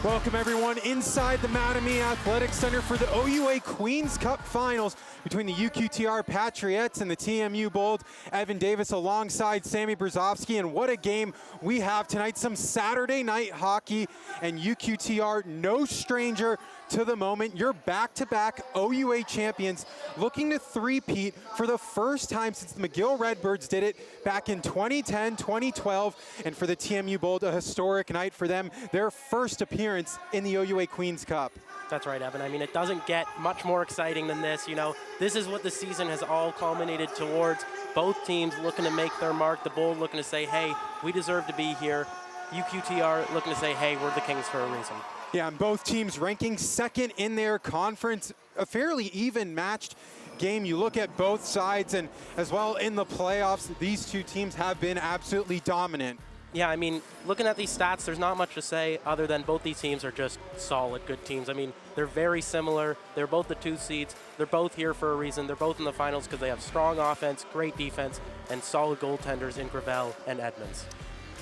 Welcome everyone inside the Mattamy Athletic Center for the OUA Queens Cup Finals between the UQTR Patriots and the TMU Bold. Evan Davis alongside Sammy Brzezowski, and what a game we have tonight. Some Saturday night hockey, and UQTR no stranger to the moment. You're back-to-back OUA champions looking to three-peat for the first time since the McGill Redbirds did it back in 2010, 2012, and for the TMU Bold, a historic night for them, their first appearance in the OUA Queens Cup. That's right, Evan. I mean, it doesn't get much more exciting than this. You know, this is what the season has all culminated towards. Both teams looking to make their mark. The Bold looking to say, hey, we deserve to be here. UQTR looking to say, hey, we're the Kings for a reason. Yeah, and both teams ranking second in their conference, a fairly even matched game. You look at both sides, and as well in the playoffs, these two teams have been absolutely dominant. Yeah, I mean, looking at these stats, there's not much to say other than both these teams are just solid, good teams. I mean, they're very similar. They're both the 2 seeds. They're both here for a reason. They're both in the finals because they have strong offense, great defense, and solid goaltenders in Gravel and Edmonds.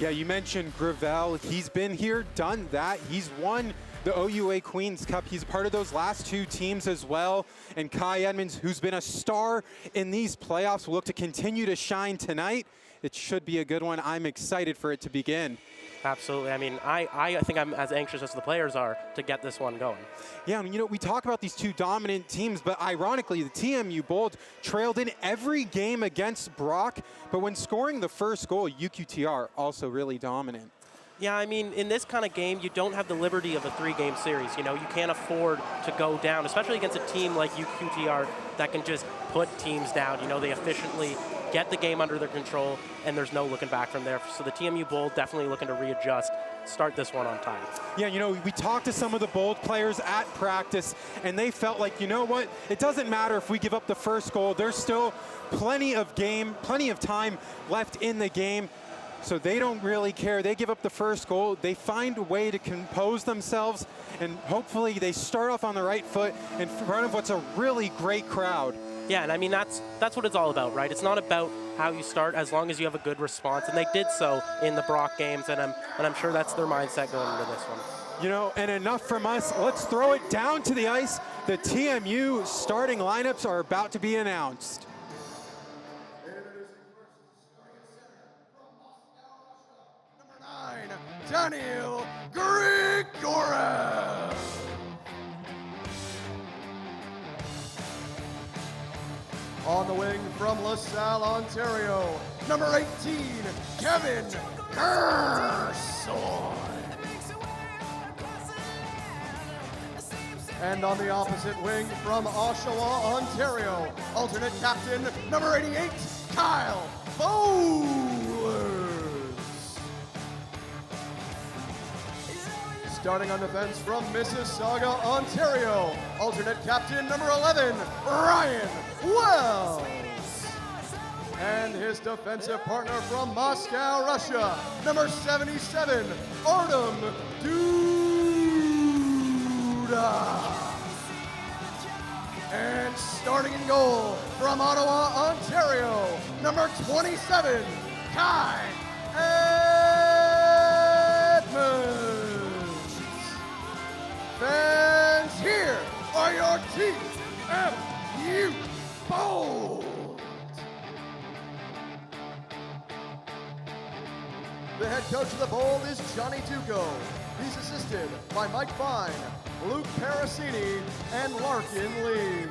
Yeah, you mentioned Gravel. He's been here, done that. He's won the OUA Queens Cup. He's part of those last 2 teams as well. And Kai Edmonds, who's been a star in these playoffs, will look to continue to shine tonight. It should be a good one. I'm excited for it to begin. Absolutely. I mean, I think I'm as anxious as the players are to get this one going. Yeah, and you know, we talk about these 2 dominant teams, but ironically, the TMU Bold trailed in every game against Brock, but when scoring the first goal, UQTR also really dominant. Yeah, I mean, in this kind of game, you don't have the liberty of a 3-game series. You know, you can't afford to go down, especially against a team like UQTR that can just put teams down. You know, they efficiently get the game under their control, and there's no looking back from there. So the TMU Bold definitely looking to readjust, start this one on time. Yeah, you know, we talked to some of the Bold players at practice, and they felt like, you know what, it doesn't matter if we give up the first goal. There's still plenty of time left in the game. So they don't really care. They give up the first goal. They find a way to compose themselves, and hopefully they start off on the right foot in front of what's a really great crowd. Yeah, and I mean, that's what it's all about, right? It's not about how you start as long as you have a good response, and they did so in the Brock games, and I'm sure that's their mindset going into this one. You know, and enough from us. Let's throw it down to the ice. The TMU starting lineups are about to be announced. Daniel Grigorev. On the wing from LaSalle, Ontario, number 18, Kevin Gerson. And on the opposite wing from Oshawa, Ontario, alternate captain, number 88, Kyle Bowler. Starting on defense from Mississauga, Ontario, alternate captain number 11, Ryan Wells. And his defensive partner from Moscow, Russia, number 77, Artem Duda. And starting in goal from Ottawa, Ontario, number 27, Kai Edmonds. Fans, here are your TMU Bold. The head coach of the Bold is Johnny Duco. He's assisted by Mike Fine, Luke Parasini, and Larkin Lee.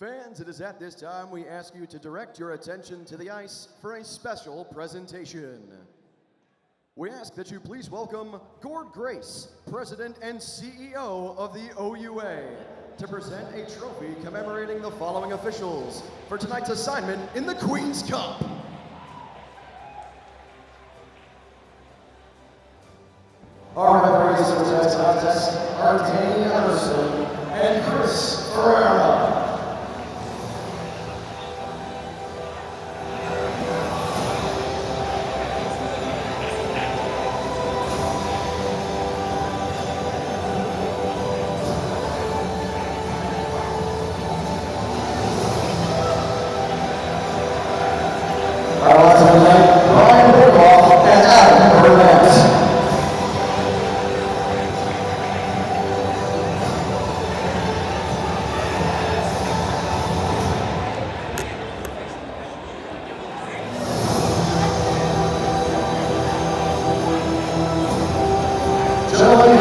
Fans, it is at this time we ask you to direct your attention to the ice for a special presentation. We ask that you please welcome Gord Grace, President and CEO of the OUA, to present a trophy commemorating the following officials for tonight's assignment in the Queen's Cup. Our referees for tonight's contest are Danny Emerson and Chris Ferreira.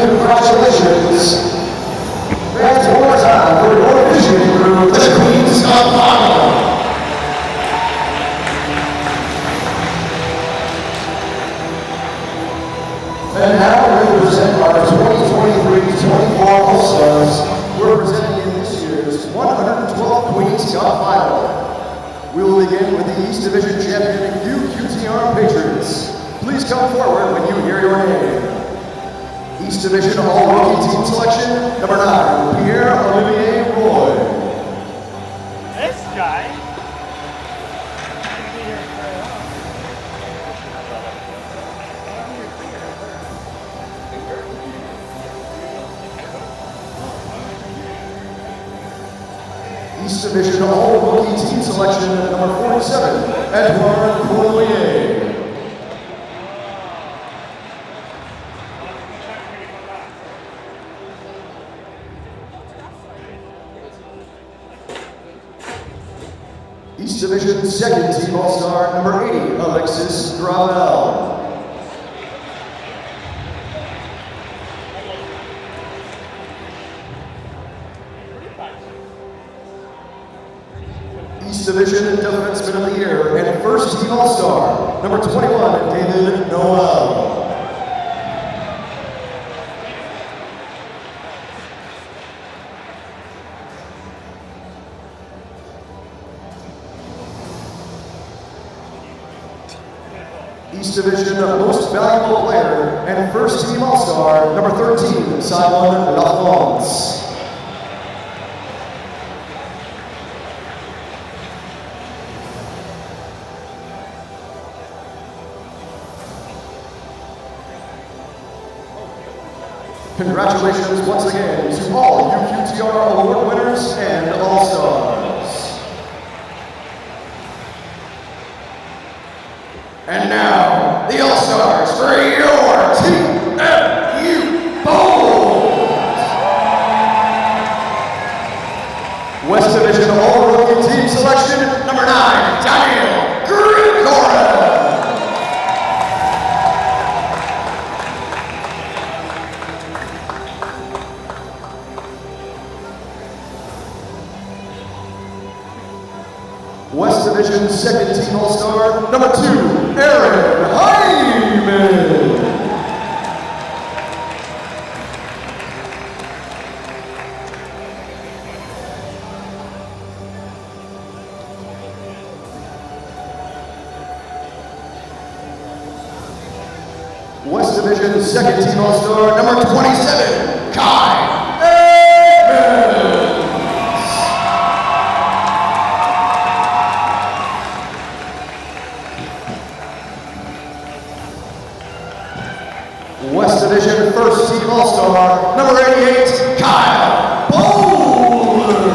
Congratulations. That's more time for your vision through the Queen's Cup Final. And now we present our 2023-24 All-Stars. We're presenting in this year's 112 Queen's Cup Final. We will begin with the East Division champion UQTR Patriots. Please come forward when you hear your name. East Division All-Rookie Team Selection, number 9, Pierre-Olivier Roy. This guy. East Division All-Rookie Team Selection, number 47, Edouard Corlier. East Division Second Team All-Star, number 80, Alexis Gravel. East Division Defenseman of the Year and First Team All-Star, number 21, David Noel. East Division Most Valuable Player and First Team All-Star, number 13, Simon Lafrance. Congratulations once again to all UQTR Award winners and All-Stars. And now, the All-Stars for your TMU Bold! West Division All-Rookie Team Selection, number 9, Daniel Grigoren. West Division Second Team All-Star, number 2, Aaron Hyman. West Division Second Team All-Star, number 27, Kai Edmonds. West Division First Team All-Star, number 88, Kyle Bowlers.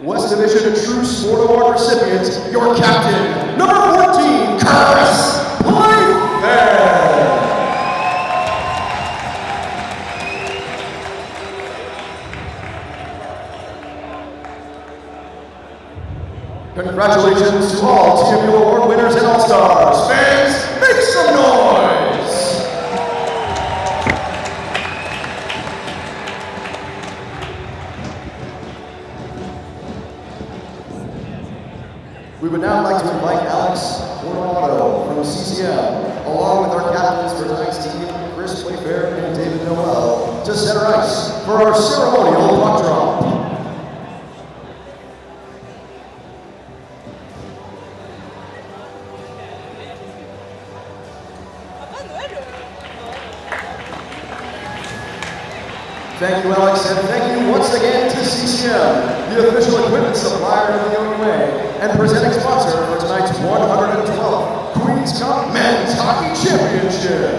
West Division True Sport Award recipient, your captain, number 14, Chris Playfair. Congratulations to all TMU Award winners and All-Stars. Fans, make some noise! would now like to invite Alex Fortunato from CCM, along with our captains for tonight's team, Chris Playfair and David Noel, to center ice for our ceremonial puck drop. Thank you, Alex, and thank you once again to CCM, the official equipment supplier of the OUA, and presenting sponsor for tonight's 112th Queen's Cup Men's Hockey Championship.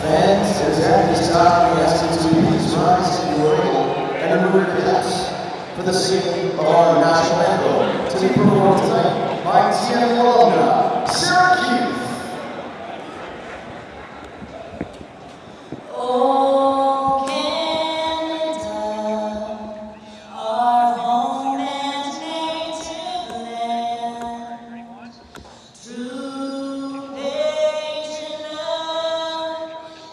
Fans, it is at this time we ask you to please rise in glory and remove your caps for the singing of our national anthem to be performed tonight by TMU alumna, Sarah Keith. Oh, Canada, our home and native land, true patient love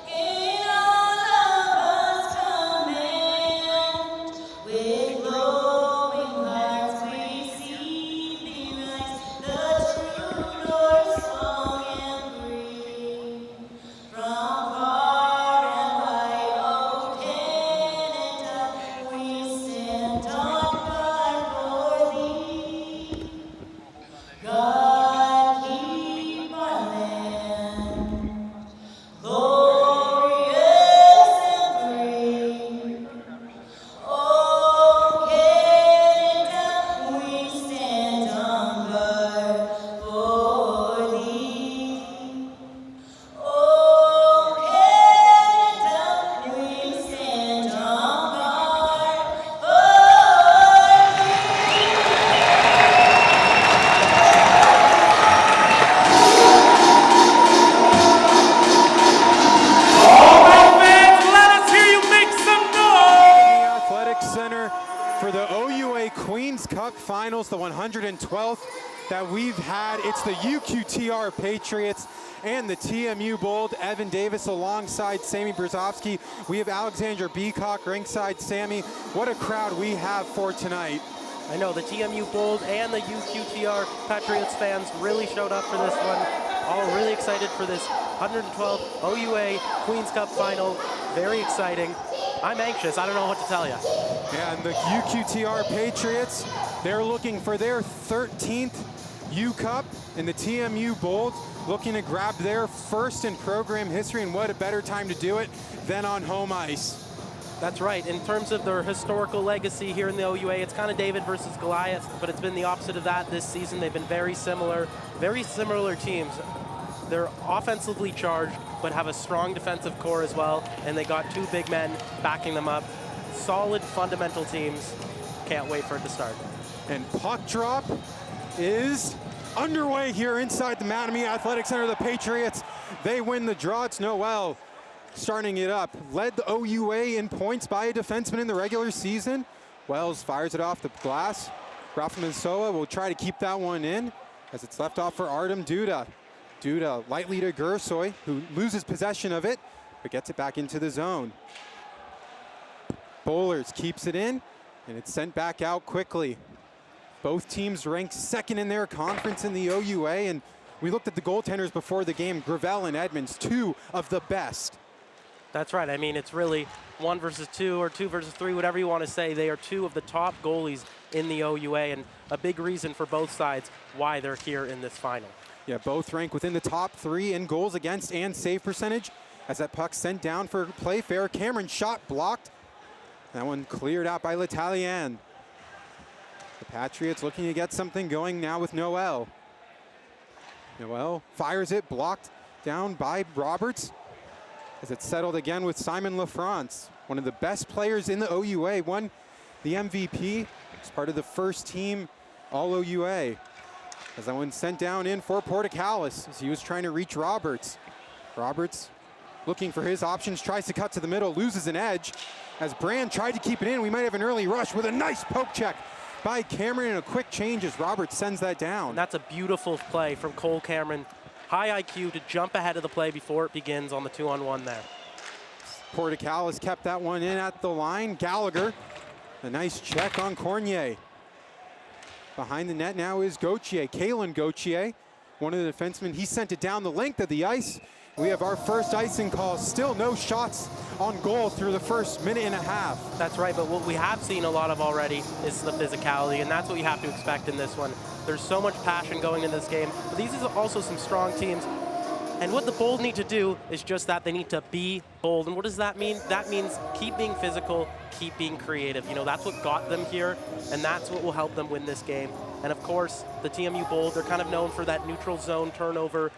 in all of us command. With glowing hearts we see thee rise, the true north strong and free. From far and wide, oh Canada, we stand on guard for thee. God keep our land glorious and free. Oh Canada, we stand on guard for thee. Oh Canada, we stand on guard for thee. All right, fans, let us hear you make some noise! The Athletic Center for the OUA Queen's Cup Finals, the 112th that we've had. It's the UQTR Patriots and the TMU Bold. Evan Davis alongside Sammy Brzezowski. We have Alexander Beacock ringside Sammy. What a crowd we have for tonight. I know the TMU Bold and the UQTR Patriots fans really showed up for this one. All really excited for this 112th OUA Queen's Cup Final. Very exciting. I'm anxious. I don't know what to tell you. Yeah, and the UQTR Patriots, they're looking for their 13th U Cup, and the TMU Bold looking to grab their first in program history, and what a better time to do it than on home ice. That's right. In terms of their historical legacy here in the OUA, it's kind of David versus Goliath, but it's been the opposite of that this season. They've been very similar teams. They're offensively charged, but have a strong defensive core as well, and they got two big men backing them up. Solid fundamental teams. Can't wait for it to start. And puck drop is underway here inside the Mattamy Athletic Center. The Patriots, they win the draw. It's Noel starting it up. Led the OUA in points by a defenseman in the regular season. Wells fires it off the glass. Rafa Mansoa will try to keep that one in as it's left off for Artem Duda. Duda lightly to Gersoy, who loses possession of it, but gets it back into the zone. Bowlers keeps it in, and it's sent back out quickly. Both teams ranked second in their conference in the OUA, and we looked at the goaltenders before the game. Gravel and Edmonds, two of the best. That's right. I mean, it's really 1 versus 2 or 2 versus 3, whatever you want to say. They are two of the top goalies in the OUA, and a big reason for both sides why they're here in this final. Yeah, both rank within the top 3 in goals against and save percentage. As that puck sent down for play fair, Cameron's shot blocked. That one cleared out by L'Italien. The Patriots looking to get something going now with Noel. Noel fires it, blocked down by Roberts. As it's settled again with Simon LaFrance, one of the best players in the OUA, won the MVP as part of the first team All-OUA. As that one sent down in for Portocalis as he was trying to reach Roberts. Roberts looking for his options, tries to cut to the middle, loses an edge. As Brand tried to keep it in, we might have an early rush with a nice poke check by Cameron, and a quick change as Robert sends that down. And that's a beautiful play from Cole Cameron. High IQ to jump ahead of the play before it begins on the 2-on-1 there. Portical has kept that one in at the line. Gallagher, a nice check on Cornier. Behind the net now is Gauthier, Kalen Gauthier, one of the defensemen. He sent it down the length of the ice. We have our first icing call. Still no shots on goal through the first minute and a half. That's right, but what we have seen a lot of already is the physicality, and that's what you have to expect in this one. There's so much passion going into this game, but these are also some strong teams. And what the Bold need to do is just that. They need to be bold. And what does that mean? That means keep being physical, keep being creative. You know, that's what got them here, and that's what will help them win this game. And of course, the TMU Bold, they're kind of known for that neutral zone turnover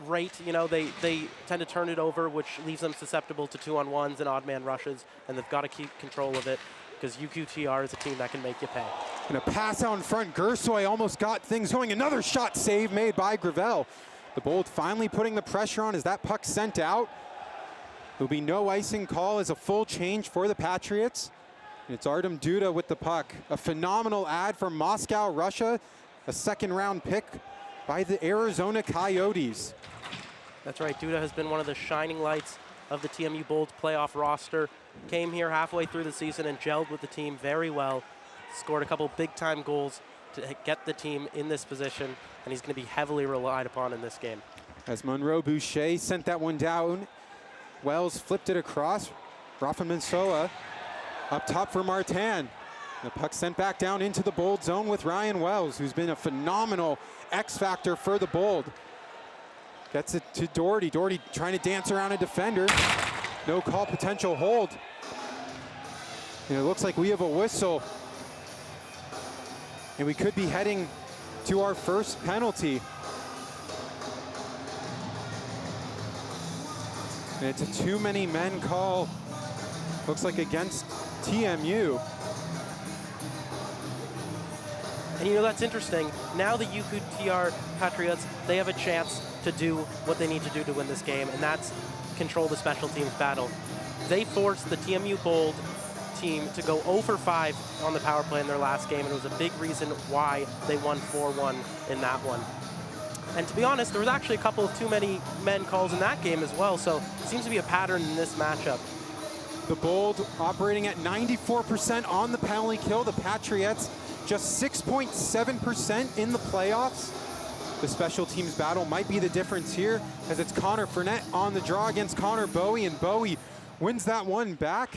rate. You know, they tend to turn it over, which leaves them susceptible to 2-on-1s and odd man rushes, and they've got to keep control of it because UQTR is a team that can make you pay. And a pass out in front. Gersoy almost got things going. Another shot save made by Gravel. The Bold finally putting the pressure on as that puck sent out. There'll be no icing call as a full change for the Patriots. And it's Artem Duda with the puck. A phenomenal ad from Moscow, Russia. A second-round pick by the Arizona Coyotes. That's right, Duda has been one of the shining lights of the TMU Bold playoff roster. Came here halfway through the season and gelled with the team very well. Scored a couple big-time goals to get the team in this position, and he's going to be heavily relied upon in this game. As Monroe Boucher sent that one down, Wells flipped it across. Rafa Mansoa up top for Martin. The puck sent back down into the Bold zone with Ryan Wells, who's been a phenomenal X factor for the Bold. Gets it to Doherty. Doherty trying to dance around a defender. No call, potential hold. And it looks like we have a whistle. And we could be heading to our first penalty. And it's a too many men call. Looks like against TMU. And you know, that's interesting. Now the UQTR Patriots, they have a chance to do what they need to do to win this game, and that's control the special teams battle. They forced the TMU Bold team to go 0 for 5 on the power play in their last game, and it was a big reason why they won 4-1 in that one. And to be honest, there was actually a couple of too many men calls in that game as well, so it seems to be a pattern in this matchup. The Bold operating at 94% on the penalty kill. The Patriots just 6.7% in the playoffs. The special teams battle might be the difference here, as it's Connor Fournette on the draw against Connor Bowie, and Bowie wins that one back.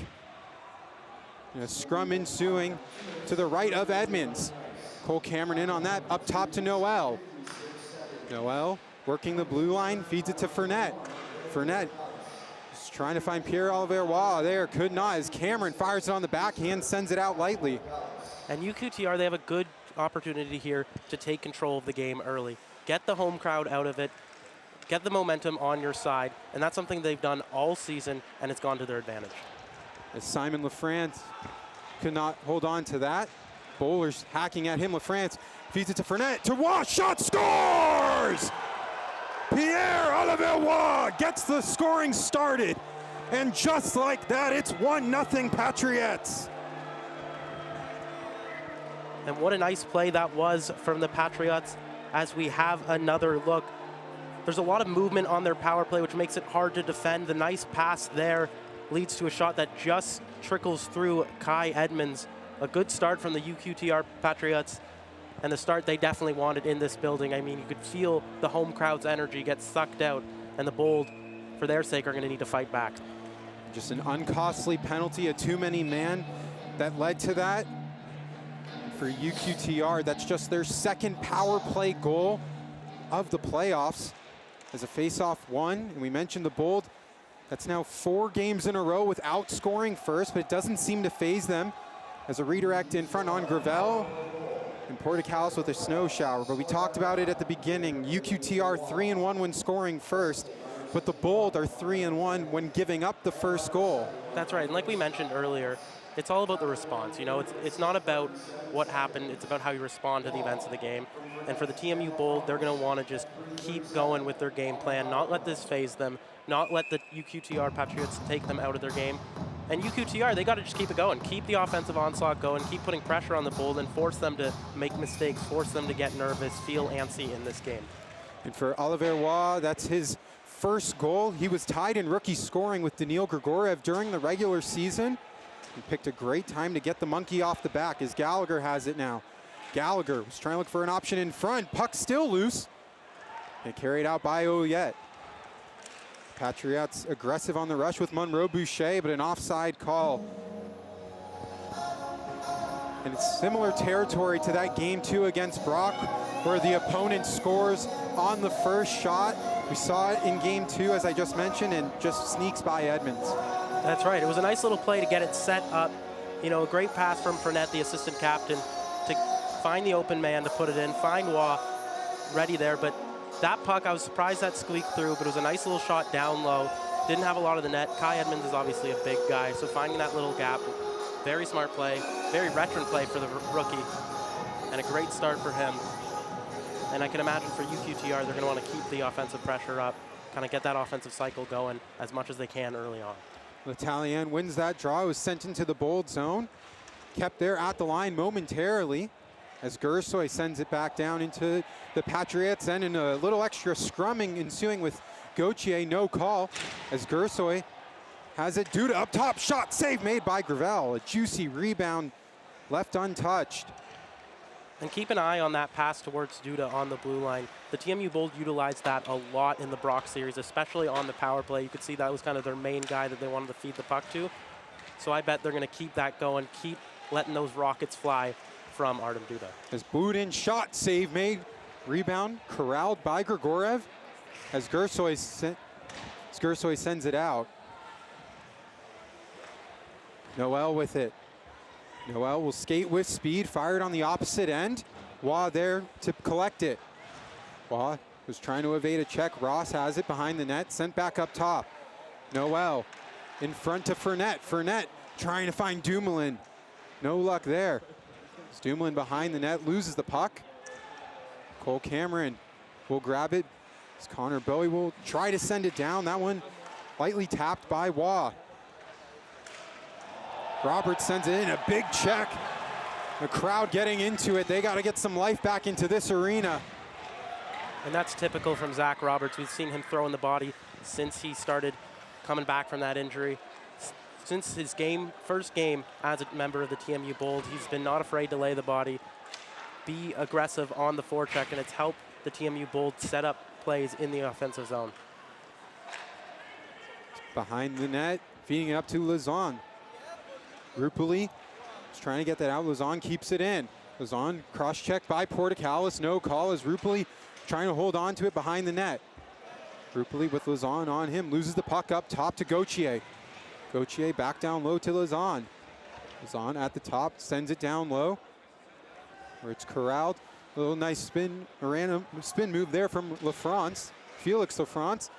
And a scrum ensuing to the right of Edmonds. Cole Cameron in on that, up top to Noel. Noel working the blue line, feeds it to Fournette. Fournette is trying to find Pierre-Olivier Waugh there, could not, as Cameron fires it on the backhand, sends it out lightly. And UQTR, they have a good opportunity here to take control of the game early. Get the home crowd out of it, get the momentum on your side, and that's something they've done all season, and it's gone to their advantage. As Simon LaFrance could not hold on to that. Bowlers hacking at him. LaFrance feeds it to Fournette. To Waugh, shot, scores! Pierre-Olivier Waugh gets the scoring started. And just like that, it's 1-0 Patriots. And what a nice play that was from the Patriots as we have another look. There's a lot of movement on their power play, which makes it hard to defend. The nice pass there leads to a shot that just trickles through Kai Edmonds. A good start from the UQTR Patriots, and the start they definitely wanted in this building. I mean, you could feel the home crowd's energy get sucked out, and the Bold, for their sake, are going to need to fight back. Just an uncostly penalty, a too many man that led to that. For UQTR, that's just their second power play goal of the playoffs as a face-off won. And we mentioned the Bold. That's now 4 games in a row without scoring first, but it doesn't seem to phase them as a redirect in front on Gravel and Porticalis with a snow shower. But we talked about it at the beginning. UQTR 3-1 when scoring first, but the Bold are 3-1 when giving up the first goal. That's right, and like we mentioned earlier, it's all about the response. You know, it's not about what happened, it's about how you respond to the events of the game. And for the TMU Bold, they're going to want to just keep going with their game plan, not let this phase them, not let the UQTR Patriots take them out of their game. And UQTR, they got to just keep it going. Keep the offensive onslaught going, keep putting pressure on the Bold, and force them to make mistakes, force them to get nervous, feel antsy in this game. And for Oliver Waugh, that's his first goal. He was tied in rookie scoring with Daniil Grigorev during the regular season. He picked a great time to get the monkey off the back as Gallagher has it now. Gallagher was trying to look for an option in front. Puck still loose. And carried out by OUA. Patriots aggressive on the rush with Monroe Boucher, but an offside call. And it's similar territory to that game 2 against Brock, where the opponent scores on the first shot. We saw it in game 2, as I just mentioned, and just sneaks by Edmonds. That's right. It was a nice little play to get it set up. You know, a great pass from Fournette, the assistant captain, to find the open man to put it in, find Waugh ready there. But that puck, I was surprised that squeaked through, but it was a nice little shot down low. Didn't have a lot of the net. Kai Edmonds is obviously a big guy, so finding that little gap, very smart play, very veteran play for the rookie, and a great start for him. And I can imagine for UQTR, they're going to want to keep the offensive pressure up, kind of get that offensive cycle going as much as they can early on. L'Italien wins that draw, was sent into the Bold zone, kept there at the line momentarily as Gersoy sends it back down into the Patriots end, and a little extra scrumming ensuing with Gauthier, no call, as Gersoy has it. Duda up top, shot, save made by Gravel. A juicy rebound left untouched. And keep an eye on that pass towards Duda on the blue line. The TMU Bold utilized that a lot in the Brock series, especially on the power play. You could see that was kind of their main guy that they wanted to feed the puck to. So I bet they're going to keep that going, keep letting those rockets fly from Artem Duda. As Boudin shot, save made, rebound corralled by Grigorev as Gersoy sends it out. Noel with it. Noel will skate with speed, fired on the opposite end. Waugh there to collect it. Waugh was trying to evade a check. Ross has it behind the net, sent back up top. Noel in front to Fournette. Fournette trying to find Dumoulin. No luck there. Dumoulin behind the net, loses the puck. Cole Cameron will grab it. As Connor Bowie will try to send it down. That one lightly tapped by Waugh. Roberts sends it in, a big check. The crowd getting into it. They got to get some life back into this arena. And that's typical from Zach Roberts. We've seen him throwing the body since he started coming back from that injury. Since his first game as a member of the TMU Bold, he's been not afraid to lay the body, be aggressive on the forecheck, and it's helped the TMU Bold set up plays in the offensive zone. Behind the net, feeding it up to Lazon. Rupoli is trying to get that out. Lazon keeps it in. Lazon cross-checked by Portocalis, no call as Rupoli trying to hold on to it behind the net. Rupoli with Lazon on him, loses the puck up top to Gauthier. Gauthier back down low to Lazon. Lazon at the top, sends it down low, where it's corralled. A little nice spin, a random spin move there from LaFrance. Felix LaFrance.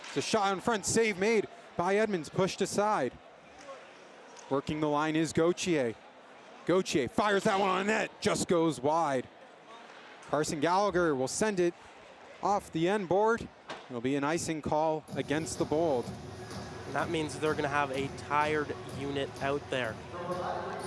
It's a shot in front, save made by Edmonds, pushed aside. Working the line is Gauthier. Gauthier fires that one on net, just goes wide. Carson Gallagher will send it off the end board. It'll be an icing call against the Bold. And that means they're going to have a tired unit out there.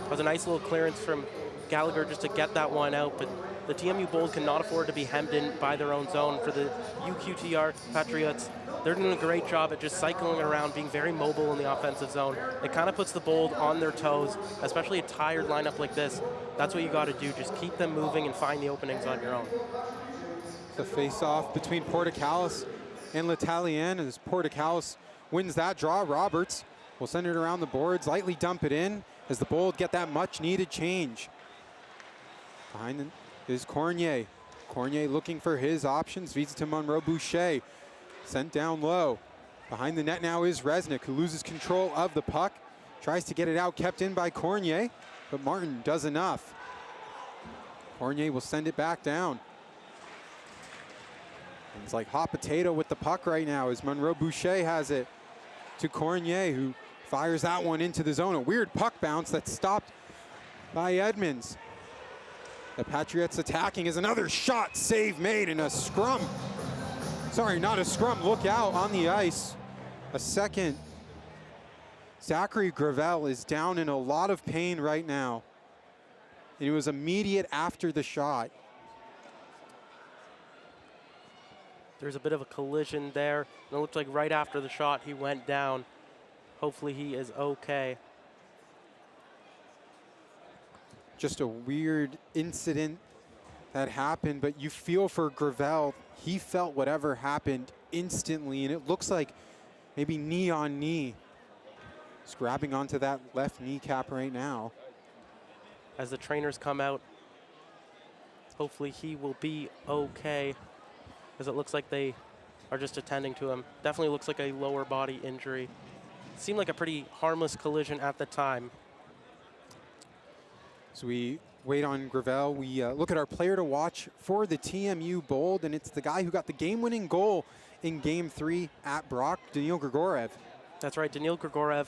It was a nice little clearance from Gallagher just to get that one out, but the TMU Bold cannot afford to be hemmed in by their own zone. For the UQTR Patriots, they're doing a great job at just cycling around, being very mobile in the offensive zone. It kind of puts the Bold on their toes, especially a tired lineup like this. That's what you got to do, just keep them moving and find the openings on your own. The face-off between Portocalis and L'Italien as Portocalis wins that draw. Roberts will send it around the boards, lightly dump it in as the Bold get that much-needed change. Behind them is Cornier. Cornier looking for his options, feeds it to Monroe Boucher. Sent down low. Behind the net now is Resnick, who loses control of the puck. Tries to get it out, kept in by Cornier, but Martin does enough. Cornier will send it back down. And it's like hot potato with the puck right now as Monroe Boucher has it to Cornier, who fires that one into the zone. A weird puck bounce that's stopped by Edmonds. The Patriots attacking as another shot, save made in a scrum. Sorry, not a scrum, look out on the ice. A second Zachary Gravel is down in a lot of pain right now. And it was immediate after the shot. There's a bit of a collision there. And it looked like right after the shot, he went down. Hopefully he is okay. Just a weird incident that happened, but you feel for Gravel. He felt whatever happened instantly, and it looks like maybe knee on knee. He's grabbing onto that left kneecap right now. As the trainers come out, hopefully he will be okay, as it looks like they are just attending to him. Definitely looks like a lower body injury. Seemed like a pretty harmless collision at the time. So we wait on Gravel. We look at our player to watch for the TMU Bold, and it's the guy who got the game-winning goal in Game 3 at Brock, Daniil Grigorev. That's right, Daniil Grigorev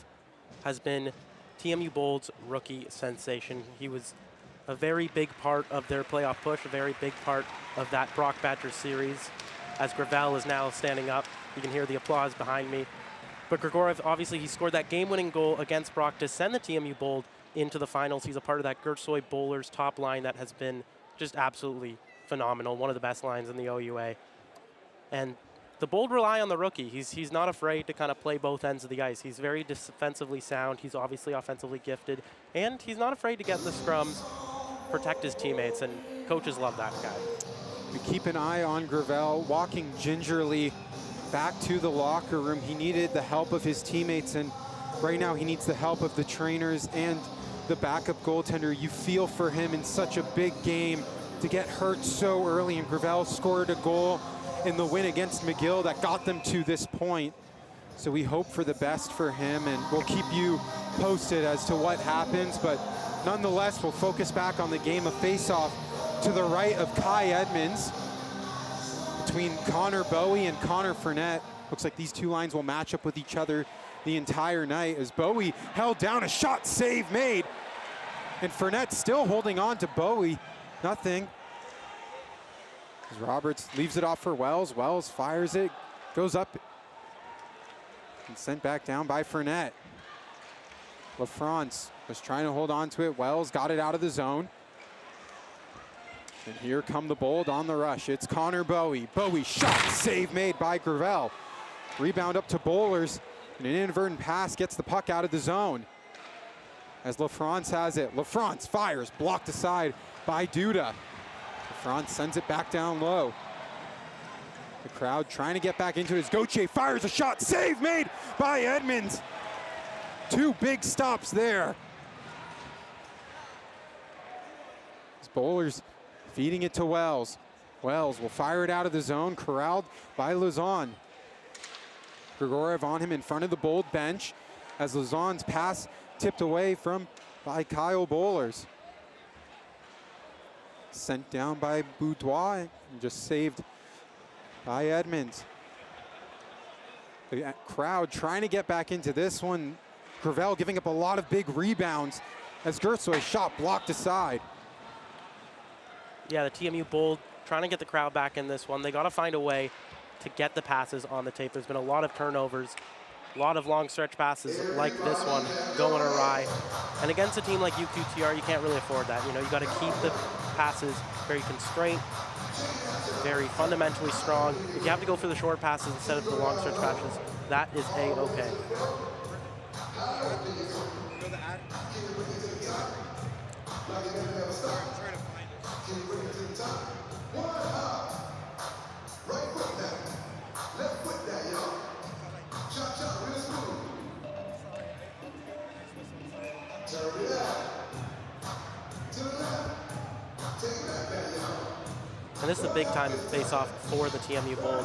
has been TMU Bold's rookie sensation. He was a very big part of their playoff push, a very big part of that Brock Badgers series. As Gravel is now standing up, you can hear the applause behind me. But Grigorev, obviously, he scored that game-winning goal against Brock to send the TMU Bold into the finals. He's a part of that Gertsoy Bowlers top line that has been just absolutely phenomenal, one of the best lines in the OUA. And the Bold rely on the rookie. He's not afraid to kind of play both ends of the ice. He's very defensively sound. He's obviously offensively gifted. And he's not afraid to get in the scrums, protect his teammates, and coaches love that guy. We keep an eye on Gravel walking gingerly back to the locker room. He needed the help of his teammates, and right now he needs the help of the trainers and the backup goaltender. You feel for him in such a big game to get hurt so early, and Gravel scored a goal in the win against McGill that got them to this point. So we hope for the best for him, and we'll keep you posted as to what happens, but nonetheless, we'll focus back on the game of face-off to the right of Kai Edmonds between Connor Bowie and Connor Fournette. Looks like these two lines will match up with each other the entire night as Bowie held down, a shot save made. And Fournette still holding on to Bowie, nothing. As Roberts leaves it off for Wells. Wells fires it, goes up, and sent back down by Fournette. LaFrance was trying to hold on to it. Wells got it out of the zone. And here come the Bold on the rush. It's Connor Bowie. Bowie shot, save made by Gravel. Rebound up to Bowlers, and an inadvertent pass gets the puck out of the zone. As LaFrance has it, LaFrance fires, blocked aside by Duda. LaFrance sends it back down low. The crowd trying to get back into it as Gauthier fires a shot, save made by Edmonds. Two big stops there. As Bowlers feeding it to Wells. Wells will fire it out of the zone, corralled by Lazon. Grigorev on him in front of the Bold bench as Lazon's pass tipped away by Kyle Bowlers. Sent down by Boudoir and just saved by Edmonds. The crowd trying to get back into this one. Gravel giving up a lot of big rebounds as Gertsoy's shot blocked aside. Yeah, the TMU Bold trying to get the crowd back in this one. They got to find a way to get the passes on the tape. There's been a lot of turnovers, a lot of long stretch passes like this one going awry. And against a team like UQTR, you can't really afford that. You know, you got to keep the passes very constrained, very fundamentally strong. If you have to go for the short passes instead of the long stretch passes, that is A-okay. And this is a big-time face-off for the TMU Bold.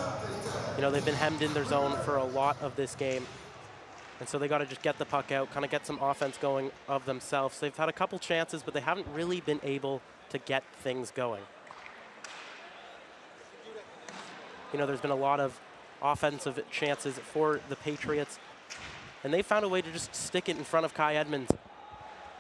You know, they've been hemmed in their zone for a lot of this game. And so they got to just get the puck out, kind of get some offense going of themselves. They've had a couple chances, but they haven't really been able to get things going. You know, there's been a lot of offensive chances for the Patriots, and they found a way to just stick it in front of Kai Edmonds.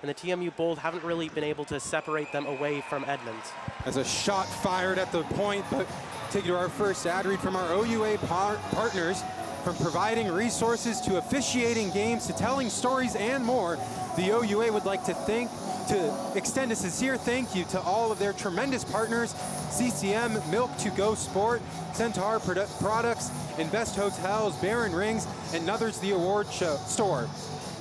And the TMU Bold haven't really been able to separate them away from Edmonds. As a shot fired at the point, but take it to our first ad read from our OUA partners. From providing resources to officiating games to telling stories and more, the OUA would like to extend a sincere thank you to all of their tremendous partners: CCM, Milk to Go Sport, Centaur Products, Invest Hotels, Baron Rings, and Nuthers the Award Store,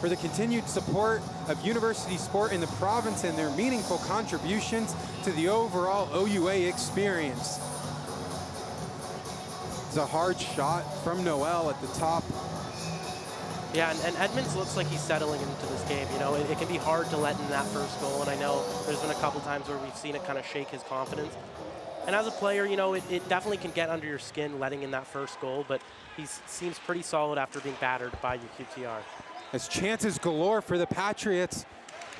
for the continued support of university sport in the province and their meaningful contributions to the overall OUA experience. It's a hard shot from Noel at the top. Yeah, and Edmonds looks like he's settling into this game. You know, it can be hard to let in that first goal, and I know there's been a couple times where we've seen it kind of shake his confidence. And as a player, you know, it definitely can get under your skin letting in that first goal, but he seems pretty solid after being battered by UQTR. As chances galore for the Patriots,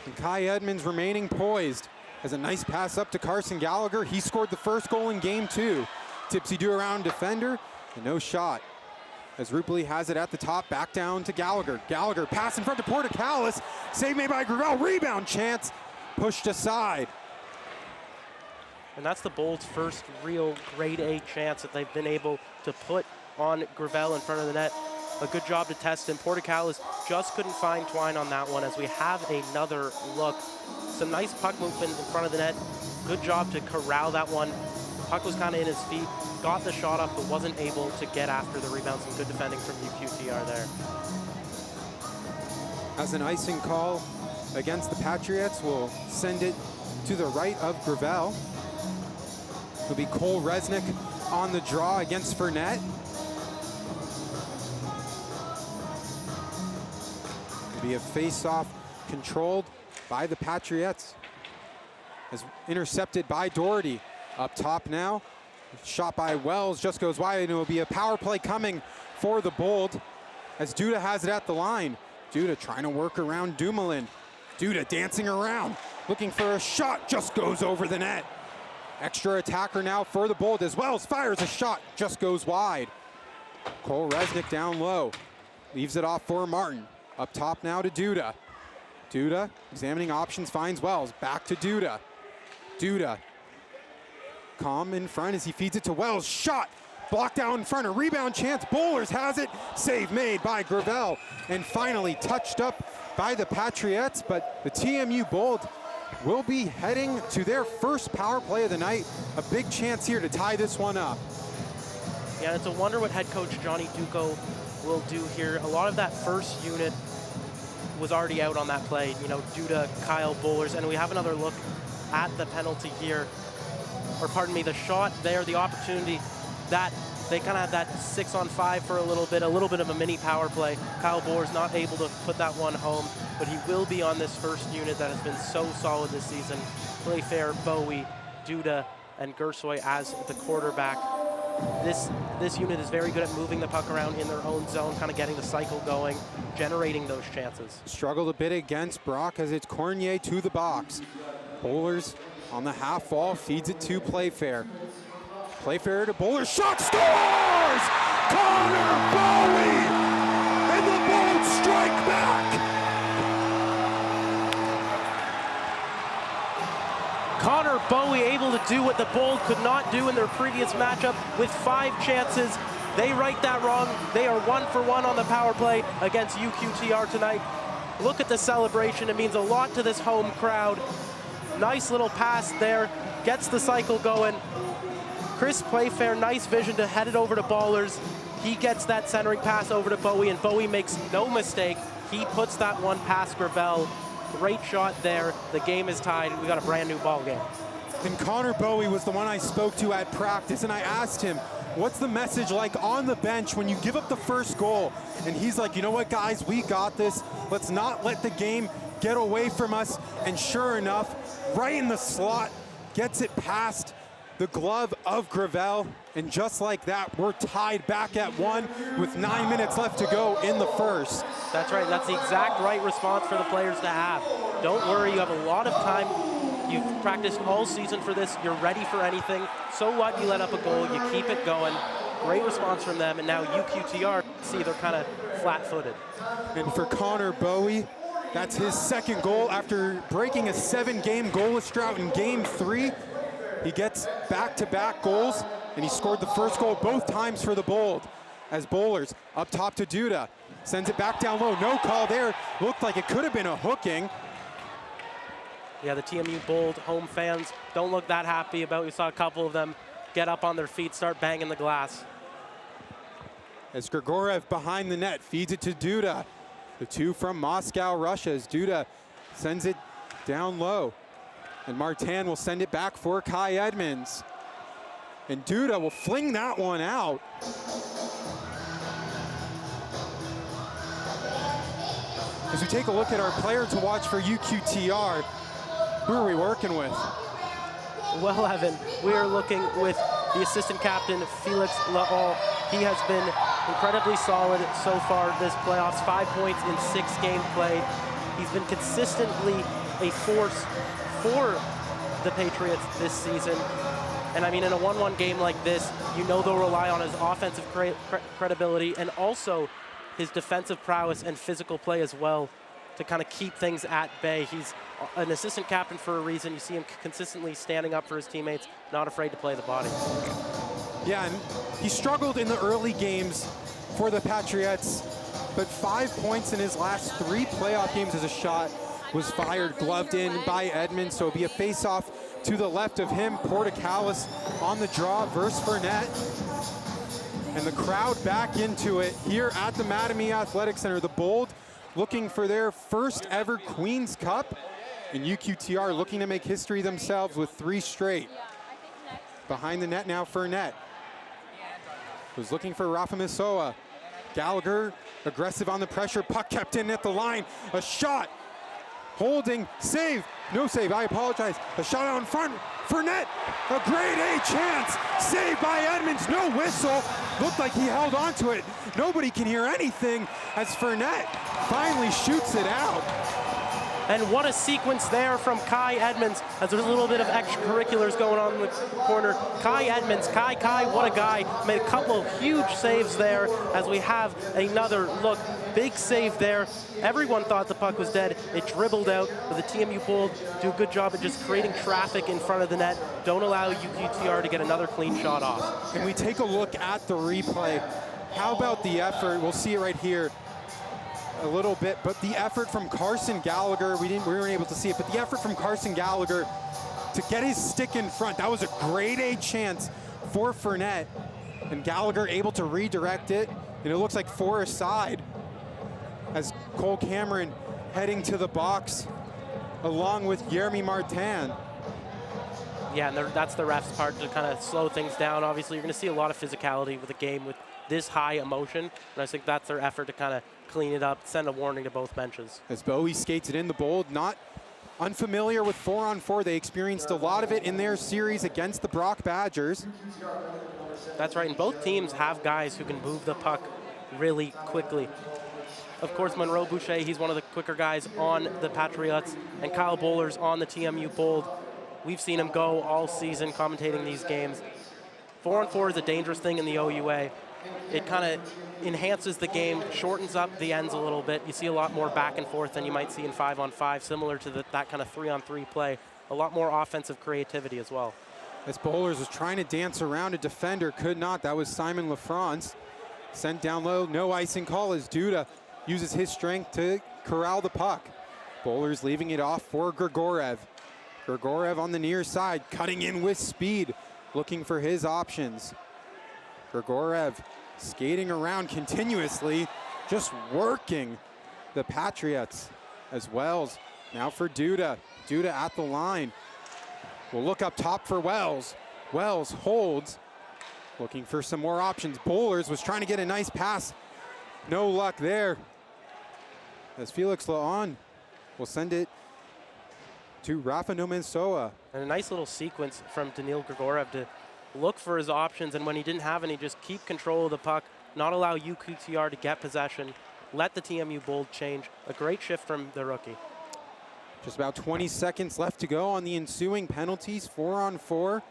and Kai Edmonds remaining poised. Has a nice pass up to Carson Gallagher. He scored the first goal in game 2. Tipsy-do around defender, and no shot. As Rupali has it at the top, back down to Gallagher. Gallagher pass in front to Portakalis. Save made by Gravel, rebound chance, pushed aside. And that's the Bold's first real grade A chance that they've been able to put on Gravel in front of the net. A good job to test him. Portakalis just couldn't find Twine on that one, as we have another look. Some nice puck movement in front of the net. Good job to corral that one. Puck was kind of in his feet, got the shot up, but wasn't able to get after the rebound. Some good defending from UQTR there. As an icing call against the Patriots, will send it to the right of Gravel. It'll be Cole Resnick on the draw against Fournette. It'll be a face-off controlled by the Patriots. As intercepted by Doherty. Up top now, shot by Wells, just goes wide, and it will be a power play coming for the Bold as Duda has it at the line. Duda trying to work around Dumoulin. Duda dancing around, looking for a shot, just goes over the net. Extra attacker now for the Bold as Wells fires a shot, just goes wide. Cole Resnick down low, leaves it off for Martin. Up top now to Duda. Duda examining options, finds Wells, back to Duda. Duda calm in front as he feeds it to Wells. Shot blocked out in front, a rebound chance. Bowlers has it. Save made by Gravel. And finally touched up by the Patriots, but the TMU Bold will be heading to their first power play of the night. A big chance here to tie this one up. Yeah, it's a wonder what head coach Johnny Duco will do here. A lot of that first unit was already out on that play. You know, Duda, Kyle, Bowlers, and we have another look at the penalty here. Or pardon me, the shot there, the opportunity that they kind of had that 6-on-5 for a little bit of a mini power play. Kyle Bohr's not able to put that one home, but he will be on this first unit that has been so solid this season. Playfair, Bowie, Duda, and Gersoy as the quarterback. This unit is very good at moving the puck around in their own zone, kind of getting the cycle going, generating those chances. Struggled a bit against Brock as it's Cornier to the box. Bowlers on the half wall, feeds it to Playfair. Playfair to Bowlers, shot, scores! Connor Bowie! And the Bold strike back! Connor Bowie able to do what the Bold could not do in their previous matchup with 5 chances. They right that wrong. They are 1 for 1 on the power play against UQTR tonight. Look at the celebration. It means a lot to this home crowd. Nice little pass there, gets the cycle going. Chris Playfair, nice vision to head it over to Ballers. He gets that centering pass over to Bowie, and Bowie makes no mistake. He puts that one past Gravel. Great shot there. The game is tied, and we got a brand new ball game. And Connor Bowie was the one I spoke to at practice, and I asked him, what's the message like on the bench when you give up the first goal? And he's like, you know what, guys, we got this. Let's not let the game get away from us. And sure enough, right in the slot, gets it past the glove of Gravel. And just like that, we're tied back at 1 with 9 minutes left to go in the first. That's right, that's the exact right response for the players to have. Don't worry, you have a lot of time. You've practiced all season for this. You're ready for anything. So what? You let up a goal, you keep it going. Great response from them, and now UQTR, see, they're kind of flat-footed. And for Connor Bowie, that's his second goal after breaking a 7-game goalless drought in game 3. He gets back-to-back goals, and he scored the first goal both times for the Bold. as Bowlers up top to Duda. Sends it back down low. No call there. Looked like it could have been a hooking. Yeah, the TMU Bold home fans don't look that happy about it. We saw a couple of them get up on their feet, start banging the glass. As Grigorev behind the net feeds it to Duda. The two from Moscow, Russia, as Duda sends it down low. And Martin will send it back for Kai Edmonds. And Duda will fling that one out. As we take a look at our player to watch for UQTR, who are we working with? Well, Evan, we are looking with the assistant captain, Felix Laon. He has been incredibly solid so far this playoffs, 5 points in 6 games played. He's been consistently a force for the Patriots this season. And I mean, in a 1-1 game like this, you know they'll rely on his offensive credibility and also his defensive prowess and physical play as well to kind of keep things at bay. He's an assistant captain for a reason. You see him consistently standing up for his teammates, not afraid to play the body. Yeah, and he struggled in the early games for the Patriots, but 5 points in his last 3 playoff games as a shot was fired, gloved in by Edmonds, so it'll be a face-off to the left of him. Porticalis on the draw versus Fournette. And the crowd back into it here at the Mattamy Athletic Center. The Bold looking for their first ever Queen's Cup, and UQTR looking to make history themselves with 3 straight. Behind the net now, Fournette was looking for Rafa Misoa. Gallagher aggressive on the pressure, puck kept in at the line, a shot, holding, save, no save, I apologize. A shot out in front, Fournette, a grade A chance, saved by Edmonds, no whistle. Looked like he held on to it. Nobody can hear anything as Fournette finally shoots it out. And what a sequence there from Kai Edmonds, as there's a little bit of extracurriculars going on in the corner. Kai Edmonds, Kai, what a guy. Made a couple of huge saves there as we have another look. Big save there. Everyone thought the puck was dead. It dribbled out, but the TMU Bold do a good job of just creating traffic in front of the net. Don't allow UQTR to get another clean shot off. And we take a look at the replay. How about the effort? We'll see it right here a little bit, but the effort from Carson Gallagher, we weren't able to see it, but the effort from Carson Gallagher to get his stick in front, that was a grade A chance for Fournette, and Gallagher able to redirect it, and it looks like 4 aside as Cole Cameron heading to the box along with Jeremy Martin. Yeah, and that's the ref's part to kind of slow things down. Obviously, you're going to see a lot of physicality with a game with this high emotion, and I think that's their effort to kind of clean it up, send a warning to both benches. As Bowie skates it in, the Bold not unfamiliar with 4-on-4. They experienced a lot of it in their series against the Brock Badgers. That's right, and both teams have guys who can move the puck really quickly. Of course, Monroe Boucher, he's one of the quicker guys on the Patriots, and Kyle Bowlers on the TMU Bold. We've seen him go all season commentating these games. 4-on-4 is a dangerous thing in the OUA. It kind of enhances the game, shortens up the ends a little bit. You see a lot more back and forth than you might see in 5-on-5, similar to that kind of 3-on-3 play. A lot more offensive creativity as well. As Bowlers was trying to dance around a defender, could not. That was Simon LaFrance. Sent down low, no icing call as Duda uses his strength to corral the puck. Bowlers leaving it off for Grigorev. Grigorev on the near side, cutting in with speed, looking for his options. Grigorev skating around continuously, just working the Patriots as Wells. Now for Duda. Duda at the line. We'll look up top for Wells. Wells holds, looking for some more options. Bowlers was trying to get a nice pass. No luck there. As Felix Laon will send it to Rafa Nomensoa. And a nice little sequence from Daniil Grigorev to look for his options, and when he didn't have any, just keep control of the puck, not allow UQTR to get possession, let the TMU Bold change. A great shift from the rookie. Just about 20 seconds left to go on the ensuing penalties, 4-on-4.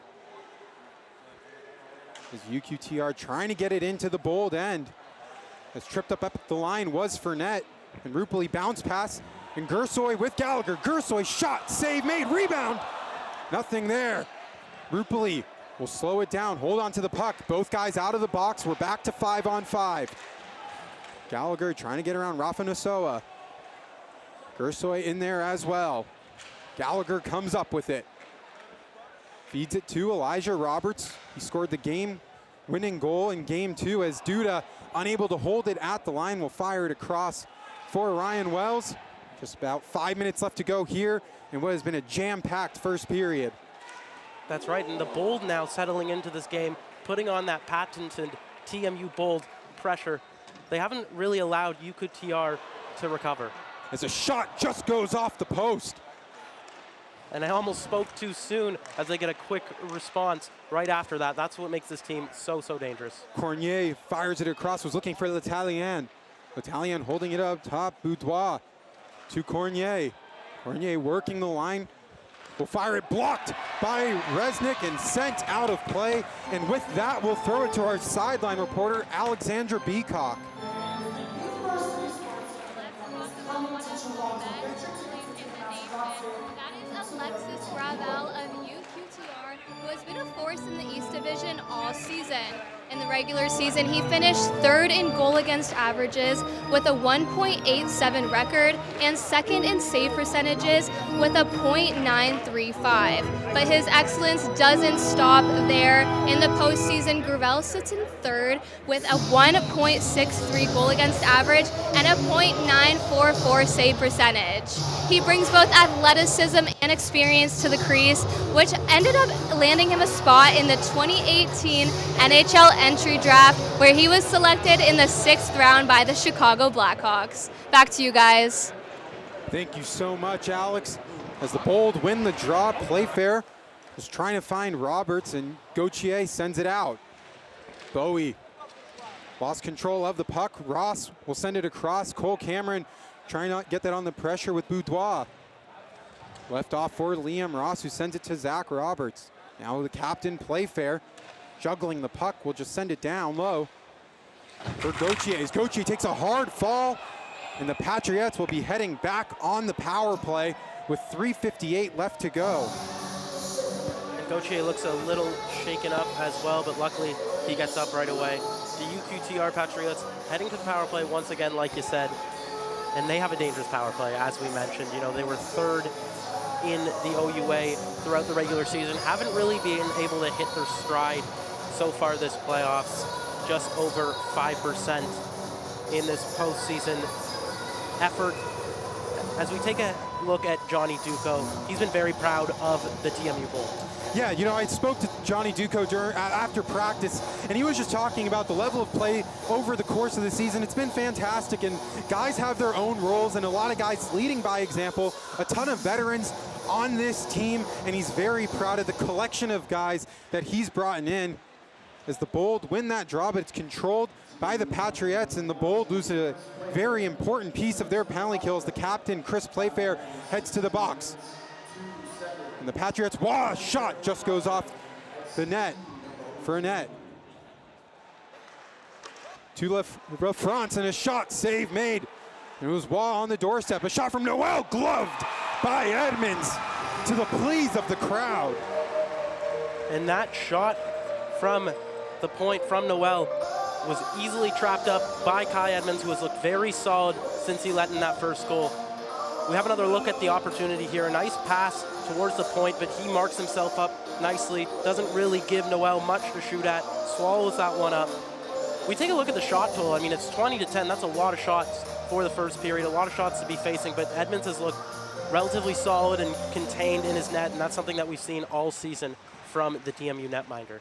As UQTR trying to get it into the Bold end. As tripped up at the line was Fournette, and Rupali bounce pass, and Gersoy with Gallagher. Gersoy shot, save made, rebound. Nothing there. Rupali will slow it down, hold on to the puck. Both guys out of the box. We're back to 5-on-5. Gallagher trying to get around Rafa Nasoa. Gersoy in there as well. Gallagher comes up with it. Feeds it to Elijah Roberts. He scored the game-winning goal in Game 2 as Duda, unable to hold it at the line, will fire it across for Ryan Wells. Just about 5 minutes left to go here in what has been a jam-packed first period. That's right, and the Bold now settling into this game, putting on that patented TMU Bold pressure. They haven't really allowed UQTR to recover. As a shot just goes off the post. And I almost spoke too soon as they get a quick response right after that. That's what makes this team so, so dangerous. Cornier fires it across, was looking for L'Italien. L'Italien holding it up top, Boudoir to Cornier. Cornier working the line, will fire it, blocked by Resnick and sent out of play. And with that, we'll throw it to our sideline reporter, Alexandra Beacock. That is Alexis Gravel of UQTR, who has been a force in the East Division all season. In the regular season, he finished third in goal against averages with a 1.87 record and second in save percentages with a .935. But his excellence doesn't stop there. In the postseason, Gravel sits in third with a 1.63 goal against average and a .944 save percentage. He brings both athleticism and experience to the crease, which ended up landing him a spot in the 2018 NHL entry draft, where he was selected in the 6th round by the Chicago Blackhawks. Back to you guys. Thank you so much, Alex. As the Bold win the draw, Playfair is trying to find Roberts, and Gauthier sends it out. Bowie lost control of the puck. Ross will send it across. Cole Cameron trying to get that on the pressure with Boudoir. Left off for Liam Ross, who sends it to Zach Roberts. Now the captain, Playfair, juggling the puck, will just send it down low for Gauthier. As Gauthier takes a hard fall, and the Patriots will be heading back on the power play with 3:58 left to go. And Gauthier looks a little shaken up as well, but luckily he gets up right away. The UQTR Patriots heading to the power play once again, like you said, and they have a dangerous power play, as we mentioned. You know, they were third in the OUA throughout the regular season, haven't really been able to hit their stride so far this playoffs, just over 5% in this postseason effort. As we take a look at Johnny Duco, he's been very proud of the TMU Bold. Yeah, you know, I spoke to Johnny Duco after practice, and he was just talking about the level of play over the course of the season. It's been fantastic, and guys have their own roles, and a lot of guys leading by example, a ton of veterans on this team, and he's very proud of the collection of guys that he's brought in. As the Bold win that draw, but it's controlled by the Patriots, and the Bold lose a very important piece of their penalty kills. The captain, Chris Playfair, heads to the box. And the Patriots, shot just goes off the net for a net. To La France, and a shot, save made. And it was Waugh on the doorstep. A shot from Noel, gloved by Edmonds, to the pleas of the crowd. And that shot from the point from Noel was easily trapped up by Kai Edmonds, who has looked very solid since he let in that first goal. We have another look at the opportunity here. A nice pass towards the point, but he marks himself up nicely. Doesn't really give Noel much to shoot at. Swallows that one up. We take a look at the shot total. I mean, it's 20-10. That's a lot of shots for the first period. A lot of shots to be facing, but Edmonds has looked relatively solid and contained in his net, and that's something that we've seen all season from the TMU netminder.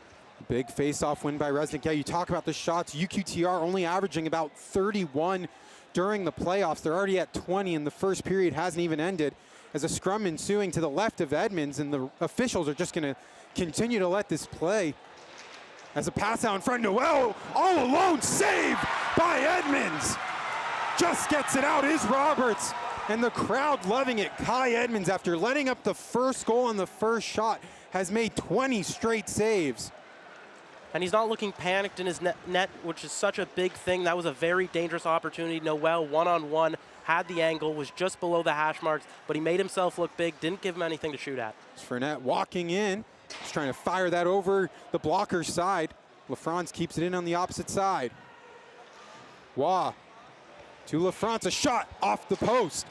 Big face-off win by Resnick. Yeah, you talk about the shots. UQTR only averaging about 31 during the playoffs. They're already at 20, and the first period hasn't even ended. As a scrum ensuing to the left of Edmonds, and the officials are just going to continue to let this play. As a pass out in front, Noel all alone, saved by Edmonds. Just gets it out is Roberts, and the crowd loving it. Kai Edmonds, after letting up the first goal on the first shot, has made 20 straight saves. And he's not looking panicked in his net, which is such a big thing. That was a very dangerous opportunity. Noel, one-on-one, had the angle, was just below the hash marks, but he made himself look big, didn't give him anything to shoot at. Fournette walking in, Just trying to fire that over the blocker's side. LaFrance keeps it in on the opposite side. Waugh to LaFrance, a shot off the post.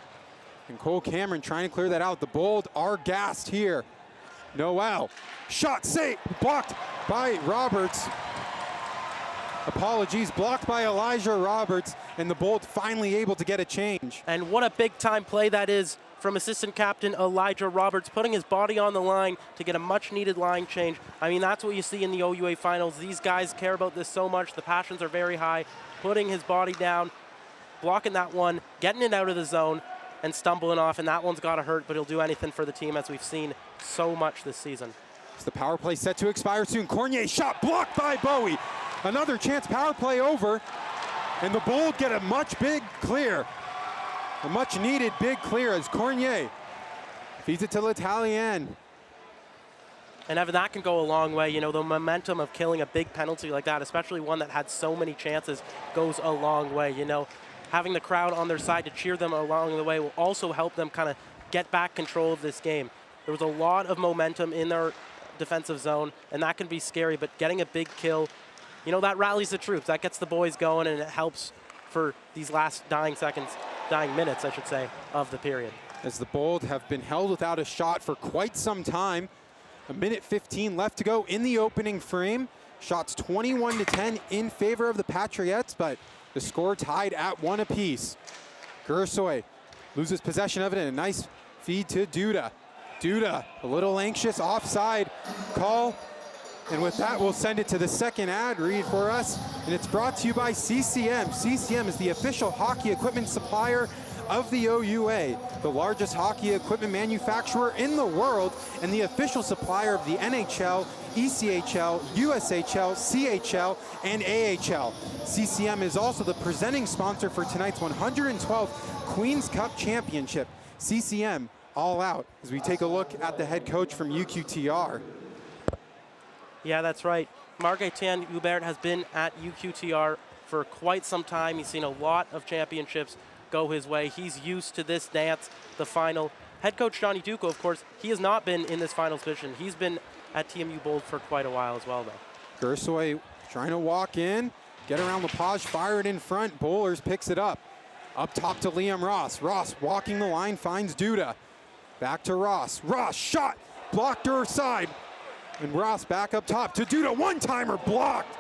And Cole Cameron trying to clear that out. The Bold are gassed here. Noel, shot saved, blocked by Roberts. Apologies, blocked by Elijah Roberts, and the Bold finally able to get a change. And what a big time play that is from assistant captain Elijah Roberts, putting his body on the line to get a much needed line change. I mean, that's what you see in the OUA finals. These guys care about this so much. The passions are very high. Putting his body down, blocking that one, getting it out of the zone, and stumbling off, and that one's got to hurt, but he'll do anything for the team, as we've seen so much this season. It's the power play set to expire soon. Cornier shot blocked by Bowie. Another chance, power play over, and the Bold get a much big clear. A much needed big clear as Cornier feeds it to L'Italien. And Evan, that can go a long way. You know, the momentum of killing a big penalty like that, especially one that had so many chances, goes a long way. You know, having the crowd on their side to cheer them along the way will also help them kind of get back control of this game. There was a lot of momentum in their defensive zone, and that can be scary, but getting a big kill, you know, that rallies the troops. That gets the boys going, and it helps for these last dying minutes, I should say, of the period. As the Bold have been held without a shot for quite some time. A minute 15 left to go in the opening frame. Shots 21-10 in favor of the Patriots, but the score tied at 1 apiece. Gersoy loses possession of it, and a nice feed to Duda. Duda, a little anxious, offside call. And with that, we'll send it to the second ad read for us. And it's brought to you by CCM. CCM is the official hockey equipment supplier of the OUA, the largest hockey equipment manufacturer in the world, and the official supplier of the NHL, ECHL, USHL, CHL, and AHL. CCM is also the presenting sponsor for tonight's 112th Queen's Cup Championship. CCM all out as we take a look at the head coach from UQTR. Yeah, that's right. Marc-Étienne Hubert has been at UQTR for quite some time. He's seen a lot of championships go his way. He's used to this dance, the final. Head coach Johnny Duco, of course, he has not been in this final position. He's been at TMU Bold for quite a while as well, though. Gersoy trying to walk in, get around Lepage, fire it in front. Bowlers picks it up. Up top to Liam Ross. Ross walking the line, finds Duda. Back to Ross. Ross shot, blocked her side. And Ross back up top to Duda, one-timer blocked.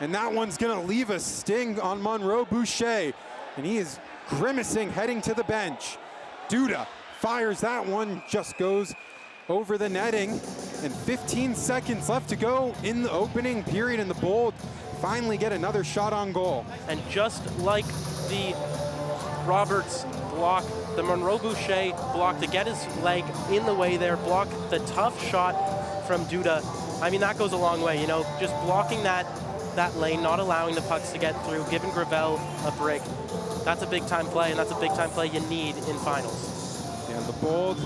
And that one's gonna leave a sting on Monroe Boucher. And he is grimacing, heading to the bench. Duda fires that one, just goes over the netting. And 15 seconds left to go in the opening period, and the Bold finally get another shot on goal. And just like the Roberts block, the Monroe Boucher block to get his leg in the way there, block the tough shot from Duda. I mean, that goes a long way, you know, just blocking that lane, not allowing the pucks to get through, giving Gravel a break. That's a big-time play, and that's a big-time play you need in finals. Yeah, the Bold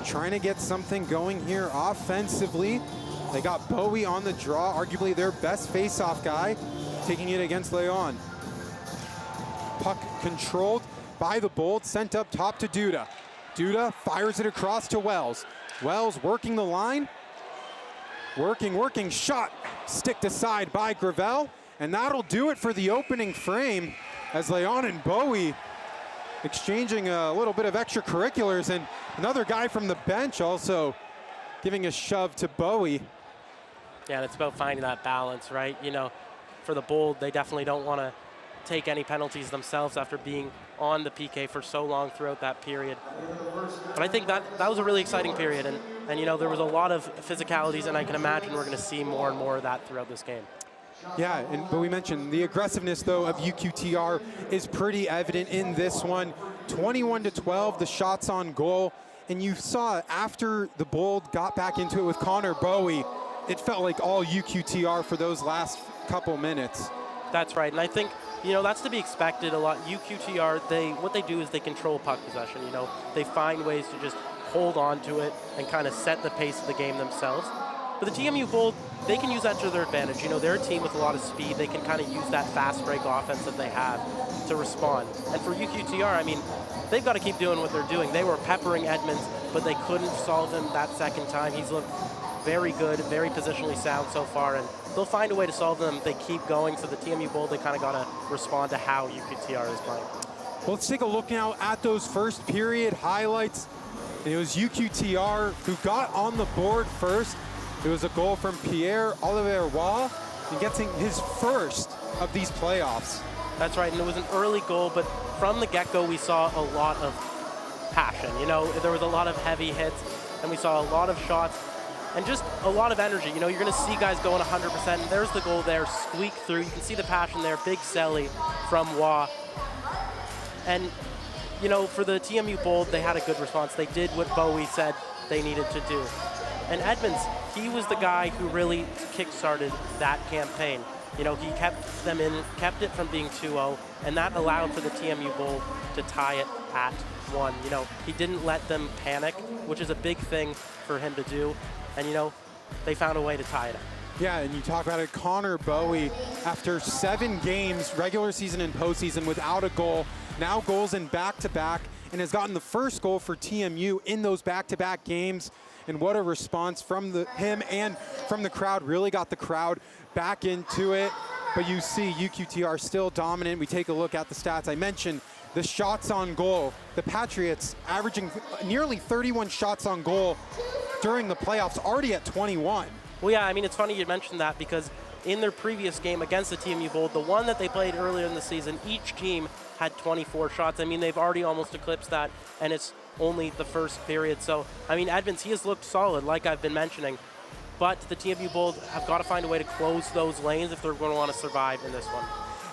trying to get something going here offensively. They got Bowie on the draw, arguably their best face-off guy, taking it against Leon. Puck controlled by the Bold, sent up top to Duda. Duda fires it across to Wells. Wells working the line. Working, shot, sticked aside by Gravel, and that'll do it for the opening frame as Leon and Bowie exchanging a little bit of extracurriculars, and another guy from the bench also giving a shove to Bowie. Yeah, and it's about finding that balance, right? You know, for the Bold, they definitely don't want to take any penalties themselves after being on the PK for so long throughout that period. But I think that was a really exciting period, and you know, there was a lot of physicalities, and I can imagine we're going to see more and more of that throughout this game. Yeah, but we mentioned the aggressiveness, though, of UQTR is pretty evident in this one. 21-12, the shots on goal, and you saw after the Bold got back into it with Connor Bowie, it felt like all UQTR for those last couple minutes. That's right, and I think, you know, that's to be expected a lot. UQTR, what they do is they control puck possession, you know. They find ways to just hold on to it and kind of set the pace of the game themselves. But the TMU Bold, they can use that to their advantage. You know, they're a team with a lot of speed. They can kind of use that fast break offense that they have to respond. And for UQTR, I mean, they've got to keep doing what they're doing. They were peppering Edmonds, but they couldn't solve him that second time. He's looked very good, very positionally sound so far, and they'll find a way to solve them if they keep going. So the TMU Bold, they kind of got to respond to how UQTR is playing. Well, let's take a look now at those first period highlights. It was UQTR who got on the board first. It was a goal from Pierre Olivier-Roy, and getting his first of these playoffs. That's right, and it was an early goal, but from the get-go, we saw a lot of passion. You know, there was a lot of heavy hits, and we saw a lot of shots, and just a lot of energy. You know, you're going to see guys going 100%, and there's the goal there, squeak through. You can see the passion there, big celly from Wah. And, you know, for the TMU Bold, they had a good response. They did what Bowie said they needed to do. And Edmonds, he was the guy who really kick-started that campaign. You know, he kept them in, kept it from being 2-0, and that allowed for the TMU Bold to tie it at 1. You know, he didn't let them panic, which is a big thing for him to do. And, you know, they found a way to tie it up. Yeah, and you talk about it, Connor Bowie, after 7 games, regular season and postseason, without a goal, now goals in back-to-back, and has gotten the first goal for TMU in those back-to-back games. And what a response from him and from the crowd. Really got the crowd back into it. But you see UQTR still dominant. We take a look at the stats. I mentioned the shots on goal. The Patriots averaging nearly 31 shots on goal during the playoffs, already at 21. Well, yeah, I mean, it's funny you mentioned that, because in their previous game against the TMU Bold, the one that they played earlier in the season, each team had 24 shots. I mean, they've already almost eclipsed that, and it's only the first period. So, I mean, Edmonds, he has looked solid, like I've been mentioning, but the TMU Bold have got to find a way to close those lanes if they're going to want to survive in this one.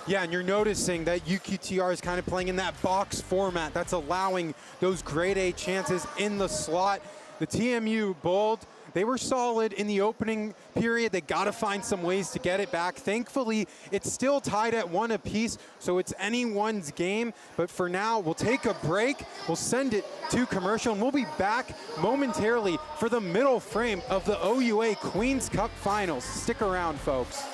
Yeah, and you're noticing that UQTR is kind of playing in that box format that's allowing those grade A chances in the slot. The TMU Bold, they were solid in the opening period. They got to find some ways to get it back. Thankfully, it's still tied at 1 apiece, so it's anyone's game. But for now, we'll take a break. We'll send it to commercial, and we'll be back momentarily for the middle frame of the OUA Queens Cup Finals. Stick around, folks.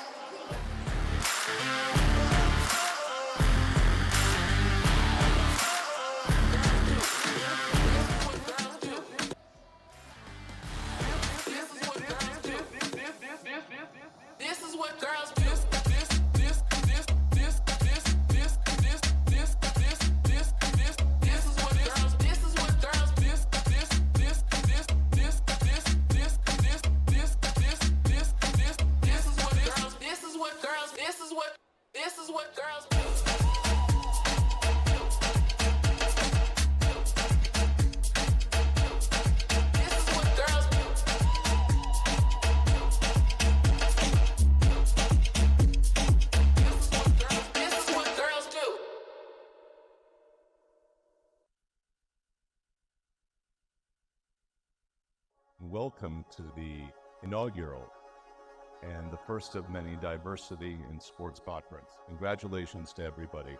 Welcome to the inaugural and the first of many diversity in sports conference. Congratulations to everybody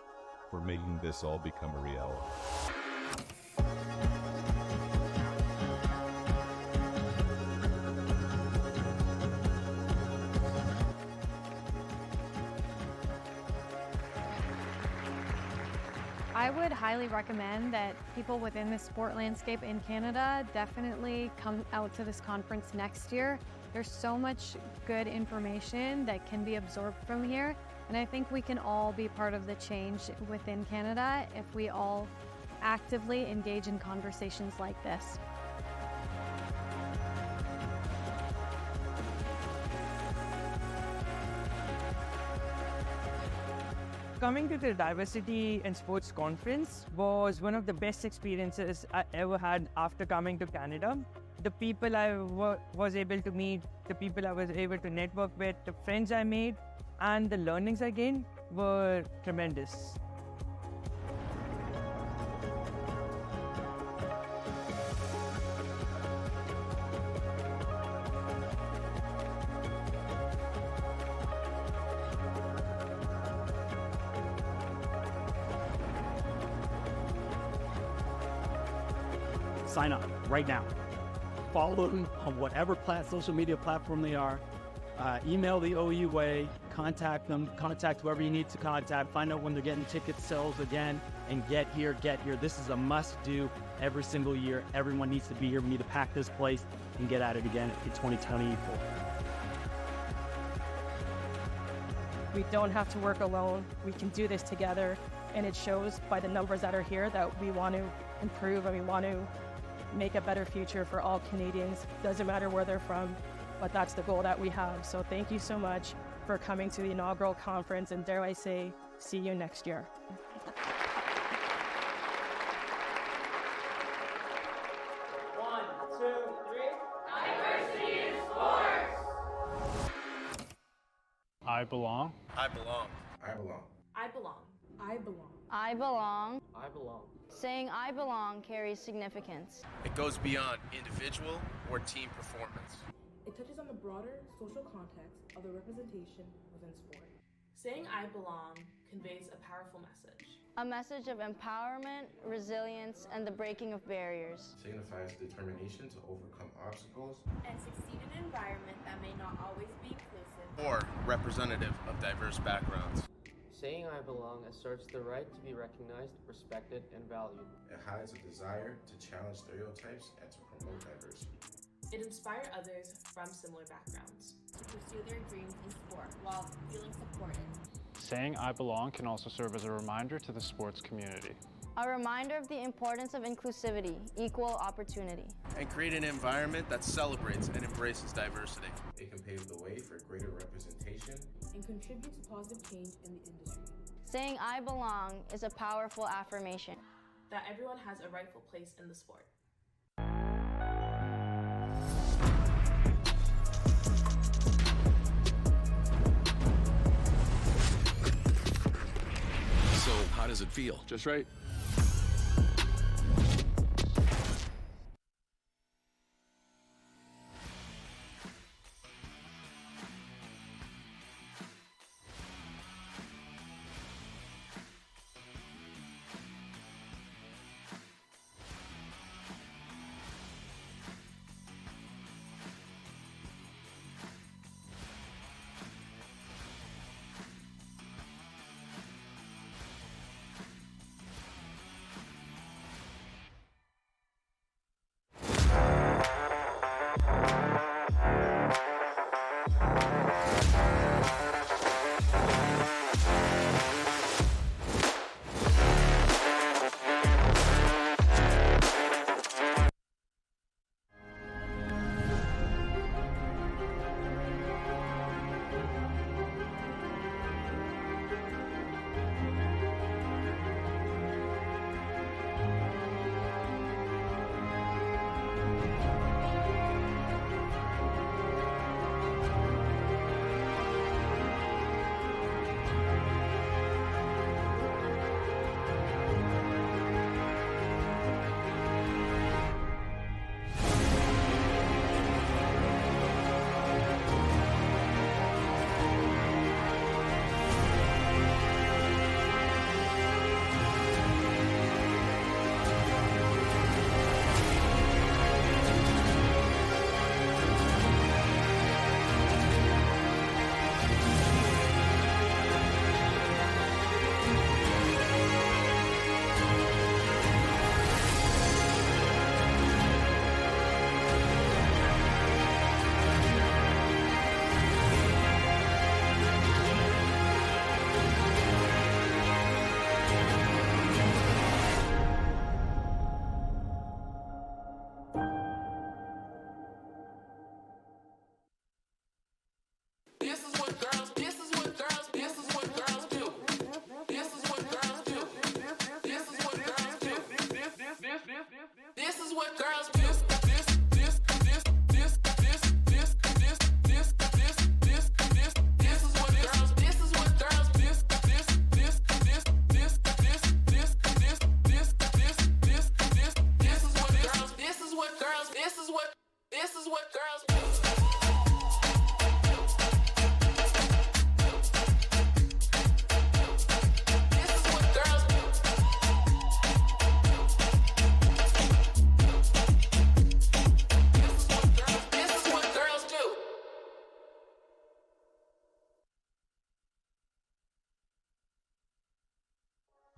for making this all become a reality. I would highly recommend that people within the sport landscape in Canada definitely come out to this conference next year. There's so much good information that can be absorbed from here, and I think we can all be part of the change within Canada if we all actively engage in conversations like this. Coming to the Diversity in Sports Conference was one of the best experiences I ever had after coming to Canada. The people I was able to meet, the people I was able to network with, the friends I made, and the learnings I gained were tremendous. Sign up right now. Follow them on whatever social media platform they are. Email the OUA, contact them, contact whoever you need to contact, find out when they're getting ticket sales again, and get here. This is a must-do every single year. Everyone needs to be here. We need to pack this place and get at it again in 2024. We don't have to work alone. We can do this together, and it shows by the numbers that are here that we want to improve and we want to make a better future for all Canadians. Doesn't matter where they're from, but that's the goal that we have. So thank you so much for coming to the inaugural conference, and dare I say, see you next year. I belong. I belong. I belong. I belong. I belong. I belong. I belong. Saying I belong carries significance. It goes beyond individual or team performance. It touches on the broader social context of the representation within sport. Saying I belong conveys a powerful message. A message of empowerment, resilience, and the breaking of barriers. Signifies determination to overcome obstacles and succeed in an environment that may not always be inclusive or representative of diverse backgrounds. Saying I belong asserts the right to be recognized, respected, and valued. It hides a desire to challenge stereotypes and to promote diversity. It inspires others from similar backgrounds to pursue their dreams in sport while feeling supported. Saying I belong can also serve as a reminder to the sports community. A reminder of the importance of inclusivity, equal opportunity. And create an environment that celebrates and embraces diversity. It can pave the way for greater representation and contribute to positive change in the industry. Saying I belong is a powerful affirmation that everyone has a rightful place in the sport. So, how does it feel? Just right.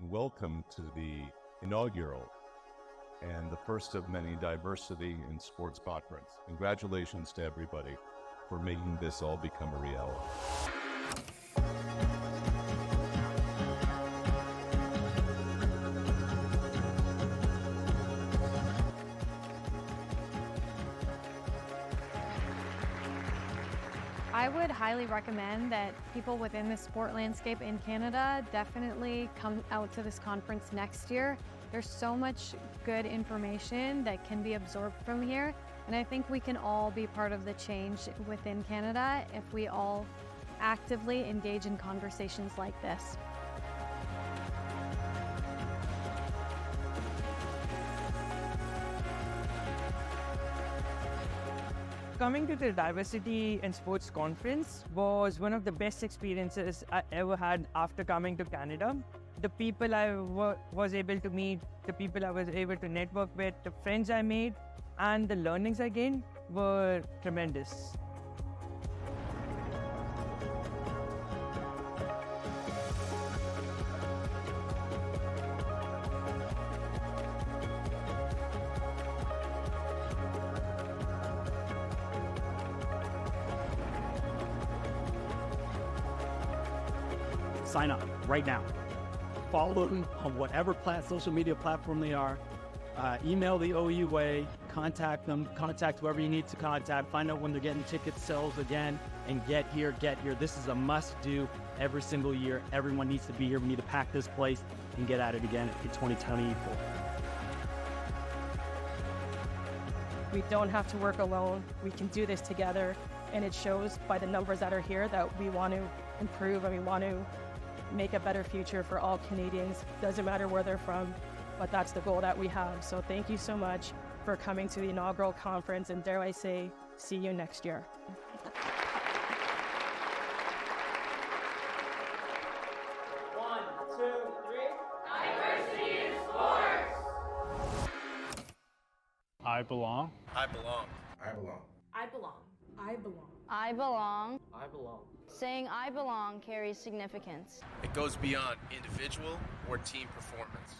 and welcome to the inaugural and the first of many Diversity in Sports Conference. Congratulations to everybody for making this all become a reality. I would highly recommend that people within the sport landscape in Canada definitely come out to this conference next year. There's so much good information that can be absorbed from here, and I think we can all be part of the change within Canada if we all actively engage in conversations like this. Coming to the Diversity in Sports Conference was one of the best experiences I ever had after coming to Canada. The people I was able to meet, the people I was able to network with, the friends I made, and the learnings I gained were tremendous. Sign up right now. Follow them on whatever social media platform they are. Email the OUA, contact them, contact whoever you need to contact, find out when they're getting ticket sales again, and get here. This is a must-do every single year. Everyone needs to be here. We need to pack this place and get at it again in 2024. We don't have to work alone. We can do this together, and it shows by the numbers that are here that we want to improve and we want to make a better future for all Canadians. Doesn't matter where they're from, but that's the goal that we have. So thank you so much for coming to the inaugural conference, and dare I say, see you next year. One, two, three. Diversity in sports. I belong. I belong. I belong. I belong. I belong. I belong. I belong. Saying I belong carries significance. It goes beyond individual or team performance.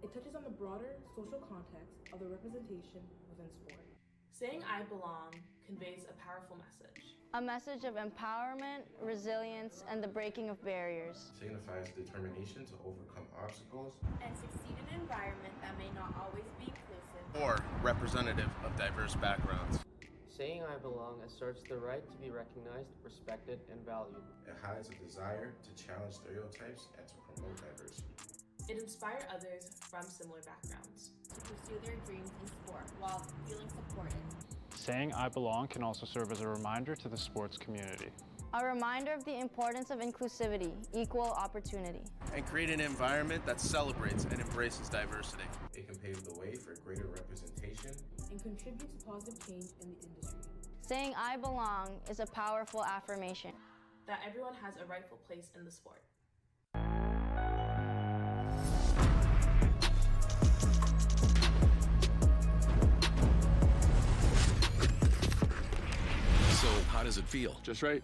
It touches on the broader social context of the representation within sport. Saying I belong conveys a powerful message. A message of empowerment, resilience, and the breaking of barriers. Signifies determination to overcome obstacles and succeed in an environment that may not always be inclusive or representative of diverse backgrounds. Saying I belong asserts the right to be recognized, respected, and valued. It highlights a desire to challenge stereotypes and to promote diversity. It inspires others from similar backgrounds to pursue their dreams in sport while feeling supported. Saying I belong can also serve as a reminder to the sports community. A reminder of the importance of inclusivity, equal opportunity. And create an environment that celebrates and embraces diversity. It can pave the way for greater representation and contribute to positive change in the industry. Saying I belong is a powerful affirmation that everyone has a rightful place in the sport. So, how does it feel? Just right.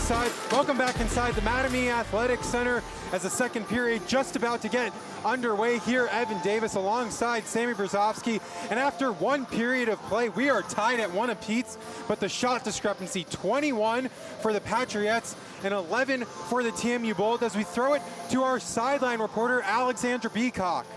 Welcome back inside the Mattamy Athletic Center as the second period just about to get underway here. Evan Davis alongside Sammy Brzezowski. And after one period of play, we are tied at 1 apiece, but the shot discrepancy 21 for the Patriots and 11 for the TMU Bold as we throw it to our sideline reporter, Alexandra Beacock.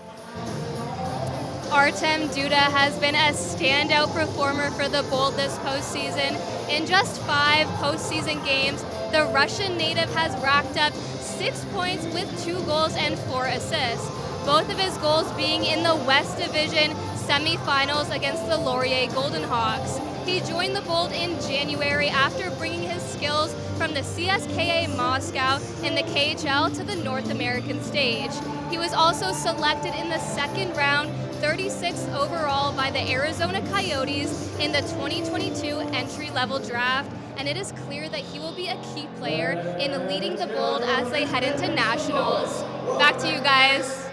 Artem Duda has been a standout performer for the Bold this postseason. In just 5 postseason games, the Russian native has racked up 6 points with 2 goals and 4 assists. Both of his goals being in the West Division semifinals against the Laurier Golden Hawks. He joined the Bold in January after bringing his skills from the CSKA Moscow in the KHL to the North American stage. He was also selected in the second round, 36th overall by the Arizona Coyotes in the 2022 entry-level draft, and it is clear that he will be a key player in leading the Bold as they head into nationals. Back to you guys.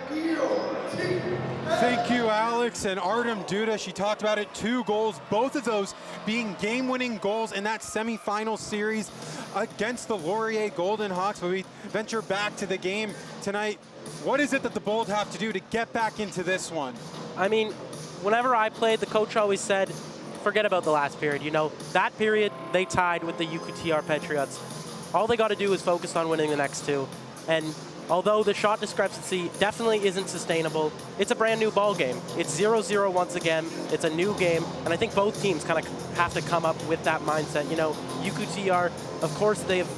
Thank you, Alex. And Artem Duda, she talked about it, 2 goals, both of those being game-winning goals in that semifinal series against the Laurier Golden Hawks. But we venture back to the game tonight. What is it that the Bold have to do to get back into this one? I mean, whenever I played, the coach always said, forget about the last period. You know, that period, they tied with the UQTR Patriots. All they got to do is focus on winning the next 2. And although the shot discrepancy definitely isn't sustainable, it's a brand new ball game. It's 0-0 once again. It's a new game, and I think both teams kind of have to come up with that mindset. You know, UQTR, of course, they've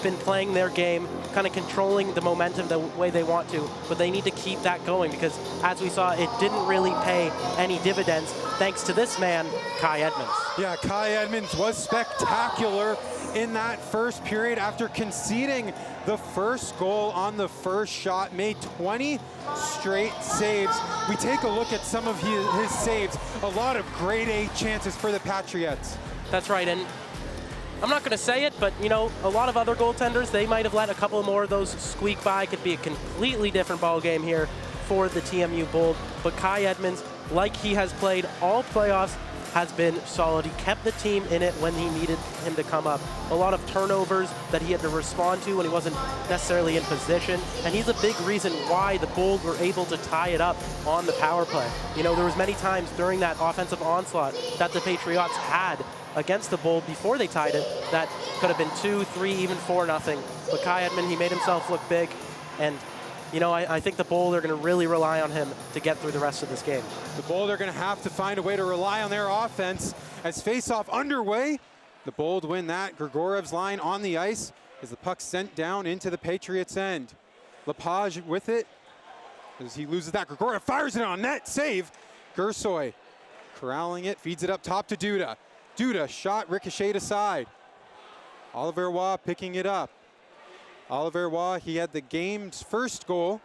been playing their game, kind of controlling the momentum the way they want to, but they need to keep that going because, as we saw, it didn't really pay any dividends thanks to this man, Kai Edmonds. Yeah, Kai Edmonds was spectacular in that first period after conceding the first goal on the first shot, made 20 straight saves. We take a look at some of his saves, a lot of grade A chances for the Patriots. That's right, and I'm not going to say it, but, you know, a lot of other goaltenders, they might have let a couple more of those squeak by. Could be a completely different ball game here for the TMU Bold. But Kai Edmonds, like he has played all playoffs, has been solid. He kept the team in it when he needed him to come up. A lot of turnovers that he had to respond to when he wasn't necessarily in position. And he's a big reason why the Bold were able to tie it up on the power play. You know, there was many times during that offensive onslaught that the Patriots had against the Bold before they tied it that could have been 2, 3, even 4-0. But Kai Edmond, he made himself look big. And, you know, I think the Bold are going to really rely on him to get through the rest of this game. The Bold are going to have to find a way to rely on their offense as face-off underway. The Bold win that. Grigorev's line on the ice as the puck sent down into the Patriots' end. Lepage with it as he loses that. Grigorev fires it on net. Save. Gersoy corralling it, feeds it up top to Duda. Duda shot ricocheted aside. Oliver Waugh picking it up. Oliver Waugh, he had the game's first goal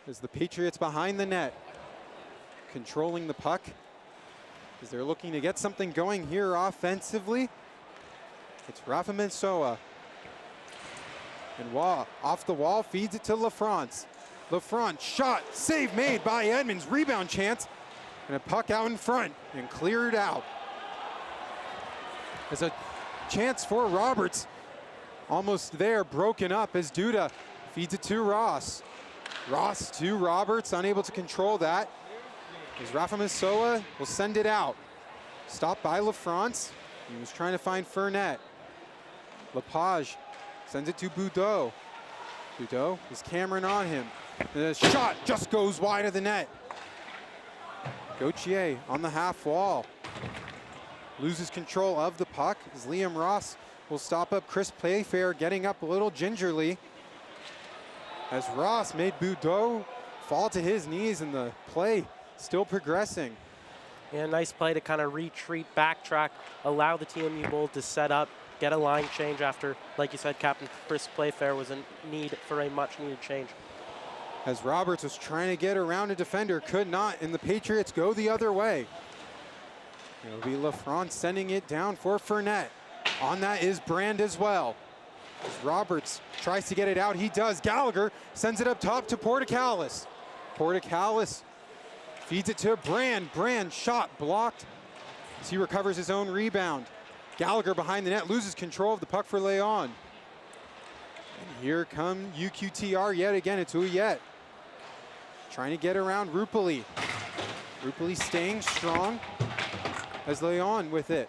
as the Patriots behind the net, controlling the puck as they're looking to get something going here offensively. It's Rafa Mensoa. And Waugh off the wall feeds it to LaFrance. LaFrance shot, save made by Edmonds, rebound chance, and a puck out in front and cleared out. There's a chance for Roberts. Almost there, broken up as Duda feeds it to Ross. Ross to Roberts, unable to control that. As Rafa Mensoa will send it out. Stopped by LaFrance. He was trying to find Fournette. Lepage sends it to Boudreau. Boudreau is Cameron on him. The shot just goes wide of the net. Gauthier on the half wall. Loses control of the puck as Liam Ross will stop up Chris Playfair, getting up a little gingerly. As Ross made Boudreau fall to his knees and the play still progressing. Yeah, nice play to kind of retreat, backtrack, allow the TMU Bold to set up, get a line change after, like you said, Captain Chris Playfair was in need for a much needed change. As Roberts was trying to get around a defender, could not, and the Patriots go the other way. It'll be LaFrance sending it down for Fournette. On that is Brand as well. As Roberts tries to get it out, he does. Gallagher sends it up top to Portecalis. Portecalis feeds it to Brand. Brand shot blocked as he recovers his own rebound. Gallagher behind the net, loses control of the puck for Leon. And here come UQTR yet again. It's Uyet trying to get around Rupali. Rupali staying strong as Leon with it.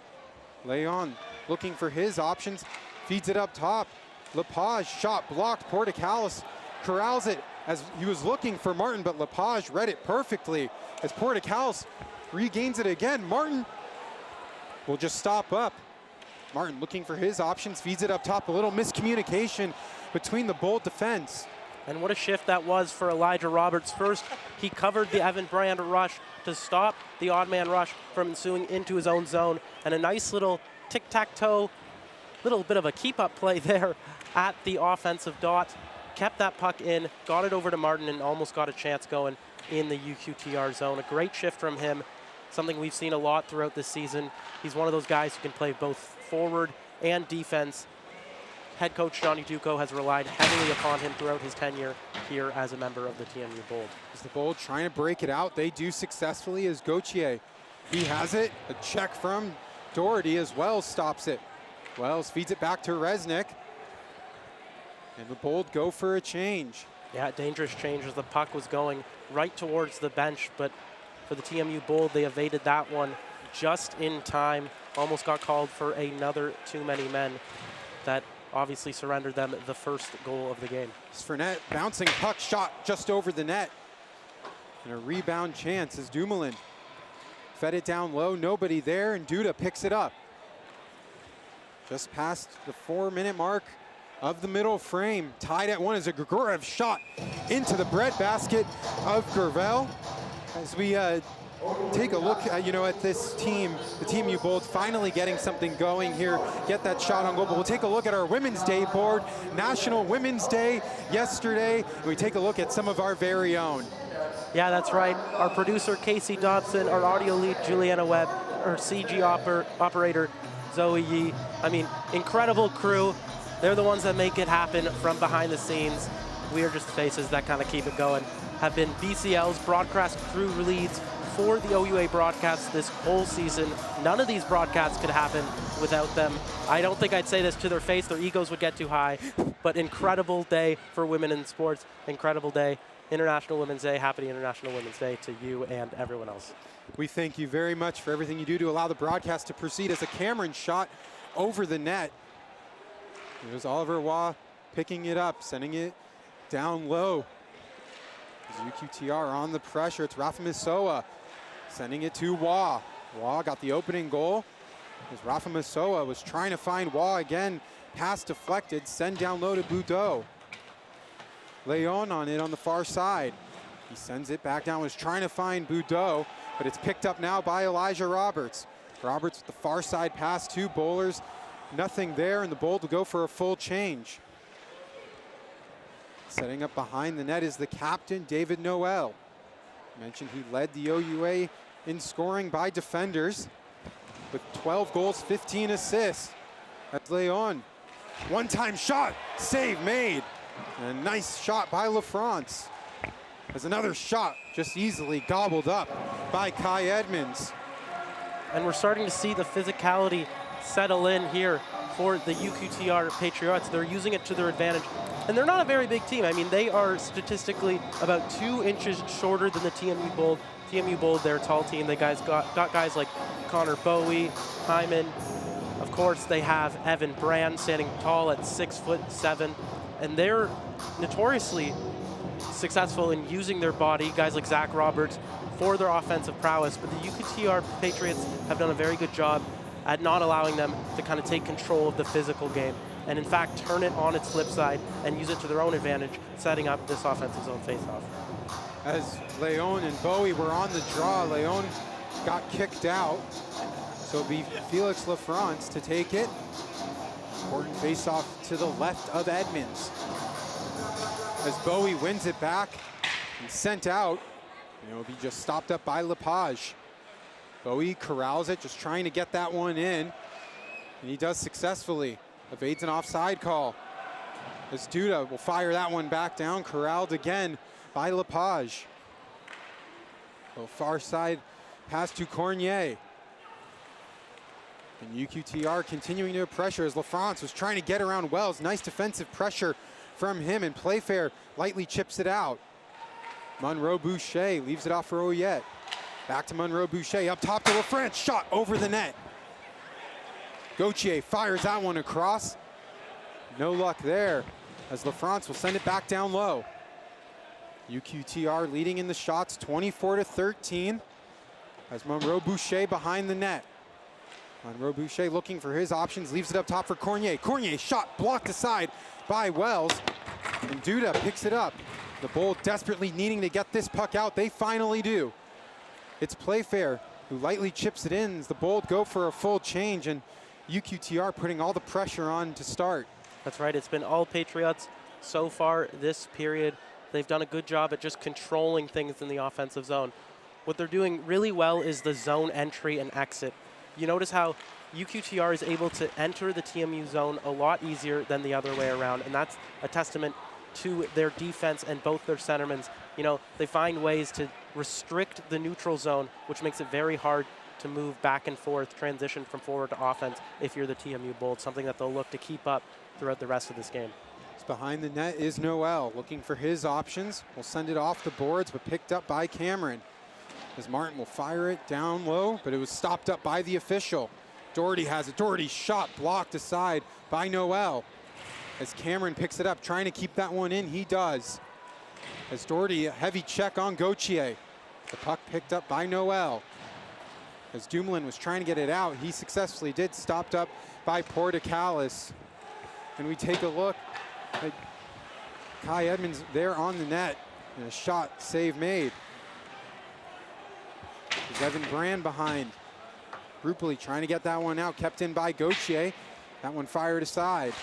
Leon looking for his options, feeds it up top. Lepage shot blocked. Portocalis corrals it as he was looking for Martin, but Lepage read it perfectly as Portocalis regains it again. Martin will just stop up. Martin looking for his options, feeds it up top. A little miscommunication between the Bold defense. And what a shift that was for Elijah Roberts. First, he covered the Evan Brand rush to stop the odd man rush from ensuing into his own zone. And a nice little tic-tac-toe, little bit of a keep-up play there at the offensive dot. Kept that puck in, got it over to Martin, and almost got a chance going in the UQTR zone. A great shift from him, something we've seen a lot throughout this season. He's one of those guys who can play both forward and defense. Head coach Johnny Duco has relied heavily upon him throughout his tenure here as a member of the TMU Bold. As the Bold trying to break it out, they do successfully as Gauthier. He has it, a check from Doherty as Wells stops it. Wells feeds it back to Resnick. And the Bold go for a change. Yeah, dangerous change as the puck was going right towards the bench, but for the TMU Bold, they evaded that one just in time. Almost got called for another too many men. That obviously surrendered them the first goal of the game. Fernet bouncing puck shot just over the net. And a rebound chance as Dumoulin fed it down low, nobody there, and Duda picks it up. Just past the 4-minute mark of the middle frame. Tied at 1 as a Grigorev shot into the breadbasket of Gervell. As we take a look at, at this team, the TMU Bold finally getting something going here, get that shot on goal. But we'll take a look at our Women's Day board, National Women's Day yesterday. And we take a look at some of our very own. Yeah, that's right. Our producer, Casey Dobson, our audio lead, Juliana Webb, our CG operator, Zoe Yee. I mean, incredible crew. They're the ones that make it happen from behind the scenes. We are just the faces that kind of keep it going. Have been BCL's broadcast crew leads for the OUA broadcasts this whole season. None of these broadcasts could happen without them. I don't think I'd say this to their face. Their egos would get too high. But incredible day for women in sports. Incredible day. International Women's Day. Happy International Women's Day to you and everyone else. We thank you very much for everything you do to allow the broadcast to proceed as a Cameron shot over the net. There's Oliver Waugh picking it up, sending it down low. As UQTR on the pressure, it's Rafa Misoa sending it to Waugh. Waugh got the opening goal. As Rafa Misoa was trying to find Waugh again, pass deflected, send down low to Boudreau. Leon on it on the far side. He sends it back down, was trying to find Boudreau, but it's picked up now by Elijah Roberts. Roberts with the far side pass to Bowlers. Nothing there, and the Bold will go for a full change. Setting up behind the net is the captain, David Noel. Mentioned he led the OUA in scoring by defenders with 12 goals, 15 assists. That's Leon. One-time shot, save made. And a nice shot by LaFrance. There's another shot just easily gobbled up by Kai Edmonds. And we're starting to see the physicality settle in here for the UQTR Patriots. They're using it to their advantage. And they're not a very big team. I mean, they are statistically about 2 inches shorter than the TMU Bold. TMU Bold, they're a tall team. They got guys like Connor Bowie, Hyman. Of course, they have Evan Brand standing tall at 6'7". And they're notoriously successful in using their body, guys like Zach Roberts, for their offensive prowess. But the UQTR Patriots have done a very good job at not allowing them to kind of take control of the physical game and in fact turn it on its flip side and use it to their own advantage, setting up this offensive zone faceoff. As Leon and Bowie were on the draw, Leon got kicked out. So it'll be Felix LaFrance to take it. Important faceoff to the left of Edmonds. As Bowie wins it back and sent out, and it will be just stopped up by Lepage. Bowie corrals it, just trying to get that one in. And he does successfully. Evades an offside call. As Duda will fire that one back down, corralled again by Lepage. So far side pass to Cornier. And UQTR continuing to pressure as LaFrance was trying to get around Wells. Nice defensive pressure from him, and Playfair lightly chips it out. Monroe Boucher leaves it off for Oyet. Back to Monroe Boucher, up top to LaFrance, shot over the net. Gauthier fires that one across. No luck there, as LaFrance will send it back down low. UQTR leading in the shots, 24-13, as Monroe Boucher behind the net. Monroe Boucher looking for his options, leaves it up top for Cornier. Cornier shot blocked aside by Wells, and Duda picks it up. The Bold desperately needing to get this puck out. They finally do. It's Playfair who lightly chips it in as the Bold go for a full change, and UQTR putting all the pressure on to start. That's right, it's been all Patriots so far this period. They've done a good job at just controlling things in the offensive zone. What they're doing really well is the zone entry and exit. You notice how UQTR is able to enter the TMU zone a lot easier than the other way around, and that's a testament to their defense and both their centermans. You know, they find ways to restrict the neutral zone, which makes it very hard to move back and forth, transition from forward to offense if you're the TMU Bold, something that they'll look to keep up throughout the rest of this game. Behind the net is Noel, looking for his options. Will send it off the boards, but picked up by Cameron. As Martin will fire it down low, but it was stopped up by the official. Doherty has it. Doherty's shot blocked aside by Noel. As Cameron picks it up, trying to keep that one in, he does. As Doherty, a heavy check on Gauthier. The puck picked up by Noel. As Dumoulin was trying to get it out, he successfully did, stopped up by Portocalis. And we take a look at Kai Edmonds there on the net, and a shot save made. There's Evan Brand behind. Rupali trying to get that one out, kept in by Gauthier. That one fired aside.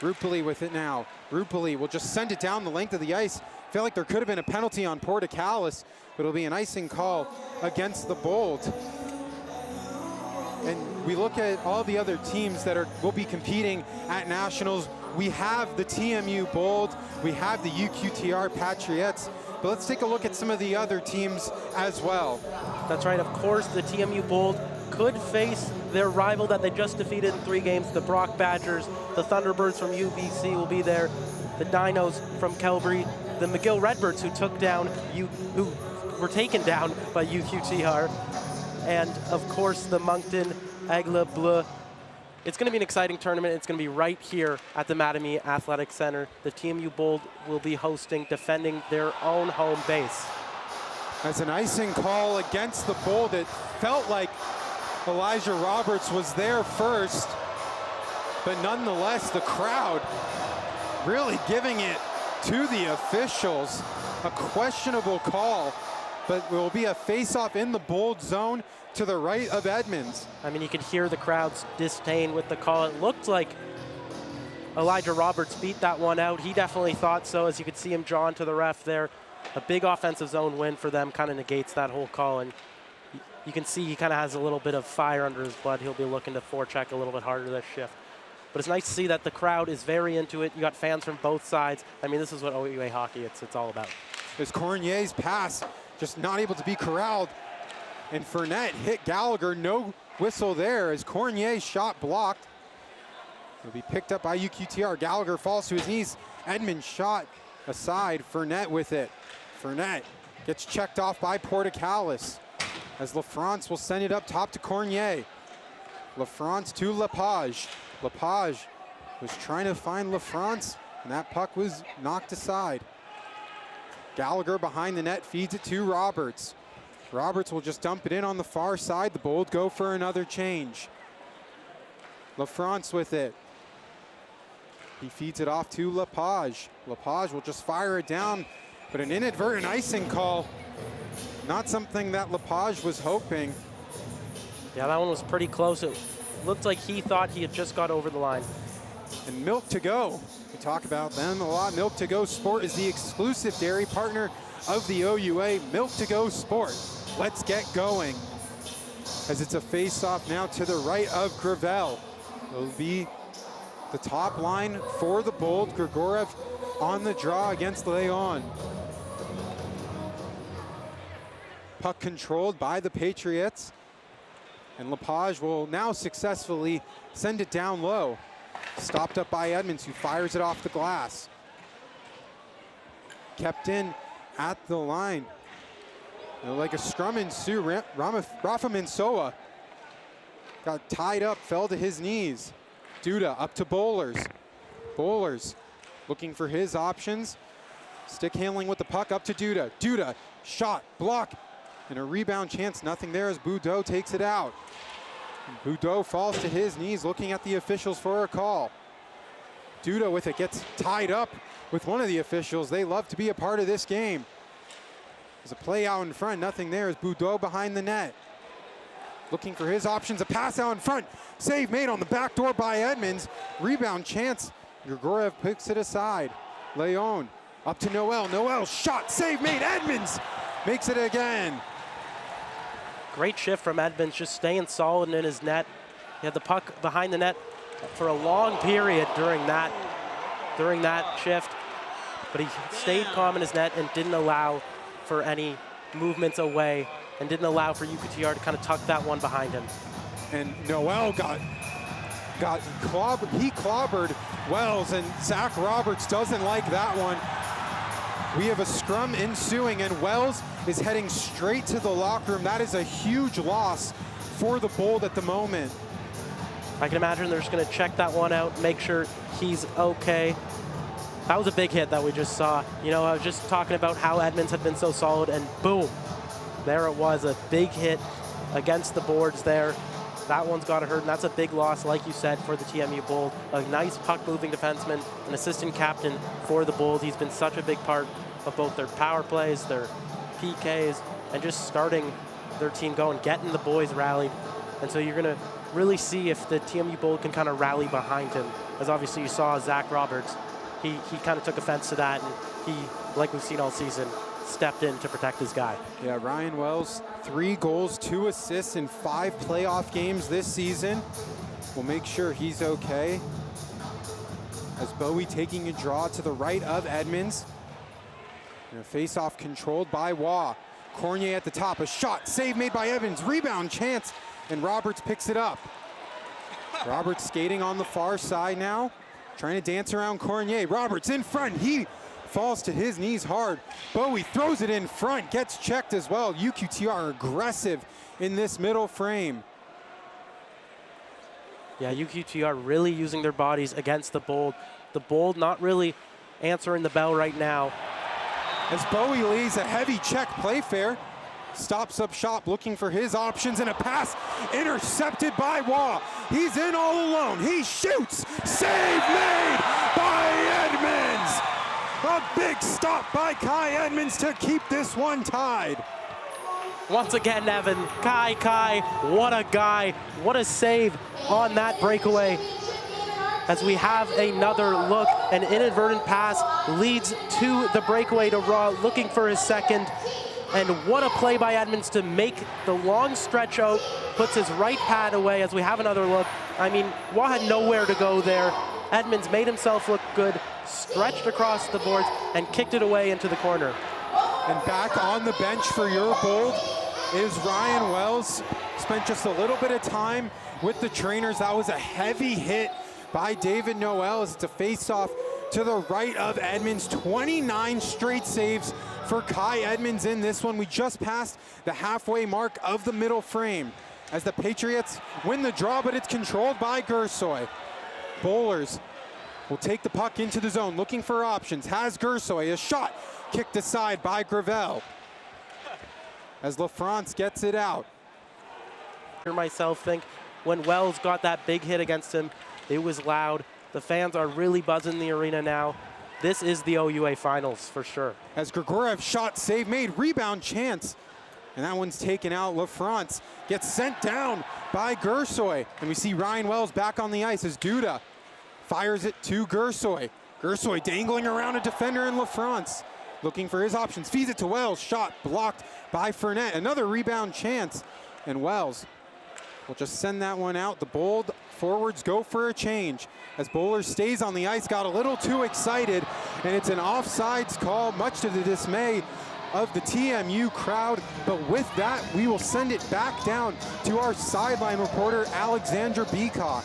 Rupali with it now. Rupali will just send it down the length of the ice. Feel like there could have been a penalty on Portocalis, but it'll be an icing call against the Bold. And we look at all the other teams that will be competing at Nationals. We have the TMU Bold, we have the UQTR Patriots, but let's take a look at some of the other teams as well. That's right, of course, the TMU Bold could face their rival that they just defeated in 3 games, the Brock Badgers. The Thunderbirds from UBC will be there, the Dinos from Calgary, the McGill Redbirds who were taken down by UQTR, and of course the Moncton Aigle Bleu. It's going to be an exciting tournament. It's going to be right here at the Mattamy Athletic Center. The TMU Bold will be hosting, defending their own home base. That's an icing call against the Bold. It felt like Elijah Roberts was there first, but nonetheless, the crowd really giving it to the officials. A questionable call, but it will be a face-off in the Bold zone to the right of Edmonds. I mean, you could hear the crowd's disdain with the call. It looked like Elijah Roberts beat that one out. He definitely thought so, as you could see him drawn to the ref there. A big offensive zone win for them kind of negates that whole call, and you can see he kind of has a little bit of fire under his blood. He'll be looking to forecheck a little bit harder this shift. But it's nice to see that the crowd is very into it. You got fans from both sides. I mean, this is what OUA hockey it's all about. As Cornier's pass just not able to be corralled, and Fournette hit Gallagher. No whistle there as Cornier's shot blocked. It'll be picked up by UQTR. Gallagher falls to his knees. Edmonds shot aside. Fournette with it. Fournette gets checked off by Portocalis as LaFrance will send it up top to Cornier. LaFrance to Lepage. Lepage was trying to find LaFrance, and that puck was knocked aside. Gallagher behind the net feeds it to Roberts. Roberts will just dump it in on the far side. The Bold go for another change. LaFrance with it. He feeds it off to Lepage. Lepage will just fire it down, but an inadvertent icing call. Not something that Lepage was hoping. Yeah, that one was pretty close. It looked like he thought he had just got over the line. And Milk to Go, we talk about them a lot. Milk to Go Sport is the exclusive dairy partner of the OUA. Milk to Go Sport. Let's get going. As it's a face-off now to the right of Gravel. It'll be the top line for the Bold. Grigorev on the draw against Leon. Puck controlled by the Patriots. And Lepage will now successfully send it down low. Stopped up by Edmonds, who fires it off the glass. Kept in at the line. Like a scrum ensue, Rafa Minsoa got tied up, fell to his knees. Duda up to Bowlers. Bowlers looking for his options. Stick handling with the puck up to Duda. Duda, shot, block, and a rebound chance. Nothing there as Boudreau takes it out. Boudreau falls to his knees looking at the officials for a call. Duda with it gets tied up with one of the officials. They love to be a part of this game. There's a play out in front, nothing there as Boudreau behind the net. Looking for his options, a pass out in front. Save made on the back door by Edmonds. Rebound chance, Grigorev picks it aside. Leon up to Noel, Noel shot, save made, Edmonds makes it again. Great shift from Edmonds, just staying solid in his net. He had the puck behind the net for a long period during that shift, but he stayed calm in his net and didn't allow for any movements away and didn't allow for UQTR to kind of tuck that one behind him. And Noel got clobbered, he clobbered Wells, and Zach Roberts doesn't like that one. We have a scrum ensuing, and Wells is heading straight to the locker room. That is a huge loss for the Bold at the moment. I can imagine they're just going to check that one out, make sure he's okay. That was a big hit that we just saw. You know, I was just talking about how Edmonds had been so solid, and boom, there it was, a big hit against the boards there. That one's got to hurt, and that's a big loss, like you said, for the TMU Bold. A nice puck-moving defenseman, an assistant captain for the Bold. He's been such a big part of both their power plays, their PKs, and just starting their team going, getting the boys rallied. And so you're going to really see if the TMU Bold can kind of rally behind him. As obviously you saw Zach Roberts, he kind of took offense to that, and he, like we've seen all season, stepped in to protect his guy. Yeah, Ryan Wells, 3 goals, 2 assists in 5 playoff games this season. We'll make sure he's okay. As Bowie taking a draw to the right of Edmonds. And a face-off controlled by Waugh. Cornier at the top, a shot, save made by Evans, rebound chance, and Roberts picks it up. Roberts skating on the far side now, trying to dance around Cornier. Roberts in front, he falls to his knees hard. Bowie throws it in front, gets checked as well. UQTR aggressive in this middle frame. Yeah, UQTR really using their bodies against the Bold. The Bold not really answering the bell right now. As Bowie lays a heavy check, Playfair stops up shop looking for his options, and a pass intercepted by Waugh. He's in all alone, he shoots, save made by Edmonds. A big stop by Kai Edmonds to keep this one tied. Once again, Evan, Kai, what a guy, what a save on that breakaway. As we have another look, an inadvertent pass leads to the breakaway to Raw, looking for his second. And what a play by Edmonds to make the long stretch out, puts his right pad away as we have another look. I mean, Waugh had nowhere to go there. Edmonds made himself look good, stretched across the boards, and kicked it away into the corner. And back on the bench for your Bold is Ryan Wells. Spent just a little bit of time with the trainers. That was a heavy hit by David Noel as it's a face-off to the right of Edmonds. 29 straight saves for Kai Edmonds in this one. We just passed the halfway mark of the middle frame as the Patriots win the draw, but it's controlled by Gersoy. Bowlers will take the puck into the zone, looking for options. Has Gersoy, a shot kicked aside by Gravel as LaFrance gets it out. I myself think when Wells got that big hit against him, it was loud. The fans are really buzzing the arena now. This is the OUA finals for sure. As Grigorev shot, save made, rebound chance. And that one's taken out. LaFrance gets sent down by Gersoy. And we see Ryan Wells back on the ice as Duda fires it to Gersoy. Gersoy dangling around a defender in LaFrance, looking for his options. Feeds it to Wells, shot blocked by Fournette. Another rebound chance. And Wells will just send that one out. The Bold forwards go for a change as Bowler stays on the ice, got a little too excited, and it's an offsides call, much to the dismay of the TMU crowd. But with that, we will send it back down to our sideline reporter, Alexandra Beacock.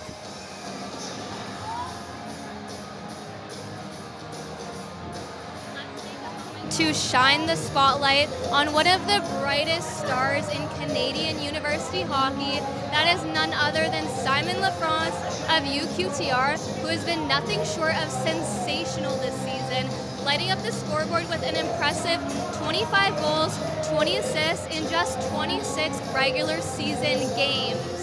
To shine the spotlight on one of the brightest stars in Canadian university hockey. That is none other than Simon Lafrance of UQTR, who has been nothing short of sensational this season, lighting up the scoreboard with an impressive 25 goals, 20 assists in just 26 regular season games.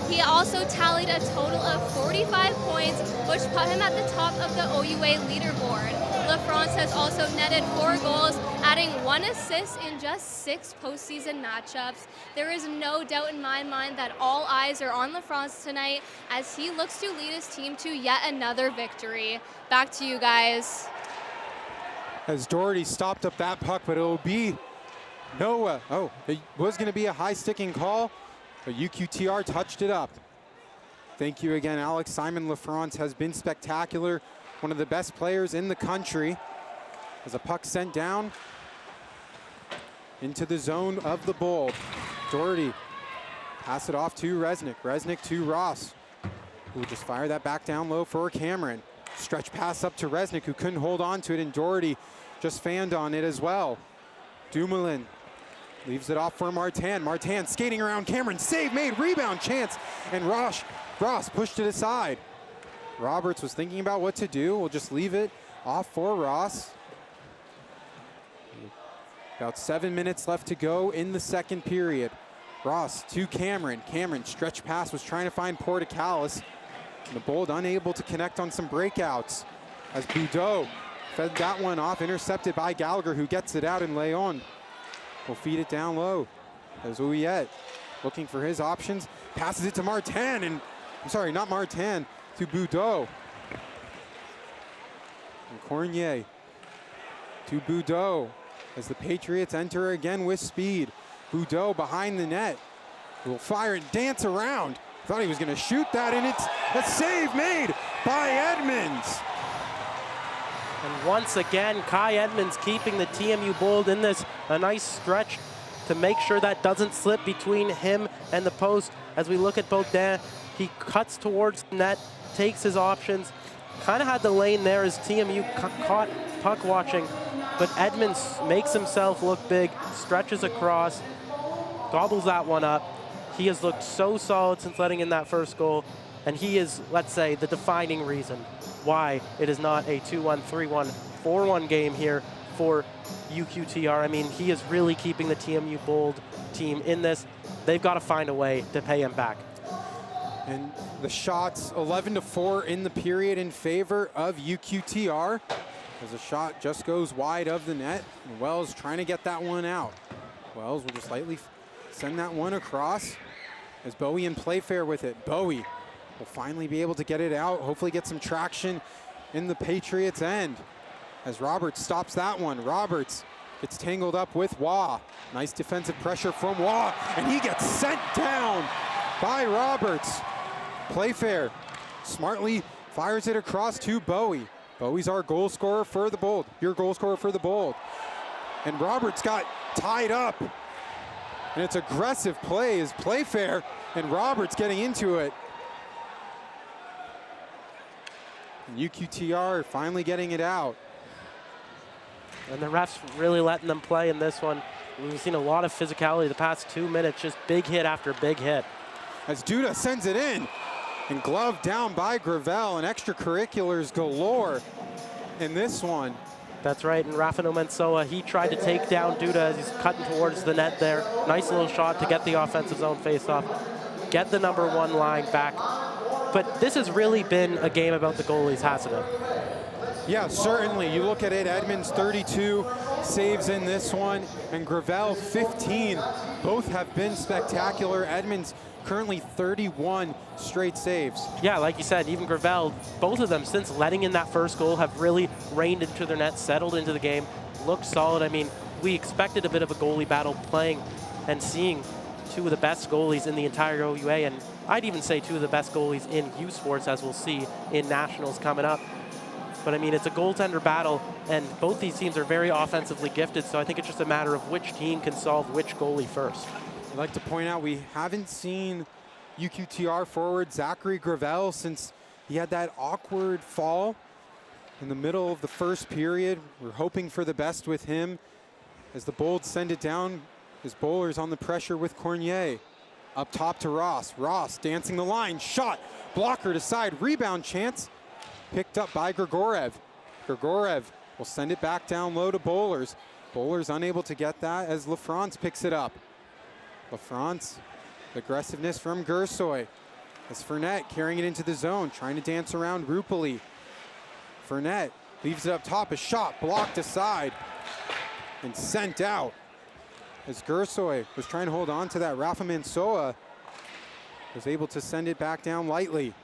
He also tallied a total of 45 points, which put him at the top of the OUA leaderboard. Lafrance has also netted 4 goals, adding 1 assist in just 6 postseason matchups. There is no doubt in my mind that all eyes are on Lafrance tonight as he looks to lead his team to yet another victory. Back to you guys. As Doherty stopped up that puck, but it'll be no, it was going to be a high sticking call, but UQTR touched it up. Thank you again, Alex. Simon Lafrance has been spectacular, one of the best players in the country. As a puck sent down into the zone of the Bold. Doherty pass it off to Resnick. Resnick to Ross, who will just fire that back down low for Cameron. Stretch pass up to Resnick, who couldn't hold on to it, and Doherty just fanned on it as well. Dumoulin leaves it off for Martin. Martin skating around Cameron, save made, rebound chance, and Ross pushed it aside. Roberts was thinking about what to do. We'll just leave it off for Ross. About 7 minutes left to go in the second period. Ross to Cameron. Cameron, stretch pass, was trying to find Porticalis. The Bold unable to connect on some breakouts as Boudreau fed that one off, intercepted by Gallagher, who gets it out, and Leon will feed it down low as Ouiet looking for his options, passes it to Martin, and I'm sorry, not Martin, to Boudreau. And Cornier to Boudreau as the Patriots enter again with speed. Boudreau behind the net, will fire and dance around. Thought he was going to shoot that, and it's a save made by Edmonds. And once again, Kai Edmonds keeping the TMU Bold in this a nice stretch to make sure that doesn't slip between him and the post. As we look at Baudin, he cuts towards the net, takes his options, kind of had the lane there as TMU caught puck watching, but Edmonds makes himself look big, stretches across, gobbles that one up. He has looked so solid since letting in that first goal, and he is, let's say, the defining reason why it is not a 2-1, 3-1, 4-1 game here for UQTR. I mean, he is really keeping the TMU Bold team in this. They've got to find a way to pay him back. And the shots 11-4 in the period in favor of UQTR, as the shot just goes wide of the net, and Wells trying to get that one out. Wells will just lightly send that one across as Bowie in Playfair with it. Bowie will finally be able to get it out, hopefully get some traction in the Patriots' end as Roberts stops that one. Roberts gets tangled up with Waugh. Nice defensive pressure from Waugh, and he gets sent down by Roberts. Playfair smartly fires it across to Bowie. Bowie's our goal scorer for the Bold, your goal scorer for the Bold. And Roberts got tied up. And it's aggressive play as Playfair and Roberts getting into it. And UQTR finally getting it out. And the refs really letting them play in this one. We've seen a lot of physicality the past 2 minutes, just big hit after big hit. As Duda sends it in, and gloved down by Gravel, and extracurriculars galore in this one. That's right, and Rafa Nomensoa, he tried to take down Duda as he's cutting towards the net there. Nice little shot to get the offensive zone face-off, get the number 1 line back. But this has really been a game about the goalies, hasn't it? Yeah, certainly. You look at it, Edmonds 32 saves in this one, and Gravel 15. Both have been spectacular. Edmonds currently 31 straight saves. Yeah, like you said, even Gravel, both of them since letting in that first goal have really reined into their net, settled into the game, looked solid. I mean, we expected a bit of a goalie battle playing and seeing two of the best goalies in the entire OUA, and I'd even say two of the best goalies in U Sports, as we'll see in Nationals coming up. But I mean, it's a goaltender battle, and both these teams are very offensively gifted, so I think it's just a matter of which team can solve which goalie first. I'd like to point out we haven't seen UQTR forward Zachary Gravel since he had that awkward fall in the middle of the first period. We're hoping for the best with him as the Bold send it down. His bowler's on the pressure with Cornier. Up top to Ross. Ross dancing the line. Shot. Blocker to side. Rebound chance. Picked up by Grigorev. Grigorev will send it back down low to Bowlers. Bowlers unable to get that as LaFrance picks it up. LaFrance, aggressiveness from Gersoy. As Fournette carrying it into the zone, trying to dance around Rupali. Fournette leaves it up top. A shot blocked aside and sent out. As Gersoy was trying to hold on to that, Rafa Mansoa was able to send it back down lightly.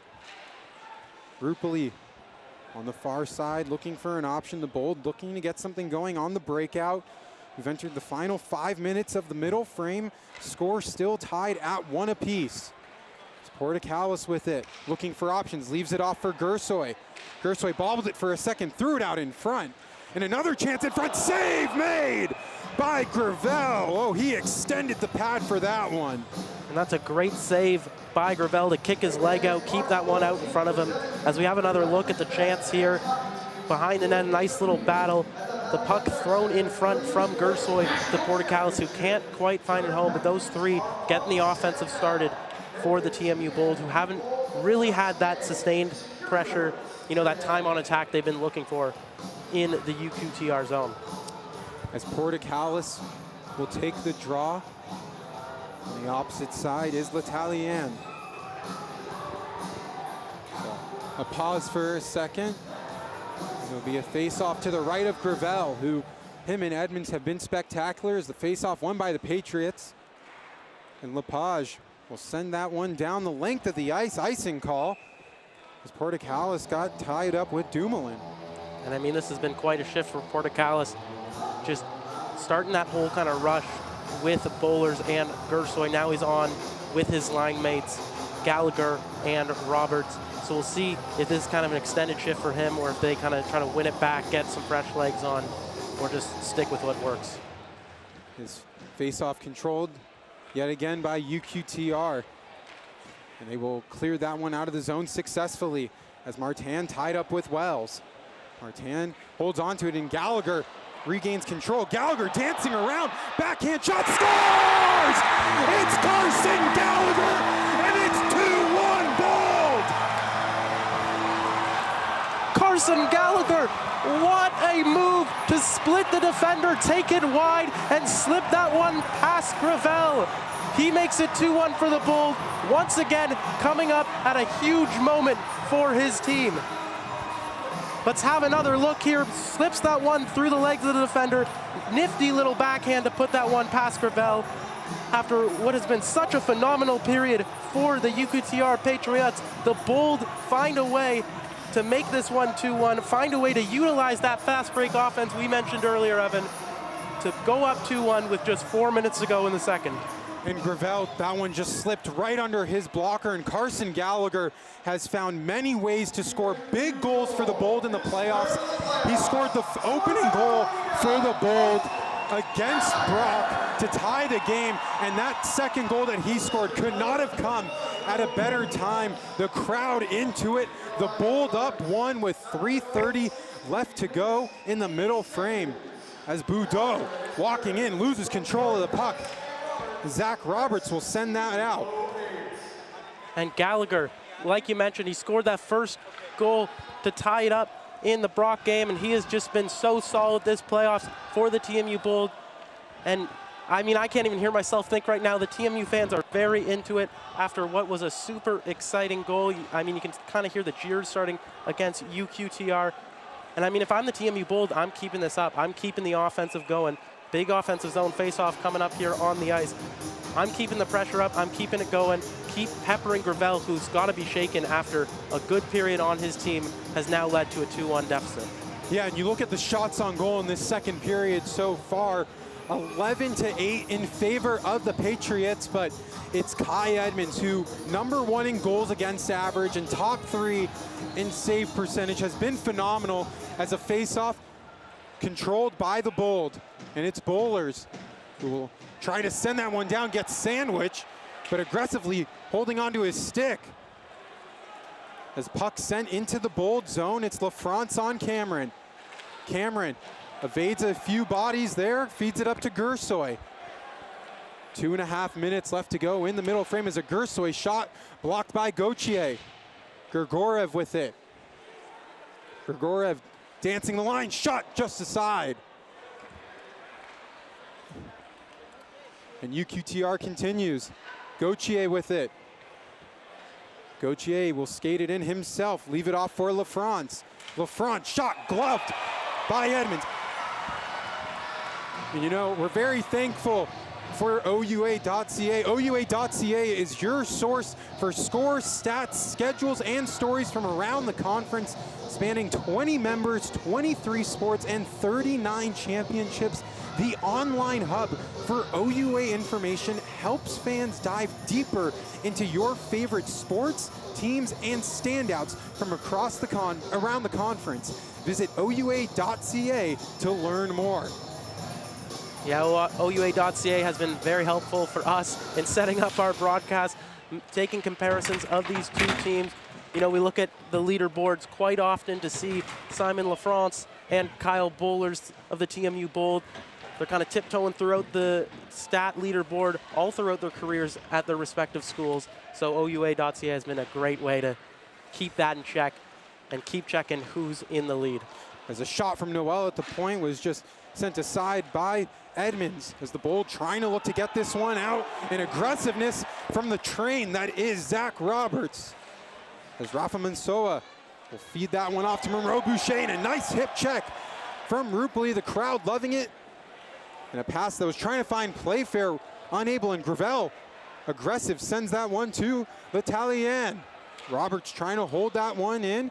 Rupali on the far side looking for an option. The Bold looking to get something going on the breakout. We've entered the final 5 minutes of the middle frame. Score still tied at 1 apiece. It's Portocalis with it, looking for options, leaves it off for Gersoy. Gersoy bobbled it for a second, threw it out in front. And another chance in front, save made by Gravel. Oh, he extended the pad for that one. And that's a great save by Gravel to kick his leg out, keep that one out in front of him. As we have another look at the chance here. Behind the net, nice little battle. The puck thrown in front from Gersoy to Portocalis, who can't quite find it home, but those three getting the offensive started for the TMU Bold, who haven't really had that sustained pressure, you know, that time on attack they've been looking for in the UQTR zone. As Portocalis will take the draw. On the opposite side is L'Italien. So a pause for a second. There'll be a face-off to the right of Gravel, who him and Edmonds have been spectacular as the face-off won by the Patriots. And Lepage will send that one down the length of the ice, icing call, as Portocalis got tied up with Dumoulin. And I mean, this has been quite a shift for Portocalis, just starting that whole kind of rush with Bowlers and Gersoy. Now he's on with his line mates, Gallagher and Roberts. So we'll see if this is kind of an extended shift for him, or if they kind of try to win it back, get some fresh legs on, or just stick with what works. His face-off controlled yet again by UQTR. And they will clear that one out of the zone successfully as Martin tied up with Wells. Martin holds onto it and Gallagher regains control. Gallagher dancing around, backhand shot, scores! It's Carson Gallagher, and it's 2-1 Bold! Carson Gallagher, what a move to split the defender, take it wide, and slip that one past Gravel. He makes it 2-1 for the Bold, once again coming up at a huge moment for his team. Let's have another look here. Slips that one through the legs of the defender. Nifty little backhand to put that one past Gravel. After what has been such a phenomenal period for the UQTR Patriots, the Bold find a way to make this one 2-1, find a way to utilize that fast break offense we mentioned earlier, Evan, to go up 2-1 with just 4 minutes to go in the second. And Gravel, that one just slipped right under his blocker, and Carson Gallagher has found many ways to score big goals for the Bold in the playoffs. He scored the opening goal for the Bold against Brock to tie the game, and that second goal that he scored could not have come at a better time. The crowd into it, the Bold up 1 with 3:30 left to go in the middle frame as Boudreau walking in loses control of the puck. Zach Roberts will send that out. And Gallagher, like you mentioned, he scored that first goal to tie it up in the Brock game, and he has just been so solid this playoffs for the TMU Bold. And I mean, I can't even hear myself think right now. The TMU fans are very into it after what was a super exciting goal. I mean, you can kind of hear the jeers starting against UQTR. And I mean, if I'm the TMU Bold, I'm keeping this up. I'm keeping the offensive going. Big offensive zone face-off coming up here on the ice. I'm keeping the pressure up. I'm keeping it going. Keep peppering Gravel, who's got to be shaken after a good period on his team has now led to a 2-1 deficit. Yeah, and you look at the shots on goal in this second period so far. 11-8 in favor of the Patriots, but it's Kai Edmonds who, #1 in goals against average and top 3 in save percentage, has been phenomenal as a face-off controlled by the Bold. And it's Bowlers who will try to send that one down, gets sandwiched, but aggressively holding onto his stick. As puck sent into the Bold zone, it's LaFrance on Cameron. Cameron evades a few bodies there, feeds it up to Gersoy. 2.5 minutes left to go in the middle frame as a Gersoy shot blocked by Gauthier. Grigorev with it. Grigorev dancing the line, shot just aside. And UQTR continues. Gauthier with it. Gauthier will skate it in himself, leave it off for LaFrance. LaFrance shot gloved by Edmonds. And you know, we're very thankful for OUA.ca. OUA.ca is your source for scores, stats, schedules, and stories from around the conference, spanning 20 members, 23 sports, and 39 championships. The online hub for OUA information helps fans dive deeper into your favorite sports, teams, and standouts from across around the conference. Visit OUA.ca to learn more. Yeah, OUA.ca has been very helpful for us in setting up our broadcast, taking comparisons of these two teams. You know, we look at the leaderboards quite often to see Simon LaFrance and Kyle Bowlers of the TMU Bold. They're kind of tiptoeing throughout the stat leaderboard all throughout their careers at their respective schools. So OUA.ca has been a great way to keep that in check and keep checking who's in the lead. As a shot from Noel at the point was just sent aside by Edmonds, as the Bold trying to look to get this one out, and aggressiveness from the train that is Zach Roberts. As Rafa Mansoa will feed that one off to Monroe Boucher, and a nice hip check from Rupoli, the crowd loving it. And a pass that was trying to find Playfair, unable, and Gravel, aggressive, sends that one to L'Italien. Roberts trying to hold that one in.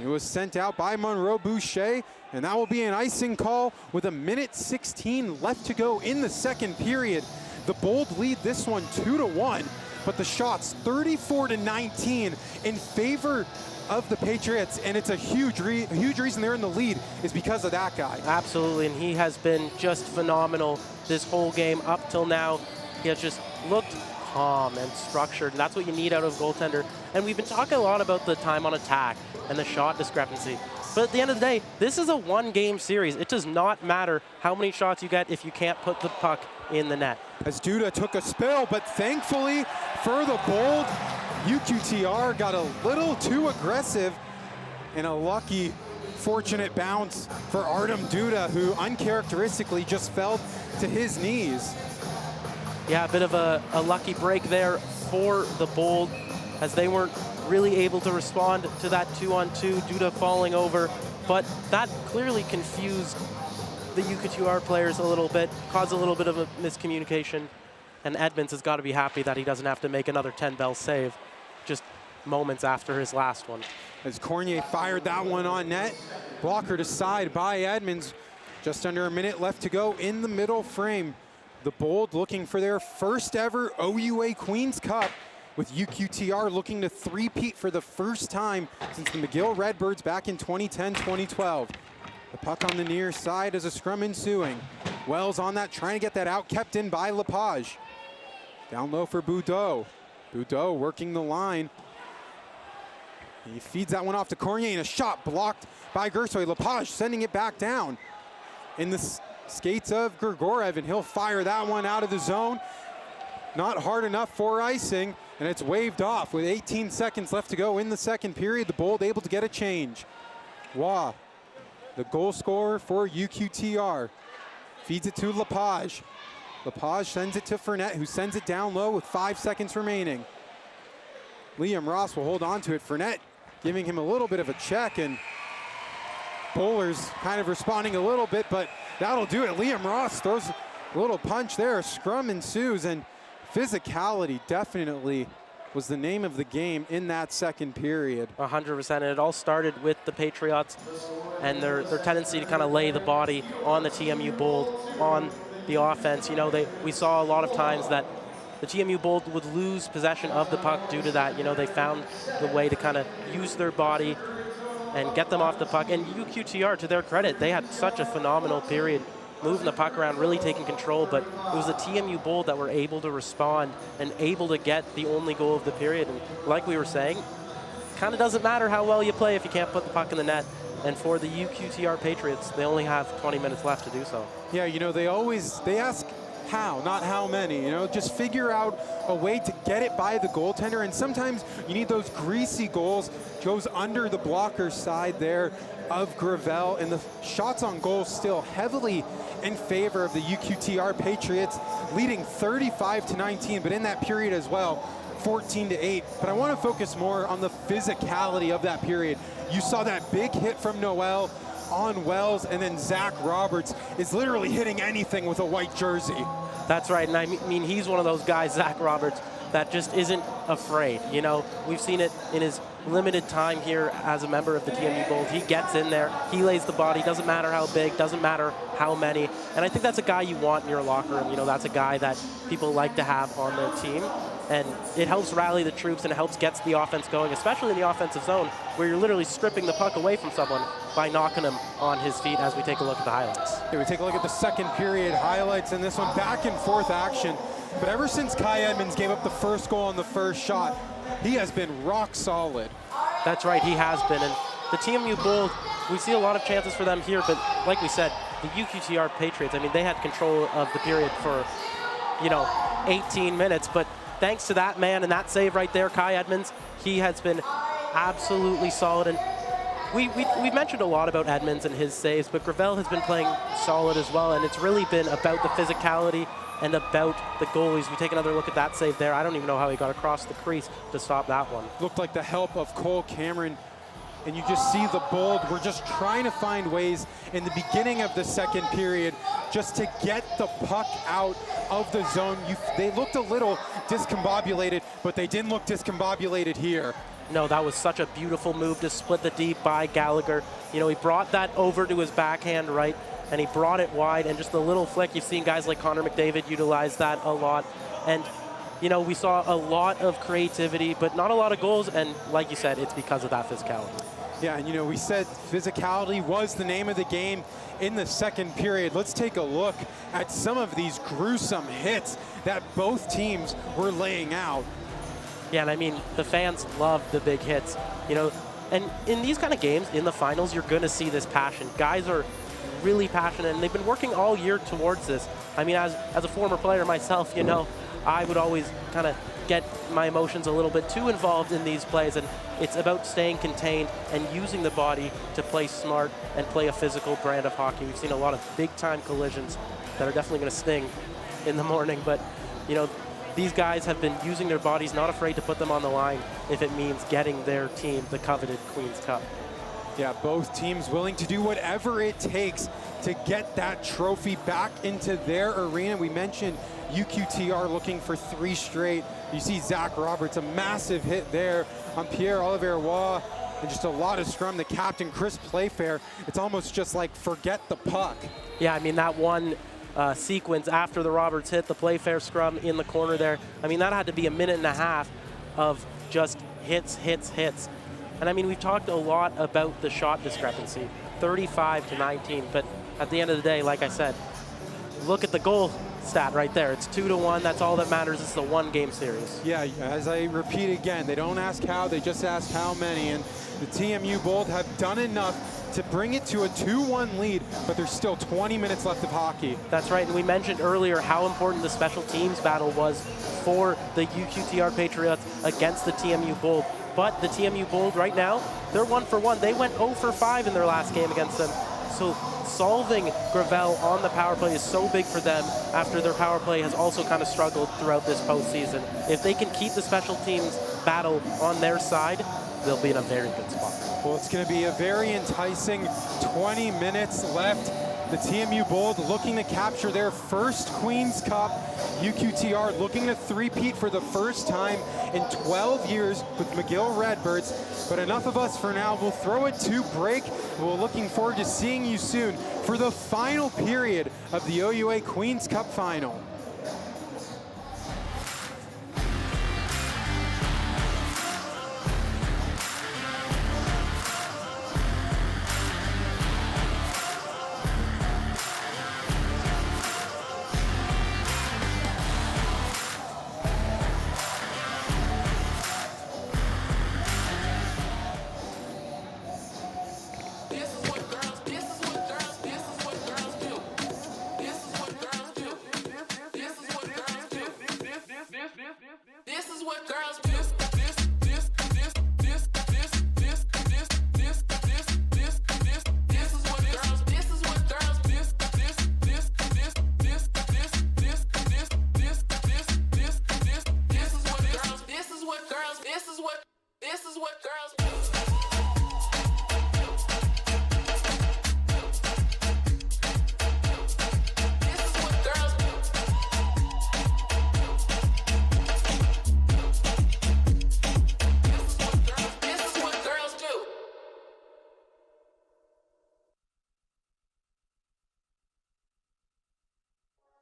It was sent out by Monroe Boucher, and that will be an icing call with 1:16 left to go in the second period. The Bold lead this one 2-1, but the shots 34-19 in favor of the Patriots, and it's a huge reason they're in the lead is because of that guy. Absolutely, and he has been just phenomenal this whole game up till now. He has just looked calm and structured, and that's what you need out of a goaltender. And we've been talking a lot about the time on attack and the shot discrepancy. But at the end of the day, this is a one-game series. It does not matter how many shots you get if you can't put the puck in the net. As Duda took a spill, but thankfully for the Bold, UQTR got a little too aggressive, and a lucky, fortunate bounce for Artem Duda, who uncharacteristically just fell to his knees. Yeah, a bit of a lucky break there for the Bold, as they weren't really able to respond to that 2-on-2, Duda falling over. But that clearly confused the UQTR players a little bit, caused a little bit of a miscommunication. And Edmonds has got to be happy that he doesn't have to make another 10-bell save just moments after his last one. As Cornier fired that one on net, blockered aside by Edmonds. Just under a minute left to go in the middle frame. The Bold looking for their first ever OUA Queen's Cup, with UQTR looking to three-peat for the first time since the McGill Redbirds back in 2010-2012. The puck on the near side as a scrum ensuing. Wells on that, trying to get that out, kept in by Lepage. Down low for Boudreau. Boudreau working the line. He feeds that one off to Cornier, and a shot blocked by Gersoy. Lepage sending it back down in the skates of Grigorev, and he'll fire that one out of the zone. Not hard enough for icing, and it's waved off with 18 seconds left to go in the second period. The Bold able to get a change. Waugh, the goal scorer for UQTR, feeds it to Lepage. Lepage sends it to Fournette, who sends it down low with 5 seconds remaining. Liam Ross will hold on to it. Fournette giving him a little bit of a check, and Bowlers kind of responding a little bit, but that'll do it. Liam Ross throws a little punch there. A scrum ensues, and physicality definitely was the name of the game in that second period. 100%, and it all started with the Patriots and their tendency to kind of lay the body on the TMU Bold, on the offense. You know, we saw a lot of times that the TMU Bold would lose possession of the puck due to that. You know, they found the way to kind of use their body and get them off the puck. And UQTR, to their credit, they had such a phenomenal period moving the puck around, really taking control, but it was the TMU Bold that were able to respond and able to get the only goal of the period. And like we were saying, kind of doesn't matter how well you play if you can't put the puck in the net. And for the UQTR Patriots, they only have 20 minutes left to do so. Yeah, you know, they ask how, not how many, you know, just figure out a way to get it by the goaltender. And sometimes you need those greasy goals, goes under the blocker's side there of Gravel, and the shots on goal still heavily in favor of the UQTR Patriots, leading 35-19, but in that period as well, 14-8. But I want to focus more on the physicality of that period. You saw that big hit from Noel on Wells, and then Zach Roberts is literally hitting anything with a white jersey. That's right, and I mean, he's one of those guys, Zach Roberts, that just isn't afraid. You know, we've seen it in his limited time here as a member of the TMU Bold. He gets in there, he lays the body, doesn't matter how big, doesn't matter how many. And I think that's a guy you want in your locker room. You know, that's a guy that people like to have on their team. And it helps rally the troops and it helps get the offense going, especially in the offensive zone, where you're literally stripping the puck away from someone by knocking him on his feet as we take a look at the highlights. Yeah, we take a look at the second period highlights in this one, back and forth action. But ever since Kai Edmonds gave up the first goal on the first shot, he has been rock solid. That's right, he has been. And the TMU Bold, we see a lot of chances for them here, but like we said, the UQTR Patriots, I mean, they had control of the period for, you know, 18 minutes, but thanks to that man and that save right there, Kai Edmonds, he has been absolutely solid. And we've mentioned a lot about Edmonds and his saves, but Gravel has been playing solid as well, and it's really been about the physicality and about the goalies. We take another look at that save there. I don't even know how he got across the crease to stop that one. Looked like the help of Cole Cameron, and you just see the Bold. We're just trying to find ways in the beginning of the second period just to get the puck out of the zone. They looked a little discombobulated, but they didn't look discombobulated here. No, that was such a beautiful move to split the deep by Gallagher. You know, he brought that over to his backhand right, and he brought it wide, and just a little flick. You've seen guys like Connor McDavid utilize that a lot. And, you know, we saw a lot of creativity, but not a lot of goals, and like you said, it's because of that physicality. Yeah, and you know, we said physicality was the name of the game in the second period. Let's take a look at some of these gruesome hits that both teams were laying out. Yeah, and I mean, the fans love the big hits, you know, and in these kind of games, in the finals, you're going to see this passion. Guys are really passionate, and they've been working all year towards this. I mean, as a former player myself, you know, I would always kind of get my emotions a little bit too involved in these plays, and it's about staying contained and using the body to play smart and play a physical brand of hockey. We've seen a lot of big-time collisions that are definitely going to sting in the morning, but, you know, these guys have been using their bodies, not afraid to put them on the line if it means getting their team the coveted Queen's Cup. Yeah, both teams willing to do whatever it takes to get that trophy back into their arena. We mentioned UQTR looking for 3 straight. You see Zach Roberts, a massive hit there on Pierre-Olivier Roy, and just a lot of scrum. The captain, Chris Playfair, it's almost just like forget the puck. Yeah, I mean, that one sequence after the Roberts hit, the Playfair scrum in the corner there, I mean, that had to be a minute and a half of just hits, hits, hits. And I mean, we've talked a lot about the shot discrepancy, 35-19, but at the end of the day, like I said, look at the goal stat right there. It's 2-1, that's all that matters. It's a 1-game series. Yeah, as I repeat again, they don't ask how, they just ask how many, and the TMU Bold have done enough to bring it to a 2-1 lead, but there's still 20 minutes left of hockey. That's right, and we mentioned earlier how important the special teams battle was for the UQTR Patriots against the TMU Bold. But the TMU Bold right now, they're 1 for 1. They went 0 for 5 in their last game against them. So solving Gravel on the power play is so big for them after their power play has also kind of struggled throughout this postseason. If they can keep the special teams battle on their side, they'll be in a very good spot. Well, it's going to be a very enticing 20 minutes left The TMU Bold looking to capture their first Queen's Cup. UQTR looking to three-peat for the first time in 12 years with McGill Redbirds. But enough of us for now. We'll throw it to break. We're looking forward to seeing you soon for the final period of the OUA Queen's Cup final.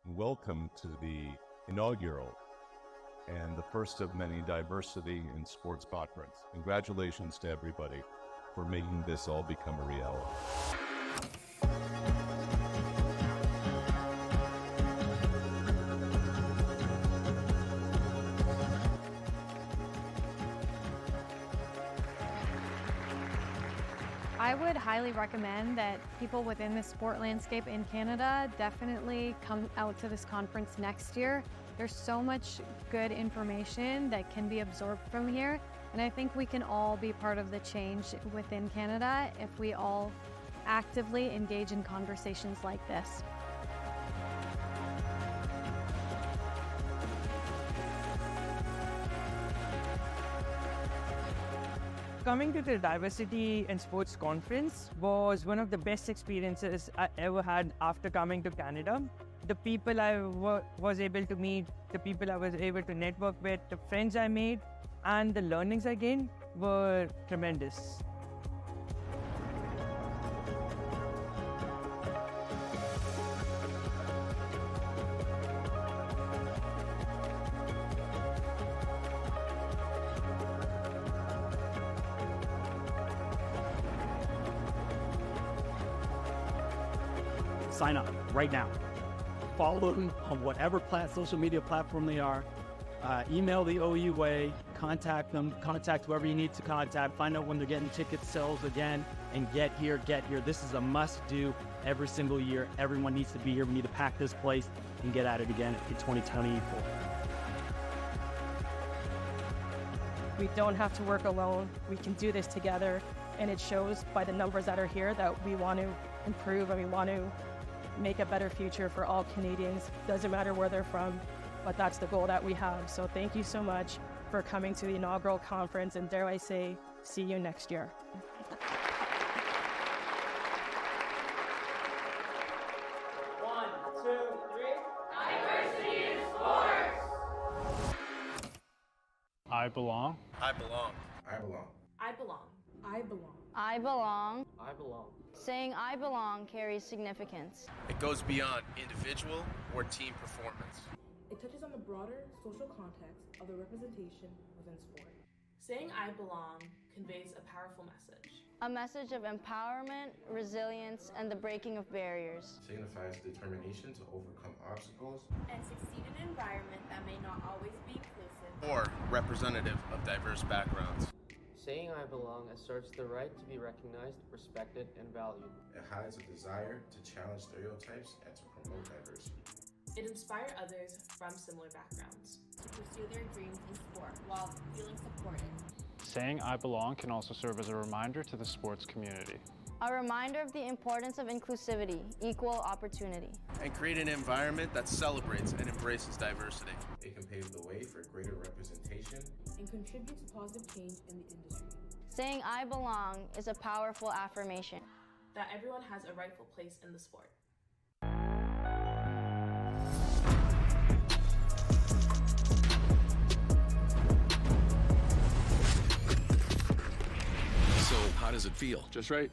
Welcome to the inaugural and the first of many diversity in sports conference. Congratulations to everybody for making this all become a reality. I would highly recommend that people within the sport landscape in Canada definitely come out to this conference next year. There's so much good information that can be absorbed from here, and I think we can all be part of the change within Canada if we all actively engage in conversations like this. Coming to the Diversity in Sports Conference was one of the best experiences I ever had after coming to Canada. The people I was able to meet, the people I was able to network with, the friends I made, and the learnings I gained were tremendous. Sign up right now. Follow them on whatever social media platform they are. Email the OUA, contact them, contact whoever you need to contact, find out when they're getting ticket sales again, and get here. This is a must-do every single year. Everyone needs to be here. We need to pack this place and get at it again in 2024. We don't have to work alone. We can do this together, and it shows by the numbers that are here that we want to improve and we want to make a better future for all Canadians. Doesn't matter where they're from, but that's the goal that we have. So thank you so much for coming to the inaugural conference, and dare I say, see you next year. 1, 2, 3. Diversity in sports. I belong. I belong. I belong. I belong. I belong. I belong. I belong. Saying I belong carries significance. It goes beyond individual or team performance. It touches on the broader social context of the representation within sport. Saying I belong conveys a powerful message. A message of empowerment, resilience, and the breaking of barriers. Signifies determination to overcome obstacles and succeed in an environment that may not always be inclusive or representative of diverse backgrounds. Saying I belong asserts the right to be recognized, respected, and valued. It hides a desire to challenge stereotypes and to promote diversity. It inspires others from similar backgrounds to pursue their dreams in sport while feeling supported. Saying I belong can also serve as a reminder to the sports community. A reminder of the importance of inclusivity, equal opportunity. And create an environment that celebrates and embraces diversity. It can pave the way for greater representation and contribute to positive change in the industry. Saying I belong is a powerful affirmation that everyone has a rightful place in the sport. how does it feel? Just right.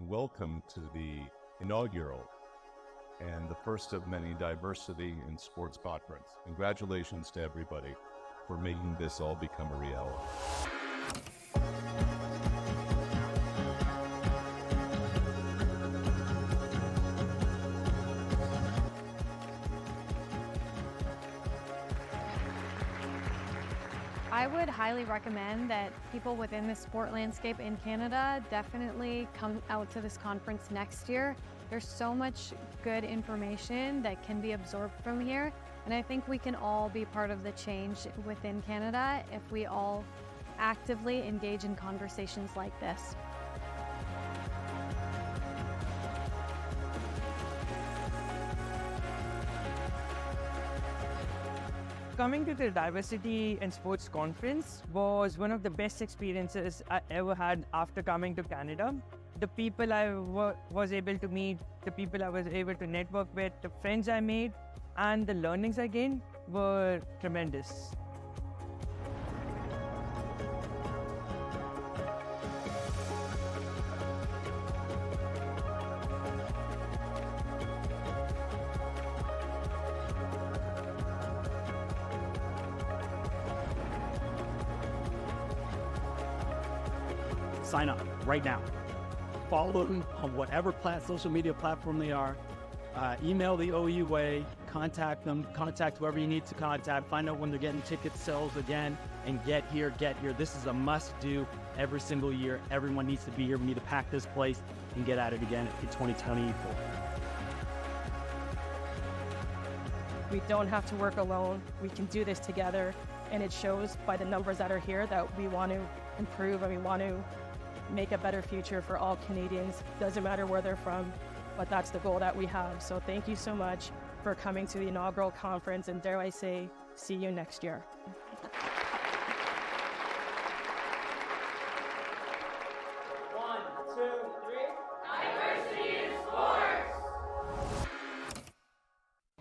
Welcome to the inaugural and the first of many diversity in sports conference. Congratulations to everybody for making this all become a reality. I would highly recommend that people within the sport landscape in Canada definitely come out to this conference next year. There's so much good information that can be absorbed from here, and I think we can all be part of the change within Canada if we all actively engage in conversations like this. Coming to the Diversity in Sports Conference was one of the best experiences I ever had after coming to Canada. The people I was able to meet, the people I was able to network with, the friends I made, and the learnings I gained were tremendous. Sign up right now. Follow them on whatever social media platform they are. Email the OUA, contact them, contact whoever you need to contact, find out when they're getting ticket sales again, and get here. This is a must-do every single year. Everyone needs to be here. We need to pack this place and get at it again in 2024. We don't have to work alone. We can do this together, and it shows by the numbers that are here that we want to improve and we want to make a better future for all Canadians. Doesn't matter where they're from, but that's the goal that we have. So thank you so much for coming to the inaugural conference, and dare I say, see you next year.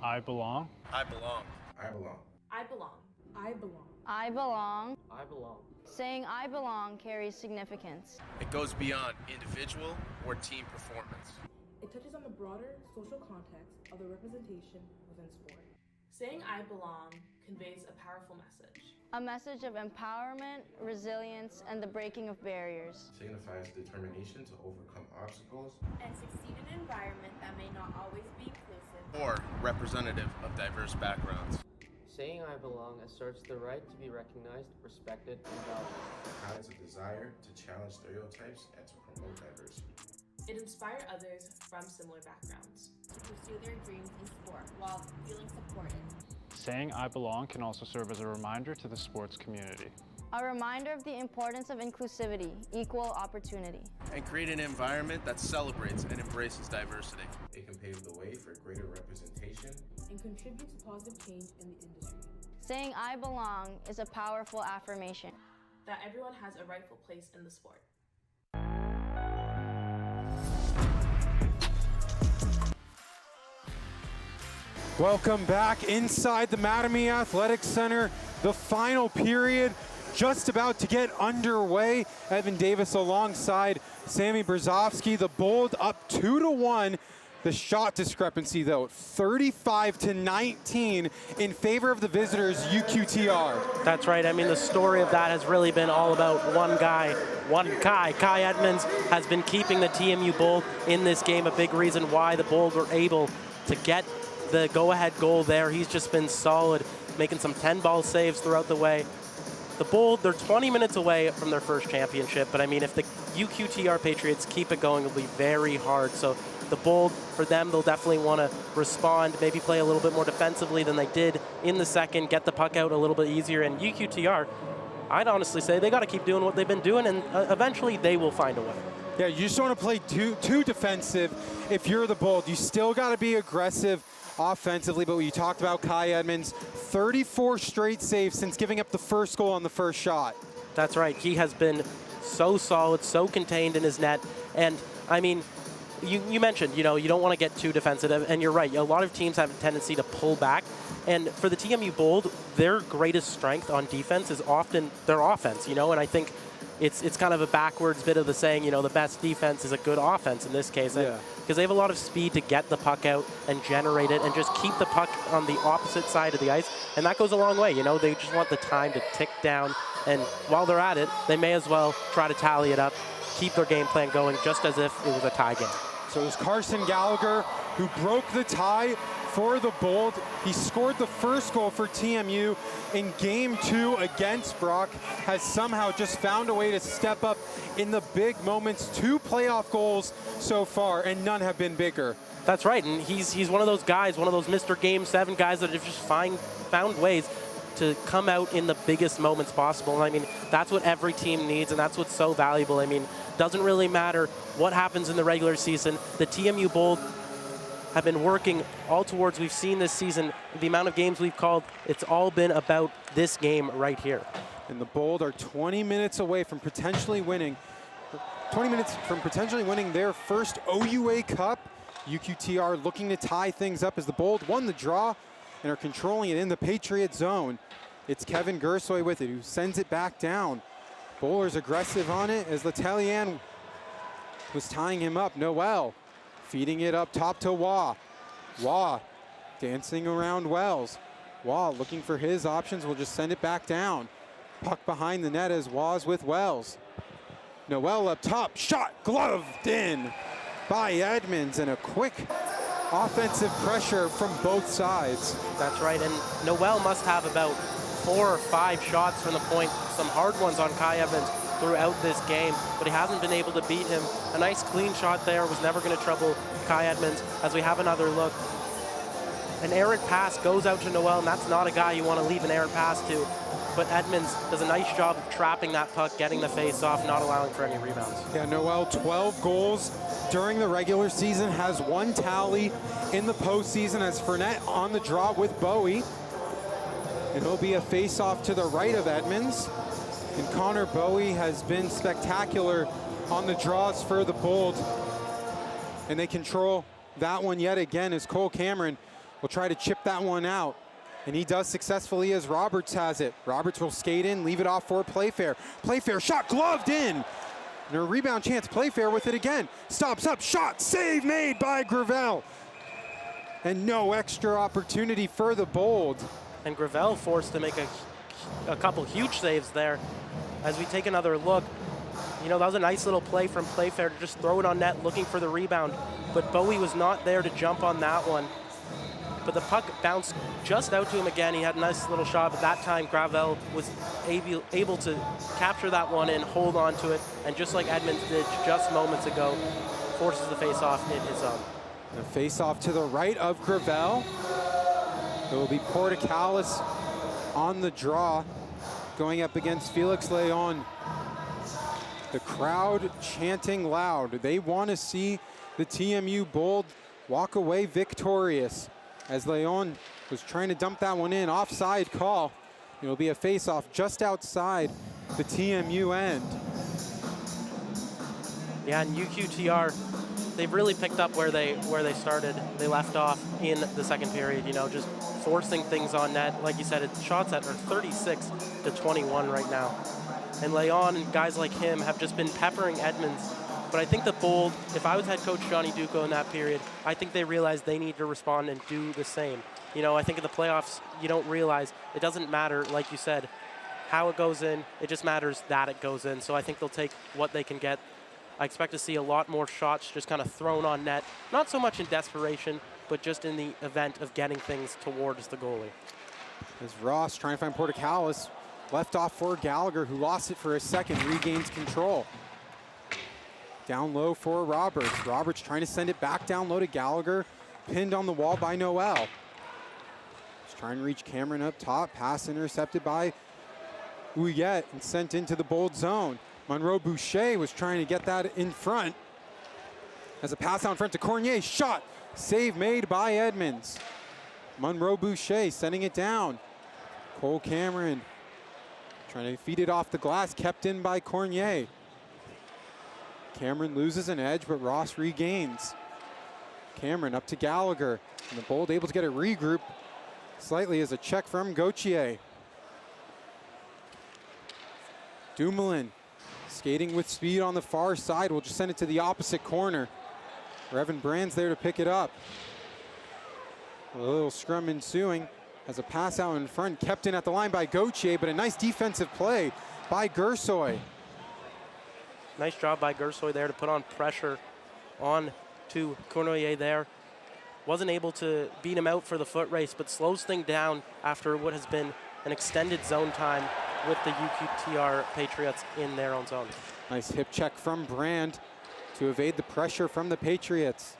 I belong. I belong. I belong. I belong. I belong. I belong. I belong. Saying I belong carries significance. It goes beyond individual or team performance. It touches on the broader social context of the representation within sport. Saying I belong conveys a powerful message. A message of empowerment, resilience, and the breaking of barriers. Signifies determination to overcome obstacles and succeed in an environment that may not always be inclusive or representative of diverse backgrounds. Saying I belong asserts the right to be recognized, respected, and valued. Highlights a desire to challenge stereotypes and to promote diversity. It inspires others from similar backgrounds to pursue their dreams in sport while feeling supported. Saying I belong can also serve as a reminder to the sports community. A reminder of the importance of inclusivity, equal opportunity. And create an environment that celebrates and embraces diversity. It can pave the way for greater representation and contribute to positive change in the industry. Saying I belong is a powerful affirmation that everyone has a rightful place in the sport. Welcome back inside the Mattamy Athletic Center. The final period just about to get underway. Evan Davis alongside Sammy Brzezowski. The Bold up 2-1. The shot discrepancy though, 35-19 in favor of the visitors, UQTR. That's right. I mean, the story of that has really been all about one guy. Kai Edmonds has been keeping the TMU Bold in this game. A big reason why the Bold were able to get the go-ahead goal there. He's just been solid, making some 10-ball saves throughout the way. The Bold, they're 20 minutes away from their first championship, but I mean, if the UQTR Patriots keep it going, it'll be very hard. So the Bold, for them, they'll definitely want to respond, maybe play a little bit more defensively than they did in the second, get the puck out a little bit easier. And UQTR, I'd honestly say they got to keep doing what they've been doing, and eventually they will find a way. Yeah, you just want to play too defensive if you're the Bold. You still got to be aggressive offensively, but you talked about Kai Edmonds, 34 straight saves since giving up the first goal on the first shot. That's right. He has been so solid, so contained in his net. And, I mean, you mentioned, you know, you don't want to get too defensive, and you're right. A lot of teams have a tendency to pull back. And for the TMU Bold, their greatest strength on defense is often their offense, you know, and I think it's kind of a backwards bit of the saying, you know, the best defense is a good offense in this case. Yeah. Because they have a lot of speed to get the puck out and generate it and just keep the puck on the opposite side of the ice. And that goes a long way, you know. They just want the time to tick down. And while they're at it, they may as well try to tally it up, keep their game plan going just as if it was a tie game. So it was Carson Gallagher who broke the tie for the Bold. He scored the first goal for TMU in Game 2 against Brock, has somehow just found a way to step up in the big moments. 2 playoff goals so far, and none have been bigger. That's right, and he's one of those guys, one of those Mr. Game 7 guys that have just found ways to come out in the biggest moments possible. And I mean, that's what every team needs, and that's what's so valuable. I mean, doesn't really matter what happens in the regular season. The TMU Bold have been working all towards, we've seen this season, the amount of games we've called, it's all been about this game right here. And the Bold are 20 minutes away from potentially winning, their first OUA Cup. UQTR looking to tie things up as the Bold won the draw and are controlling it in the Patriot zone. It's Kevin Gersoy with it, who sends it back down. Bowler's aggressive on it as Letellian was tying him up. Noel feeding it up top to Waugh. Waugh dancing around Wells. Waugh looking for his options, will just send it back down. Puck behind the net as Waugh's with Wells. Noel up top, shot gloved in by Edmonds, and a quick offensive pressure from both sides. That's right, and Noel must have about 4 or 5 shots from the point, some hard ones on Kai Edmonds throughout this game, but he hasn't been able to beat him. A nice clean shot there was never going to trouble Kai Edmonds. As we have another look, an errant pass goes out to Noel, and that's not a guy you want to leave an errant pass to. but Edmonds does a nice job of trapping that puck, getting the face off, not allowing for any rebounds. Yeah, Noel, 12 goals during the regular season, has 1 tally in the postseason as Fournette on the draw with Bowie. And it'll be a face-off to the right of Edmonds. And Connor Bowie has been spectacular on the draws for the Bold. And they control that one yet again as Cole Cameron will try to chip that one out. And he does successfully as Roberts has it. Roberts will skate in, leave it off for Playfair. Playfair shot gloved in. And a rebound chance, Playfair with it again. Stops up, shot, save made by Gravel. And no extra opportunity for the Bold. And Gravel forced to make a couple huge saves there. As we take another look, you know, that was a nice little play from Playfair to just throw it on net looking for the rebound. But Bowie was not there to jump on that one. But the puck bounced just out to him again. He had a nice little shot, but that time Gravel was able to capture that one and hold on to it. And just like Edmonds did just moments ago, forces the face-off in his zone. A face-off to the right of Gravel. It will be Portacalis on the draw, going up against Felix Leon. The crowd chanting loud. They want to see the TMU Bold walk away victorious. As Leon was trying to dump that one in, offside call. It'll be a face-off just outside the TMU end. Yeah, and UQTR, they've really picked up where they started. They left off in the second period, you know, just forcing things on net. Like you said, shots that are 36-21 right now. And Leon and guys like him have just been peppering Edmonds. But I think the Bold, if I was head coach Johnny Duco in that period, I think they realized they need to respond and do the same. You know, I think in the playoffs, you don't realize, it doesn't matter, like you said, how it goes in. It just matters that it goes in. So I think they'll take what they can get. I expect to see a lot more shots just kind of thrown on net. Not so much in desperation, but just in the event of getting things towards the goalie. As Ross trying to find Portacalis, left off for Gallagher, who lost it for a second, regains control. Down low for Roberts. Roberts trying to send it back down low to Gallagher, pinned on the wall by Noel. Just trying to reach Cameron up top, pass intercepted by Ouillet and sent into the Bold zone. Monroe Boucher was trying to get that in front. As a pass out in front to Cornier, shot, save made by Edmonds. Monroe Boucher sending it down. Cole Cameron trying to feed it off the glass, kept in by Cornier. Cameron loses an edge, but Ross regains. Cameron up to Gallagher, and the Bold able to get a regroup slightly as a check from Gauthier. Dumoulin skating with speed on the far side. We'll just send it to the opposite corner, where Evan Brand's there to pick it up. A little scrum ensuing as a pass out in front, kept in at the line by Gauthier, but a nice defensive play by Gersoy. Nice job by Gersoy there to put on pressure on to Cornoyer there. Wasn't able to beat him out for the foot race, but slows things down after what has been an extended zone time with the UQTR Patriots in their own zone. Nice hip check from Brand to evade the pressure from the Patriots.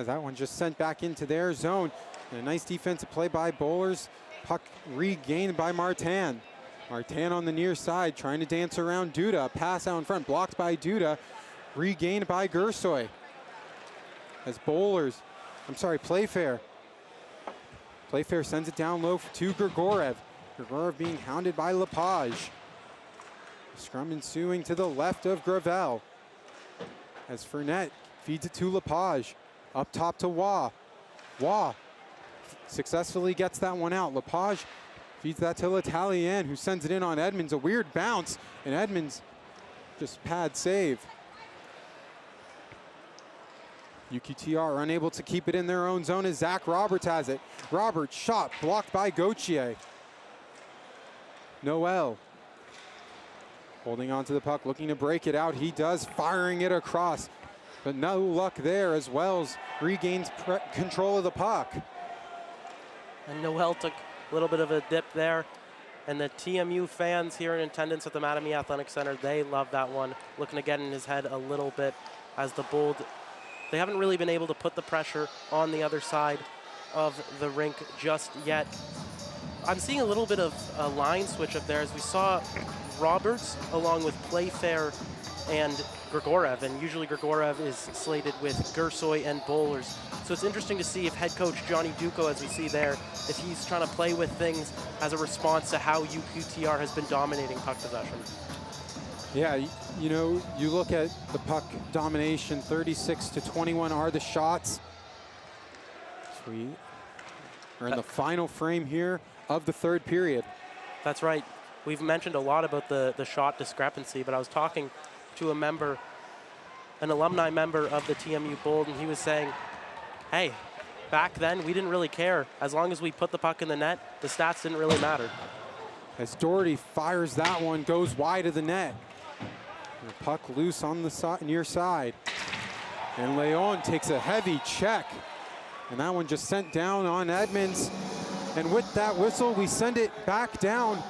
As that one just sent back into their zone. And a nice defensive play by Bowlers. Puck regained by Martin. Martin on the near side, trying to dance around Duda. Pass out in front, blocked by Duda. Regained by Gersoy. As Playfair. Playfair sends it down low to Grigorev. Grigorev being hounded by Lepage. Scrum ensuing to the left of Gravel. As Fournette feeds it to Lepage. Up top to Waugh. Waugh successfully gets that one out. Lepage feeds that to L'Italien, who sends it in on Edmonds. A weird bounce, and Edmonds just pad save. UQTR unable to keep it in their own zone as Zach Roberts has it. Roberts shot blocked by Gauthier. Noel holding on to the puck, looking to break it out. He does, firing it across, but no luck there as Wells regains control of the puck. And Noel took a little bit of a dip there. And the TMU fans here in attendance at the Mattamy Athletic Center, they love that one. Looking to get in his head a little bit as the Bold, they haven't really been able to put the pressure on the other side of the rink just yet. I'm seeing a little bit of a line switch up there as we saw Roberts along with Playfair and Grigorev, and usually Grigorev is slated with Gersoy and Bowlers. So it's interesting to see if head coach Johnny Duco, as we see there, if he's trying to play with things as a response to how UQTR has been dominating puck possession. Yeah, you know, you look at the puck domination, 36-21 are the shots. So we are in the final frame here of the third period. That's right. We've mentioned a lot about the shot discrepancy, but I was talking to a member, an alumni member of the TMU Bold, and he was saying, hey, back then we didn't really care. As long as we put the puck in the net, the stats didn't really matter. As Doherty fires that one, goes wide of the net. The puck loose on the near side. And Leon takes a heavy check. And that one just sent down on Edmonds. And with that whistle, we send it back down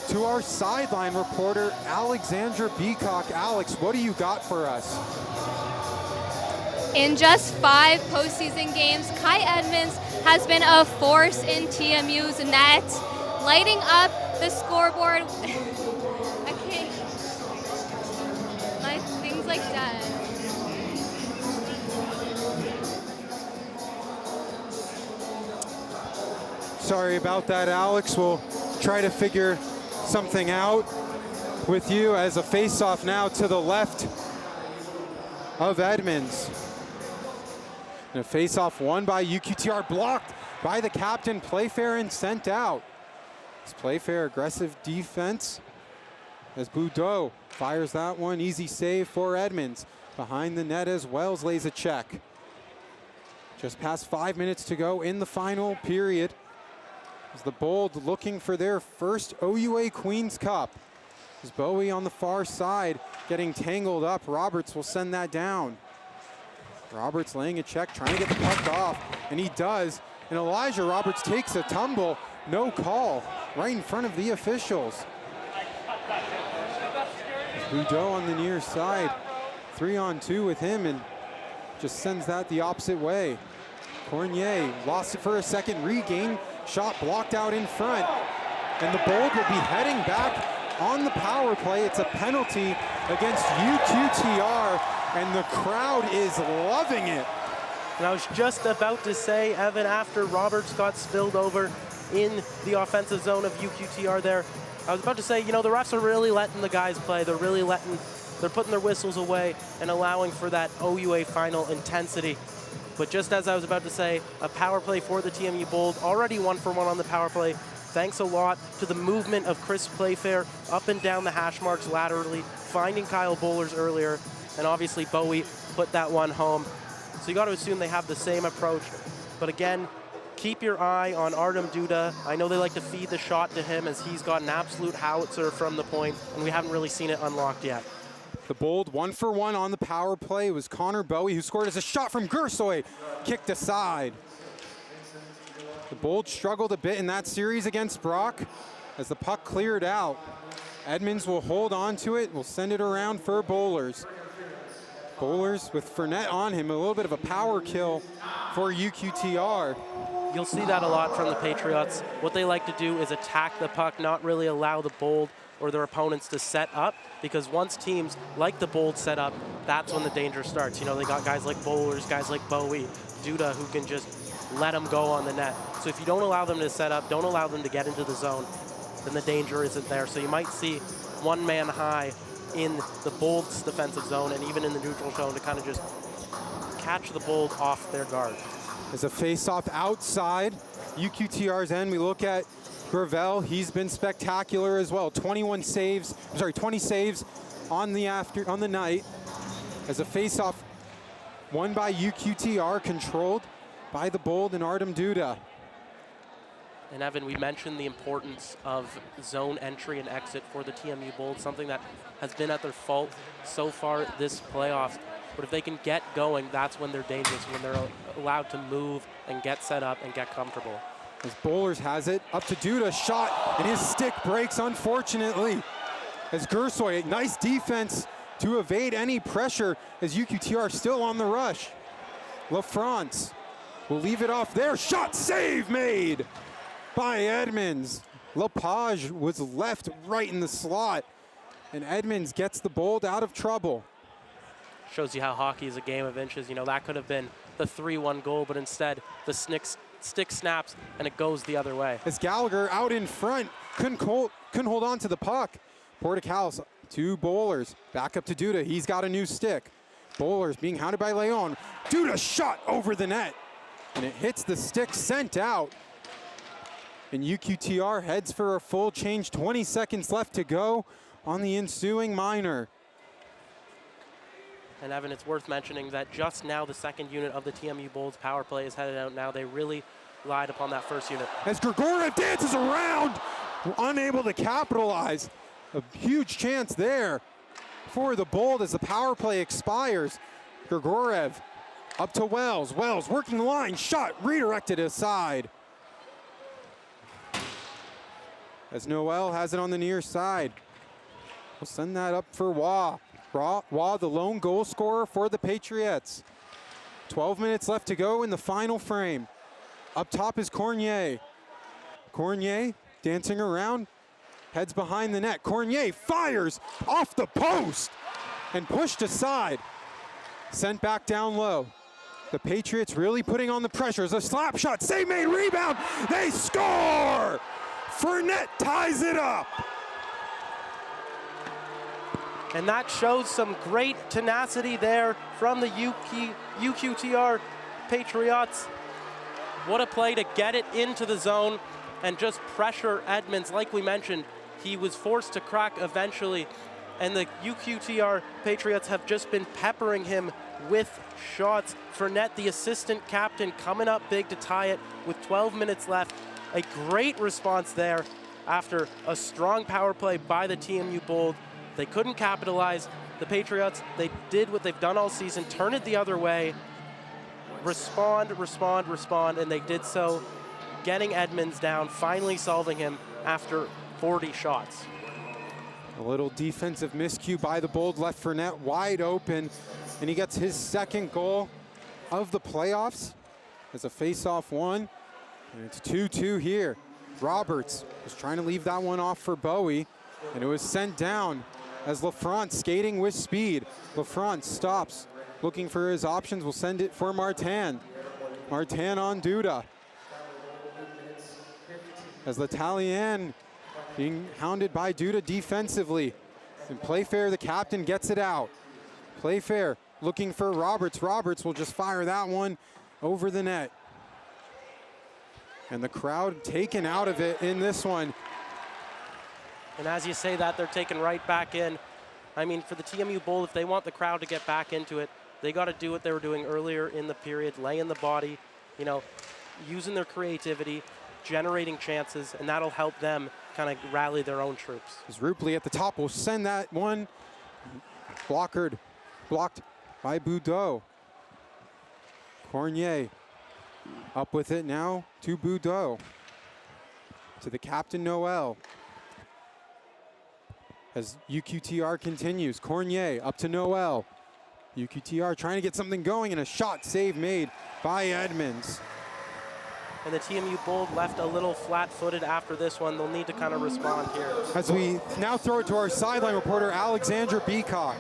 to our sideline reporter, Alexandra Beacock. Alex, what do you got for us? In just 5 postseason games, Kai Edmonds has been a force in TMU's net, lighting up the scoreboard. I can't, my thing's like dead. Sorry about that, Alex. We'll try to figure something out with you as a face-off now to the left of Edmonds. And a face-off won by UQTR, blocked by the captain, Playfair, and sent out. It's Playfair, aggressive defense as Boudreau fires that one. Easy save for Edmonds. Behind the net as Wells lays a check. Just past 5 minutes to go in the final period. As the Bold looking for their first OUA Queen's Cup. As Bowie on the far side getting tangled up. Roberts will send that down. Roberts laying a check, trying to get the puck off, and he does. And Elijah Roberts takes a tumble. No call right in front of the officials. Boudreau on the near side. 3-on-2 with him and just sends that the opposite way. Cornier lost it for a second, regain. Shot blocked out in front. And the Bold will be heading back on the power play. It's a penalty against UQTR, and the crowd is loving it. And I was just about to say, Evan, after Roberts got spilled over in the offensive zone of UQTR there, I was about to say, you know, the refs are really letting the guys play. They're putting their whistles away and allowing for that OUA final intensity. But just as I was about to say, a power play for the TMU Bold, already 1-for-1 on the power play. Thanks a lot to the movement of Chris Playfair up and down the hash marks laterally, finding Kyle Bowlers earlier, and obviously Bowie put that one home. So you got to assume they have the same approach. But again, keep your eye on Artem Duda. I know they like to feed the shot to him as he's got an absolute howitzer from the point, and we haven't really seen it unlocked yet. The Bold 1-for-1 on the power play. It was Connor Bowie who scored as a shot from Gersoy, kicked aside. The Bold struggled a bit in that series against Brock as the puck cleared out. Edmonds will hold on to it, will send it around for Bowlers. Bowlers with Fournette on him, a little bit of a power kill for UQTR. You'll see that a lot from the Patriots. What they like to do is attack the puck, not really allow the Bold or their opponents to set up, because once teams like the Bold set up, that's when the danger starts. You know, they got guys like Bowlers, guys like Bowie, Duda, who can just let them go on the net. So if you don't allow them to set up, don't allow them to get into the zone, then the danger isn't there. So you might see one man high in the Bold's defensive zone and even in the neutral zone to kind of just catch the Bold off their guard. As a face-off outside UQTR's end, we look at Gravel. He's been spectacular as well. 20 saves on the night. As a face-off won by UQTR, controlled by the Bold and Artem Duda. And Evan, we mentioned the importance of zone entry and exit for the TMU Bold, something that has been at their fault so far this playoffs. But if they can get going, that's when they're dangerous, when they're allowed to move and get set up and get comfortable. As Bowlers has it, up to Duda, shot, and his stick breaks, unfortunately. As Gersoy, nice defense to evade any pressure as UQTR still on the rush. LaFrance will leave it off there. Shot, save made by Edmonds. Lepage was left right in the slot, and Edmonds gets the Bold out of trouble. Shows you how hockey is a game of inches. You know, that could have been the 3-1 goal, but instead the stick snaps and it goes the other way. As Gallagher out in front, couldn't hold on to the puck. Porticalis, 2 bowlers, back up to Duda. He's got a new stick. Bowlers being hounded by Leon. Duda shot over the net, and it hits the stick, sent out. And UQTR heads for a full change. 20 seconds left to go on the ensuing minor. And Evan, it's worth mentioning that just now the second unit of the TMU Bold's power play is headed out now. They really relied upon that first unit. As Grigoriev dances around, unable to capitalize. A huge chance there for the Bold as the power play expires. Grigoriev up to Wells. Wells working the line, shot redirected aside. As Noel has it on the near side. We'll send that up for Waugh. Waugh, the lone goal scorer for the Patriots. 12 minutes left to go in the final frame. Up top is Cornier. Cornier dancing around, heads behind the net. Cornier fires off the post and pushed aside. Sent back down low. The Patriots really putting on the pressure. As a slap shot, save made, rebound, they score! Fournette ties it up. And that shows some great tenacity there from the UQTR Patriots. What a play to get it into the zone and just pressure Edmonds. Like we mentioned, he was forced to crack eventually, and the UQTR Patriots have just been peppering him with shots. Fournette, the assistant captain, coming up big to tie it with 12 minutes left. A great response there after a strong power play by the TMU Bold. They couldn't capitalize. The Patriots, they did what they've done all season, turn it the other way, respond, and they did so, getting Edmonds down, finally solving him after 40 shots. A little defensive miscue by the Bold, left Fournette wide open, and he gets his second goal of the playoffs as a face-off one, and it's 2-2 here. Roberts was trying to leave that one off for Bowie, and it was sent down as LaFrance skating with speed. LaFrance stops, looking for his options. We'll send it for Martin. Martin on Duda. As L'Italien being hounded by Duda defensively. And Playfair, the captain, gets it out. Playfair looking for Roberts. Roberts will just fire that one over the net. And the crowd taken out of it in this one. And as you say that, they're taken right back in. I mean, for the TMU Bold, if they want the crowd to get back into it, they got to do what they were doing earlier in the period, laying the body, you know, using their creativity, generating chances, and that'll help them kind of rally their own troops. As Rupley at the top will send that one. Blocked by Boudreau. Cornier up with it now to Boudreau. To the captain, Noel. As UQTR continues, Cornier up to Noel. UQTR trying to get something going, and a shot save made by Edmonds. And the TMU Bold left a little flat-footed after this one. They'll need to kind of respond here. As we now throw it to our sideline reporter, Alexandra Beacock.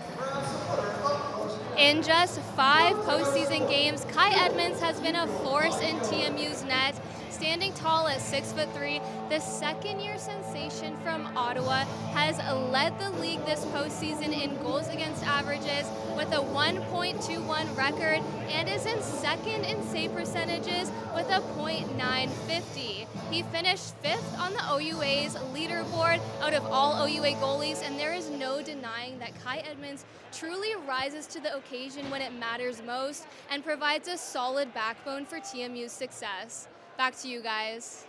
In just 5 postseason games, Kai Edmonds has been a force in TMU's net. Standing tall at 6'3", the second-year sensation from Ottawa has led the league this postseason in goals against averages with a 1.21 record and is in second in save percentages with a .950. He finished 5th on the OUA's leaderboard out of all OUA goalies, and there is no denying that Kai Edmonds truly rises to the occasion when it matters most and provides a solid backbone for TMU's success. Back to you guys.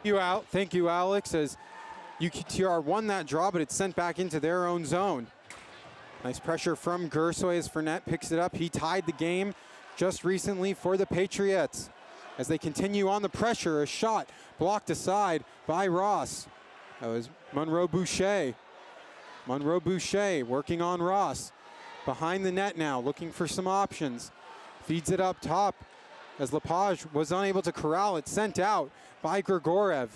Thank you, Alex, as UQTR won that draw, but it's sent back into their own zone. Nice pressure from Gersoy as Fournette picks it up. He tied the game just recently for the Patriots. As they continue on the pressure, a shot blocked aside by Ross. That was Monroe Boucher. Monroe Boucher working on Ross. Behind the net now, looking for some options. Feeds it up top as Lepage was unable to corral it, sent out by Grigorev.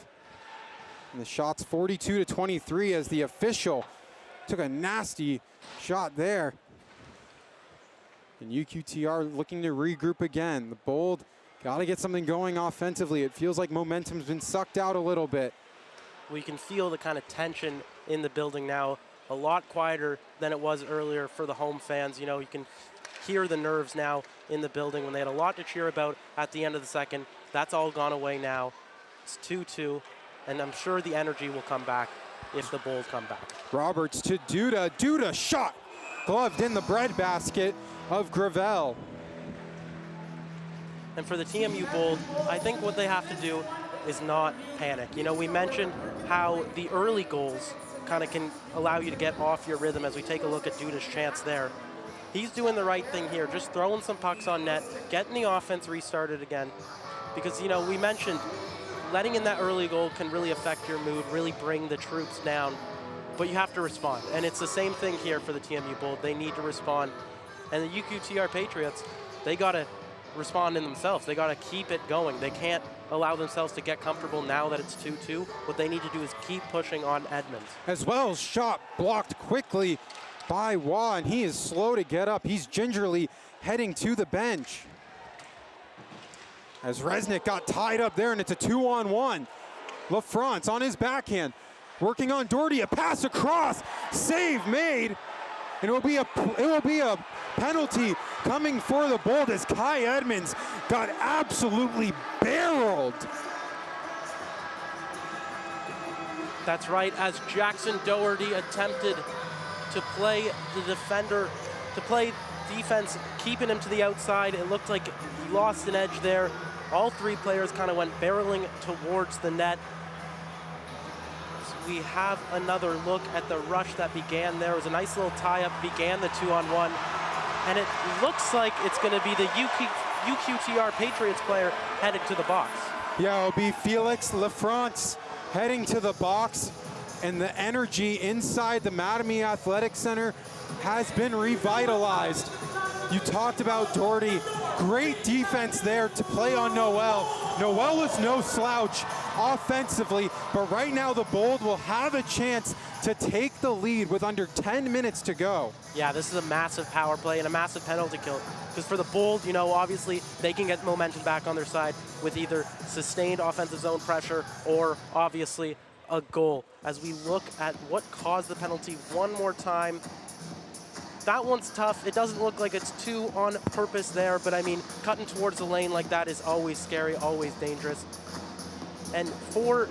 And the shot's 42-23 as the official took a nasty shot there. And UQTR looking to regroup again. The Bold got to get something going offensively. It feels like momentum's been sucked out a little bit. We can feel the kind of tension in the building now, a lot quieter than it was earlier for the home fans. You know, you can hear the nerves now in the building when they had a lot to cheer about at the end of the second. That's all gone away now. It's 2-2, and I'm sure the energy will come back if the Bold come back. Roberts to Duda. Duda shot, gloved in the breadbasket of Gravel. And for the TMU Bold, I think what they have to do is not panic. You know, we mentioned how the early goals kind of can allow you to get off your rhythm as we take a look at Duda's chance there. He's doing the right thing here, just throwing some pucks on net, getting the offense restarted again. Because, you know, we mentioned letting in that early goal can really affect your mood, really bring the troops down, but you have to respond. And it's the same thing here for the TMU Bold. They need to respond. And the UQTR Patriots, they got to respond in themselves. They got to keep it going. They can't allow themselves to get comfortable now that it's 2-2. What they need to do is keep pushing on Edmonds. As well, shot blocked quickly by Waugh, and he is slow to get up. He's gingerly heading to the bench. As Resnick got tied up there, and it's a 2-on-1. LaFrance on his backhand, working on Doherty, a pass across, save made, and it will be a penalty coming for the Bold as Kai Edmonds got absolutely barreled. That's right, as Jackson Doherty attempted to play the defender, to play defense, keeping him to the outside. It looked like he lost an edge there. All three players kind of went barreling towards the net. So we have another look at the rush that began there. It was a nice little tie-up, began the 2-on-1. And it looks like it's going to be the UQTR Patriots player headed to the box. Yeah, it'll be Felix LaFrance heading to the box. And the energy inside the Mattamy Athletic Center has been revitalized. You talked about Doherty. Great defense there to play on Noel. Noel is no slouch offensively, but right now the Bold will have a chance to take the lead with under 10 minutes to go. Yeah, this is a massive power play and a massive penalty kill. Because for the Bold, you know, obviously they can get momentum back on their side with either sustained offensive zone pressure or obviously a goal. As we look at what caused the penalty one more time, that one's tough. It doesn't look like it's too on purpose there, but I mean, cutting towards the lane like that is always scary, always dangerous. And for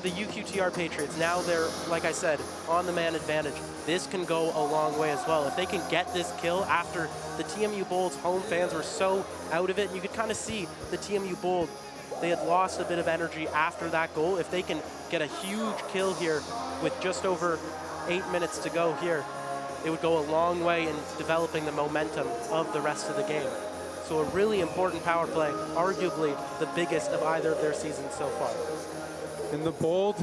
the UQTR Patriots, now they're, like I said, on the man advantage. This can go a long way as well. If they can get this kill after the TMU Bold's home fans were so out of it, and you could kind of see the TMU Bold, they had lost a bit of energy after that goal. If they can get a huge kill here with just over 8 minutes to go here, it would go a long way in developing the momentum of the rest of the game. So a really important power play, arguably the biggest of either of their seasons so far. And the Bold,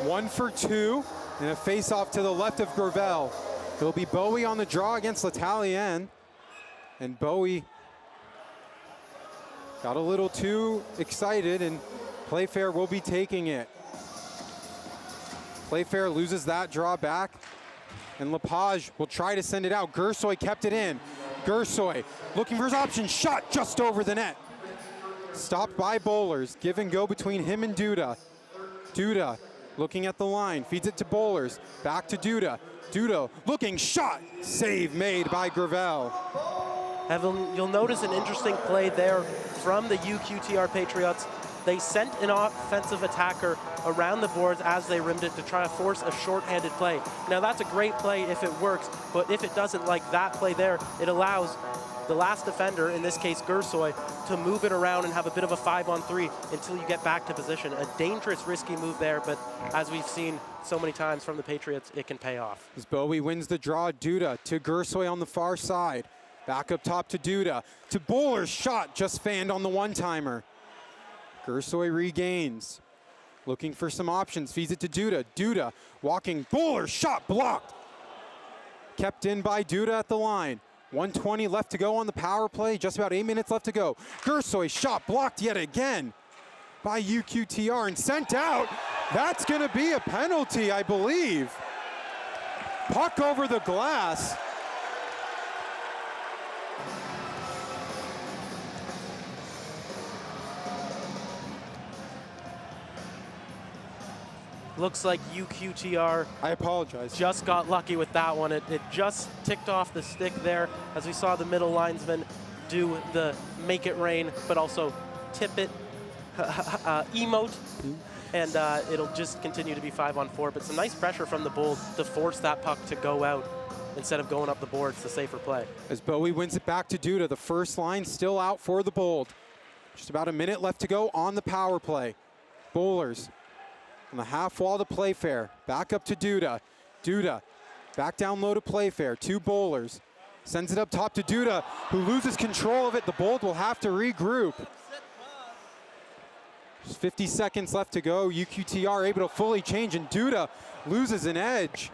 1 for 2, and a face-off to the left of Gravel. It'll be Bowie on the draw against L'Italien, and Bowie got a little too excited, and Playfair will be taking it. Playfair loses that draw back, and Lepage will try to send it out. Gersoy kept it in. Gersoy looking for his option, shot just over the net. Stopped by Bowlers, give and go between him and Duda. Duda looking at the line, feeds it to Bowlers, back to Duda. Duda looking, shot, save made by Gravel. Evan, you'll notice an interesting play there from the UQTR Patriots. They sent an offensive attacker around the boards as they rimmed it to try to force a short-handed play. Now that's a great play if it works, but if it doesn't, like that play there, it allows the last defender, in this case Gersoy, to move it around and have a bit of a 5-on-3 until you get back to position. A dangerous, risky move there, but as we've seen so many times from the Patriots, it can pay off. As Bowie wins the draw, Duda to Gersoy on the far side. Back up top to Duda. To Bowler's shot, just fanned on the one-timer. Gersoy regains. Looking for some options, feeds it to Duda. Duda walking, Bowler's shot blocked. Kept in by Duda at the line. 1:20 left to go on the power play, just about 8 minutes left to go. Gersoy shot blocked yet again by UQTR and sent out. That's gonna be a penalty, I believe. Puck over the glass. Looks like UQTR, I apologize, just got lucky with that one. It just ticked off the stick there as we saw the middle linesman do the make it rain, but also tip it emote. And it'll just continue to be 5-on-4, but some nice pressure from the Bold to force that puck to go out instead of going up the boards, the safer play. As Bowie wins it back to Duda, the first line still out for the Bold. Just about a minute left to go on the power play. Bowlers on the half wall to Playfair, back up to Duda. Duda back down low to Playfair, 2 bowlers. Sends it up top to Duda, who loses control of it. The Bold will have to regroup. Just 50 seconds left to go. UQTR able to fully change, and Duda loses an edge.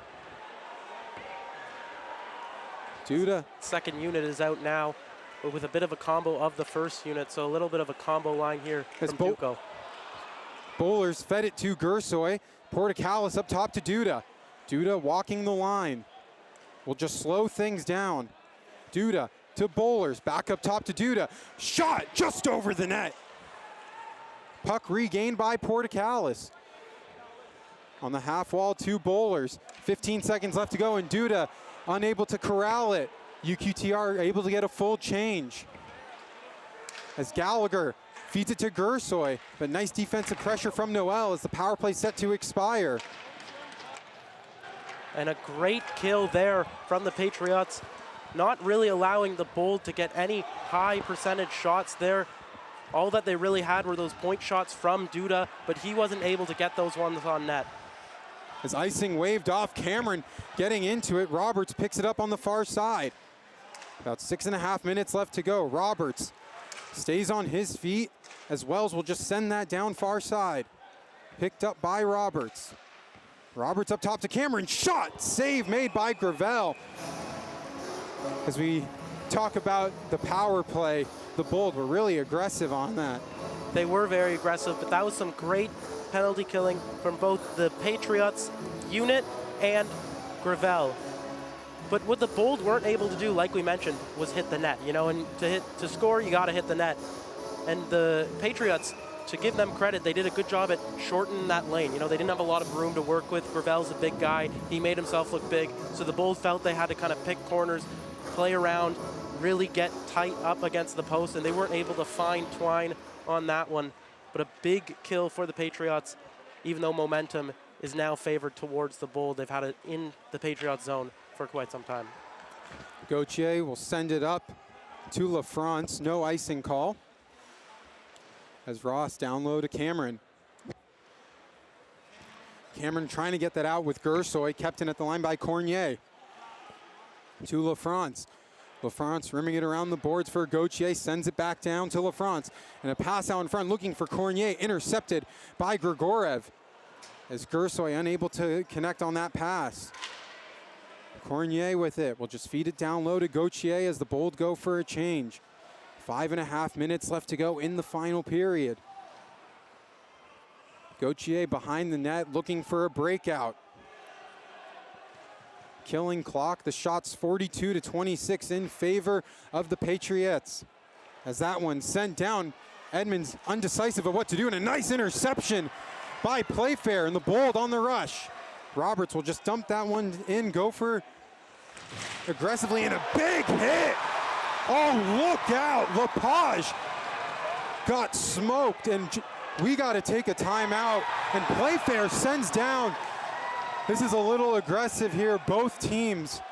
Duda. Second unit is out now, but with a bit of a combo of the first unit, so a little bit of a combo line here from Duco. Bowlers fed it to Gersoy. Porticalis up top to Duda. Duda walking the line. Will just slow things down. Duda to Bowlers, back up top to Duda. Shot just over the net. Puck regained by Porticalis. On the half wall, 2 Bowlers. 15 seconds left to go, and Duda unable to corral it. UQTR able to get a full change. As Gallagher feeds it to Gersoy, but nice defensive pressure from Noel as the power play set to expire. And a great kill there from the Patriots, not really allowing the Bold to get any high percentage shots there. All that they really had were those point shots from Duda, but he wasn't able to get those ones on net. As icing waved off, Cameron getting into it. Roberts picks it up on the far side. About 6.5 minutes left to go. Roberts stays on his feet as Wells will just send that down far side. Picked up by Roberts. Roberts up top to Cameron. Shot! Save made by Gravel. As we talk about the power play, the Bold were really aggressive on that. They were very aggressive, but that was some great penalty killing from both the Patriots unit and Gravel. But what the Bold weren't able to do, like we mentioned, was hit the net. You know, and to score, you got to hit the net. And the Patriots, to give them credit, they did a good job at shortening that lane. You know, they didn't have a lot of room to work with. Gravel's a big guy. He made himself look big. So the Bold felt they had to kind of pick corners, play around, really get tight up against the post, and they weren't able to find Twine on that one. But a big kill for the Patriots, even though momentum is now favored towards the Bold. They've had it in the Patriot zone for quite some time. Gauthier will send it up to LaFrance. No icing call. As Ross down low to Cameron. Cameron trying to get that out with Gersoy, kept in at the line by Cornier. To LaFrance. LaFrance rimming it around the boards for Gauthier, sends it back down to LaFrance. And a pass out in front looking for Cornier, intercepted by Grigorev. As Gersoy unable to connect on that pass. Cornier with it, will just feed it down low to Gauthier as the Bold go for a change. 5.5 minutes left to go in the final period. Gauthier behind the net looking for a breakout. Killing clock, the shot's 42-26 in favor of the Patriots. As that one sent down, Edmonds undecisive of what to do, and a nice interception by Playfair, and the Bold on the rush. Roberts will just dump that one in, Gopher aggressively, and a big hit. Oh, look out, Lepage got smoked, and we got to take a timeout, and Playfair sends down. This is a little aggressive here, both teams.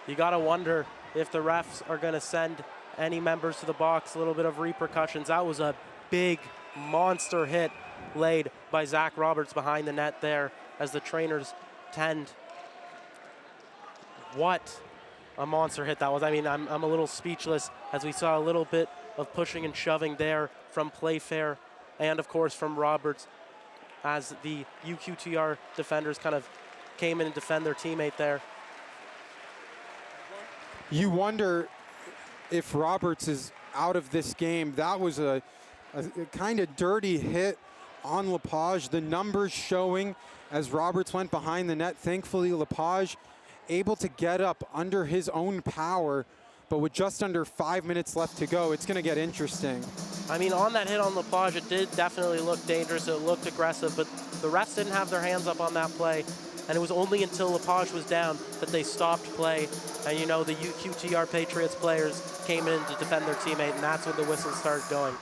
You got to wonder if the refs are going to send any members to the box, a little bit of repercussions. That was a big monster hit laid by Zach Roberts behind the net there as the trainers tend. What a monster hit that was. I mean, I'm a little speechless as we saw a little bit of pushing and shoving there from Playfair and, of course, from Roberts as the UQTR defenders kind of came in and defend their teammate there. You wonder if Roberts is out of this game. That was a kind of dirty hit on Lepage. The numbers showing as Roberts went behind the net. Thankfully, Lepage able to get up under his own power, but with just under 5 minutes left to go, it's going to get interesting. I mean, on that hit on Lepage, it did definitely look dangerous. It looked aggressive, but the refs didn't have their hands up on that play. And it was only until Lepage was down that they stopped play. And you know, the UQTR Patriots players came in to defend their teammate, and that's when the whistle started going.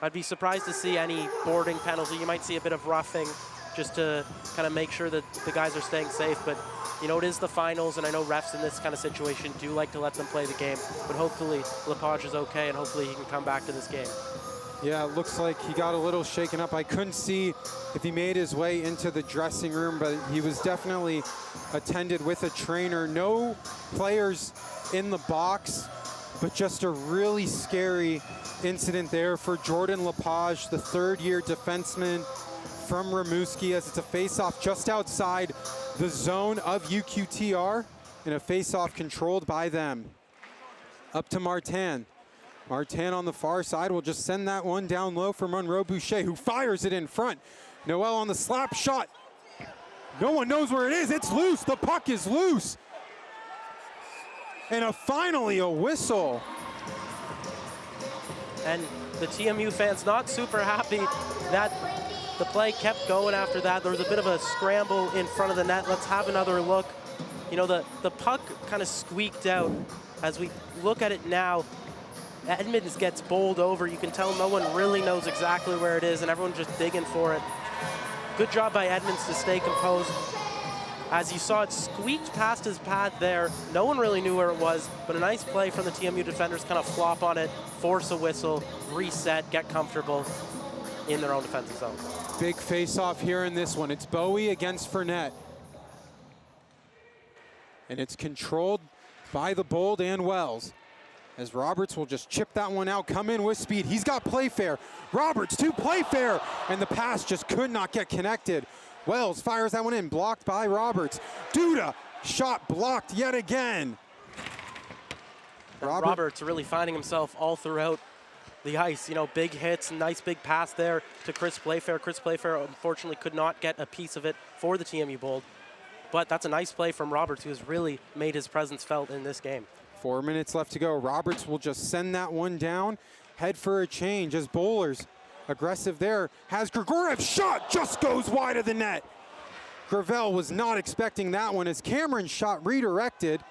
I'd be surprised to see any boarding penalty. You might see a bit of roughing just to kind of make sure that the guys are staying safe. But, you know, it is the finals, and I know refs in this kind of situation do like to let them play the game. But hopefully Lepage is okay, and hopefully he can come back to this game. Yeah, it looks like he got a little shaken up. I couldn't see if he made his way into the dressing room, but he was definitely attended with a trainer. No players in the box, but just a really scary incident there for Jordan Lepage, the third-year defenseman from Rimouski, as it's a face-off just outside the zone of UQTR, and a face-off controlled by them. Up to Martin. Martin on the far side will just send that one down low for Monroe Boucher, who fires it in front. Noel on the slap shot. No one knows where it is. It's loose. The puck is loose. And finally a whistle. And the TMU fans not super happy that the play kept going after that. There was a bit of a scramble in front of the net. Let's have another look. You know, the puck kind of squeaked out. As we look at it now, Edmonds gets bowled over. You can tell no one really knows exactly where it is, and everyone's just digging for it. Good job by Edmonds to stay composed. As you saw, it squeaked past his pad there. No one really knew where it was, but a nice play from the TMU defenders, kind of flop on it, force a whistle, reset, get comfortable in their own defensive zone. Big face-off here in this one. It's Bowie against Fournette. And it's controlled by the Bold and Wells, as Roberts will just chip that one out, come in with speed. He's got Playfair. Roberts to Playfair, and the pass just could not get connected. Wells fires that one in, blocked by Roberts. Duda, shot blocked yet again. Roberts really finding himself all throughout the ice. You know, big hits, nice big pass there to Chris Playfair. Chris Playfair unfortunately could not get a piece of it for the TMU Bold, but that's a nice play from Roberts, who has really made his presence felt in this game. 4 minutes left to go. Roberts will just send that one down, head for a change as Bowlers aggressive there. Has Grigorev shot, just goes wide of the net. Gravel was not expecting that one as Cameron's shot redirected.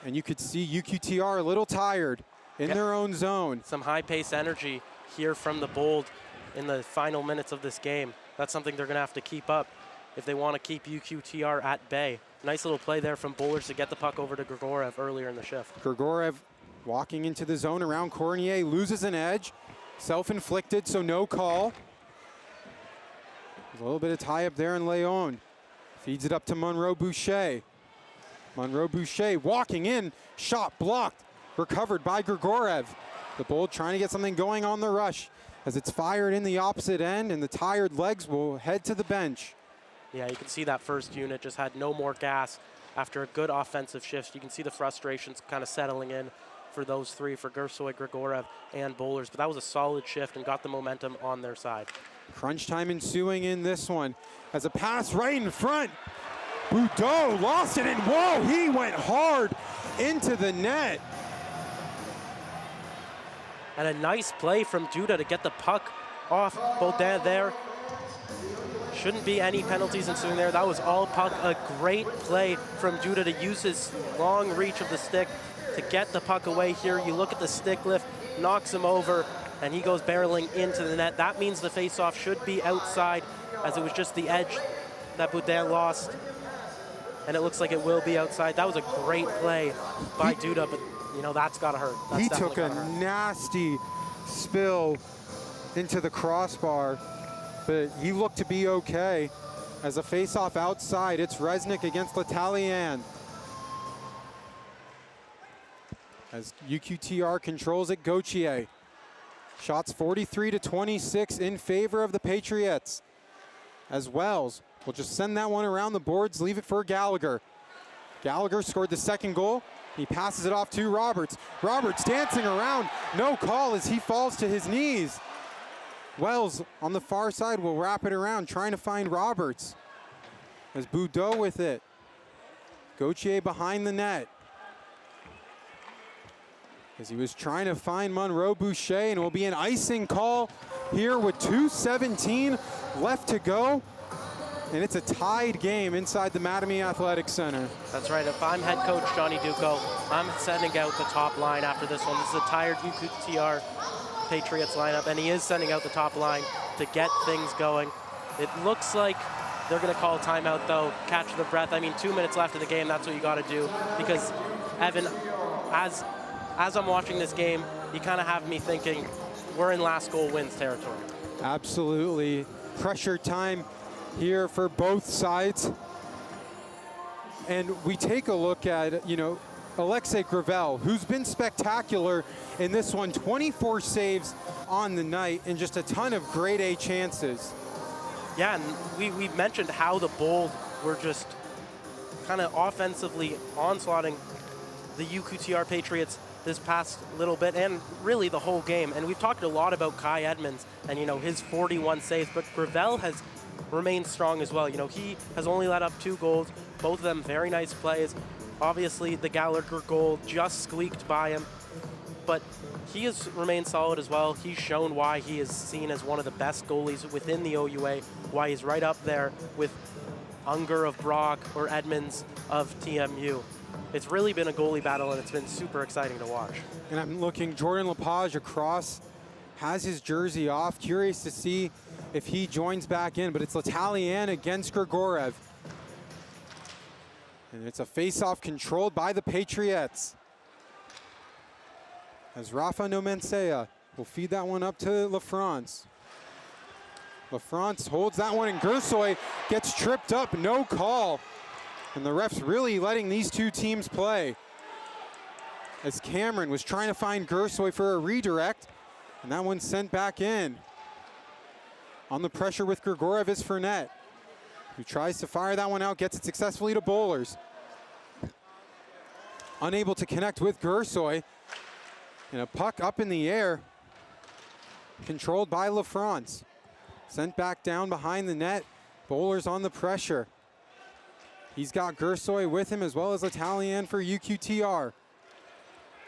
And you could see UQTR a little tired in their own zone. Some high-paced energy here from the Bold in the final minutes of this game. That's something they're going to have to keep up if they want to keep UQTR at bay. Nice little play there from Bowlers to get the puck over to Grigorev earlier in the shift. Grigorev walking into the zone around Cornier, loses an edge. Self-inflicted, so no call. There's a little bit of tie-up there in Leon. Feeds it up to Monroe Boucher. Monroe Boucher walking in, shot blocked, recovered by Grigorev. The Bold trying to get something going on the rush as it's fired in the opposite end, and the tired legs will head to the bench. Yeah, you can see that first unit just had no more gas after a good offensive shift. You can see the frustrations kind of settling in for those three, for Gersoy, Grigorev, and Bowlers. But that was a solid shift and got the momentum on their side. Crunch time ensuing in this one as a pass right in front. Boudreau lost it, and whoa, he went hard into the net. And a nice play from Duda to get the puck off Baudin there. Shouldn't be any penalties ensuing there. That was all puck. A great play from Duda to use his long reach of the stick to get the puck away here. You look at the stick lift, knocks him over, and he goes barreling into the net. That means the faceoff should be outside, as it was just the edge that Boudin lost. And it looks like it will be outside. That was a great play by Duda, but you know, that's gotta hurt. That's he took a nasty spill into the crossbar, but he looked to be okay. As a face-off outside, it's Resnick against L'Italien. As UQTR controls it, Gauthier. Shots 43-26 in favor of the Patriots. As Wells will just send that one around the boards, leave it for Gallagher. Gallagher scored the second goal He passes it off to Roberts. Roberts dancing around. No call as he falls to his knees. Wells on the far side will wrap it around, trying to find Roberts. As Boudreau with it. Gauthier behind the net. As he was trying to find Monroe Boucher, and it will be an icing call here with 2:17 left to go. And it's a tied game inside the Mattamy Athletic Center. That's right. If I'm head coach Johnny Duco, I'm sending out the top line after this one. This is a tired UQTR Patriots lineup, and he is sending out the top line to get things going. It looks like they're going to call a timeout, though. Catch the breath. I mean, 2 minutes left in the game. That's what you got to do. Because, Evan, as I'm watching this game, you kind of have me thinking we're in last goal wins territory. Absolutely. Pressure time here for both sides. And we take a look at, Alexei Gravel, who's been spectacular in this one. 24 saves on the night and just a ton of grade A chances. Yeah, and we mentioned how the Bold were just kind of offensively onslaughting the UQTR Patriots this past little bit, and really the whole game. And we've talked a lot about Kai Edmonds and, his 41 saves, but Gravel has remained strong as well. He has only let up 2 goals, both of them very nice plays. Obviously, the Gallagher goal just squeaked by him, but he has remained solid as well. He's shown why he is seen as one of the best goalies within the OUA, why he's right up there with Unger of Brock or Edmonds of TMU. It's really been a goalie battle, and it's been super exciting to watch. And I'm looking, Jordan Lepage across, has his jersey off. Curious to see if he joins back in, but it's L'Italien against Grigorev. And it's a face-off controlled by the Patriots. As Rafa Nomensea will feed that one up to LaFrance. LaFrance holds that one, and Gersoy gets tripped up, no call. And the ref's really letting these two teams play. As Cameron was trying to find Gersoy for a redirect, and that one's sent back in. On the pressure with Grigorev is Fournette, who tries to fire that one out, gets it successfully to Bowlers. Unable to connect with Gersoy. And a puck up in the air, controlled by LaFrance. Sent back down behind the net. Bowlers on the pressure. He's got Gersoy with him as well as L'Italien for UQTR.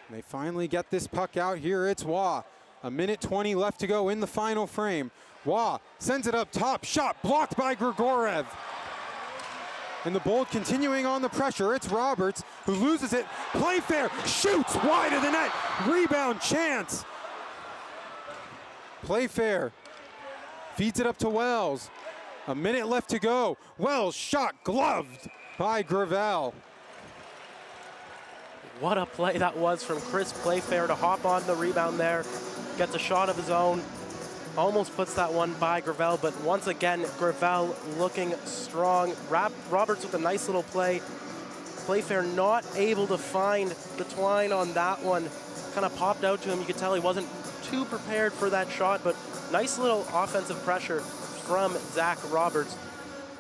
And they finally get this puck out here. It's Waugh. 1:20 left to go in the final frame. Waugh sends it up top. Shot blocked by Grigorev. And the Bold continuing on the pressure. It's Roberts who loses it. Playfair shoots wide of the net. Rebound chance. Playfair feeds it up to Wells. 1 minute left to go. Wells shot gloved by Gravel. What a play that was from Chris Playfair to hop on the rebound there. Gets a shot of his own. Almost puts that one by Gravel, but once again, Gravel looking strong. Roberts with a nice little play. Playfair not able to find the twine on that one. Kind of popped out to him. You could tell he wasn't too prepared for that shot, but nice little offensive pressure from Zach Roberts.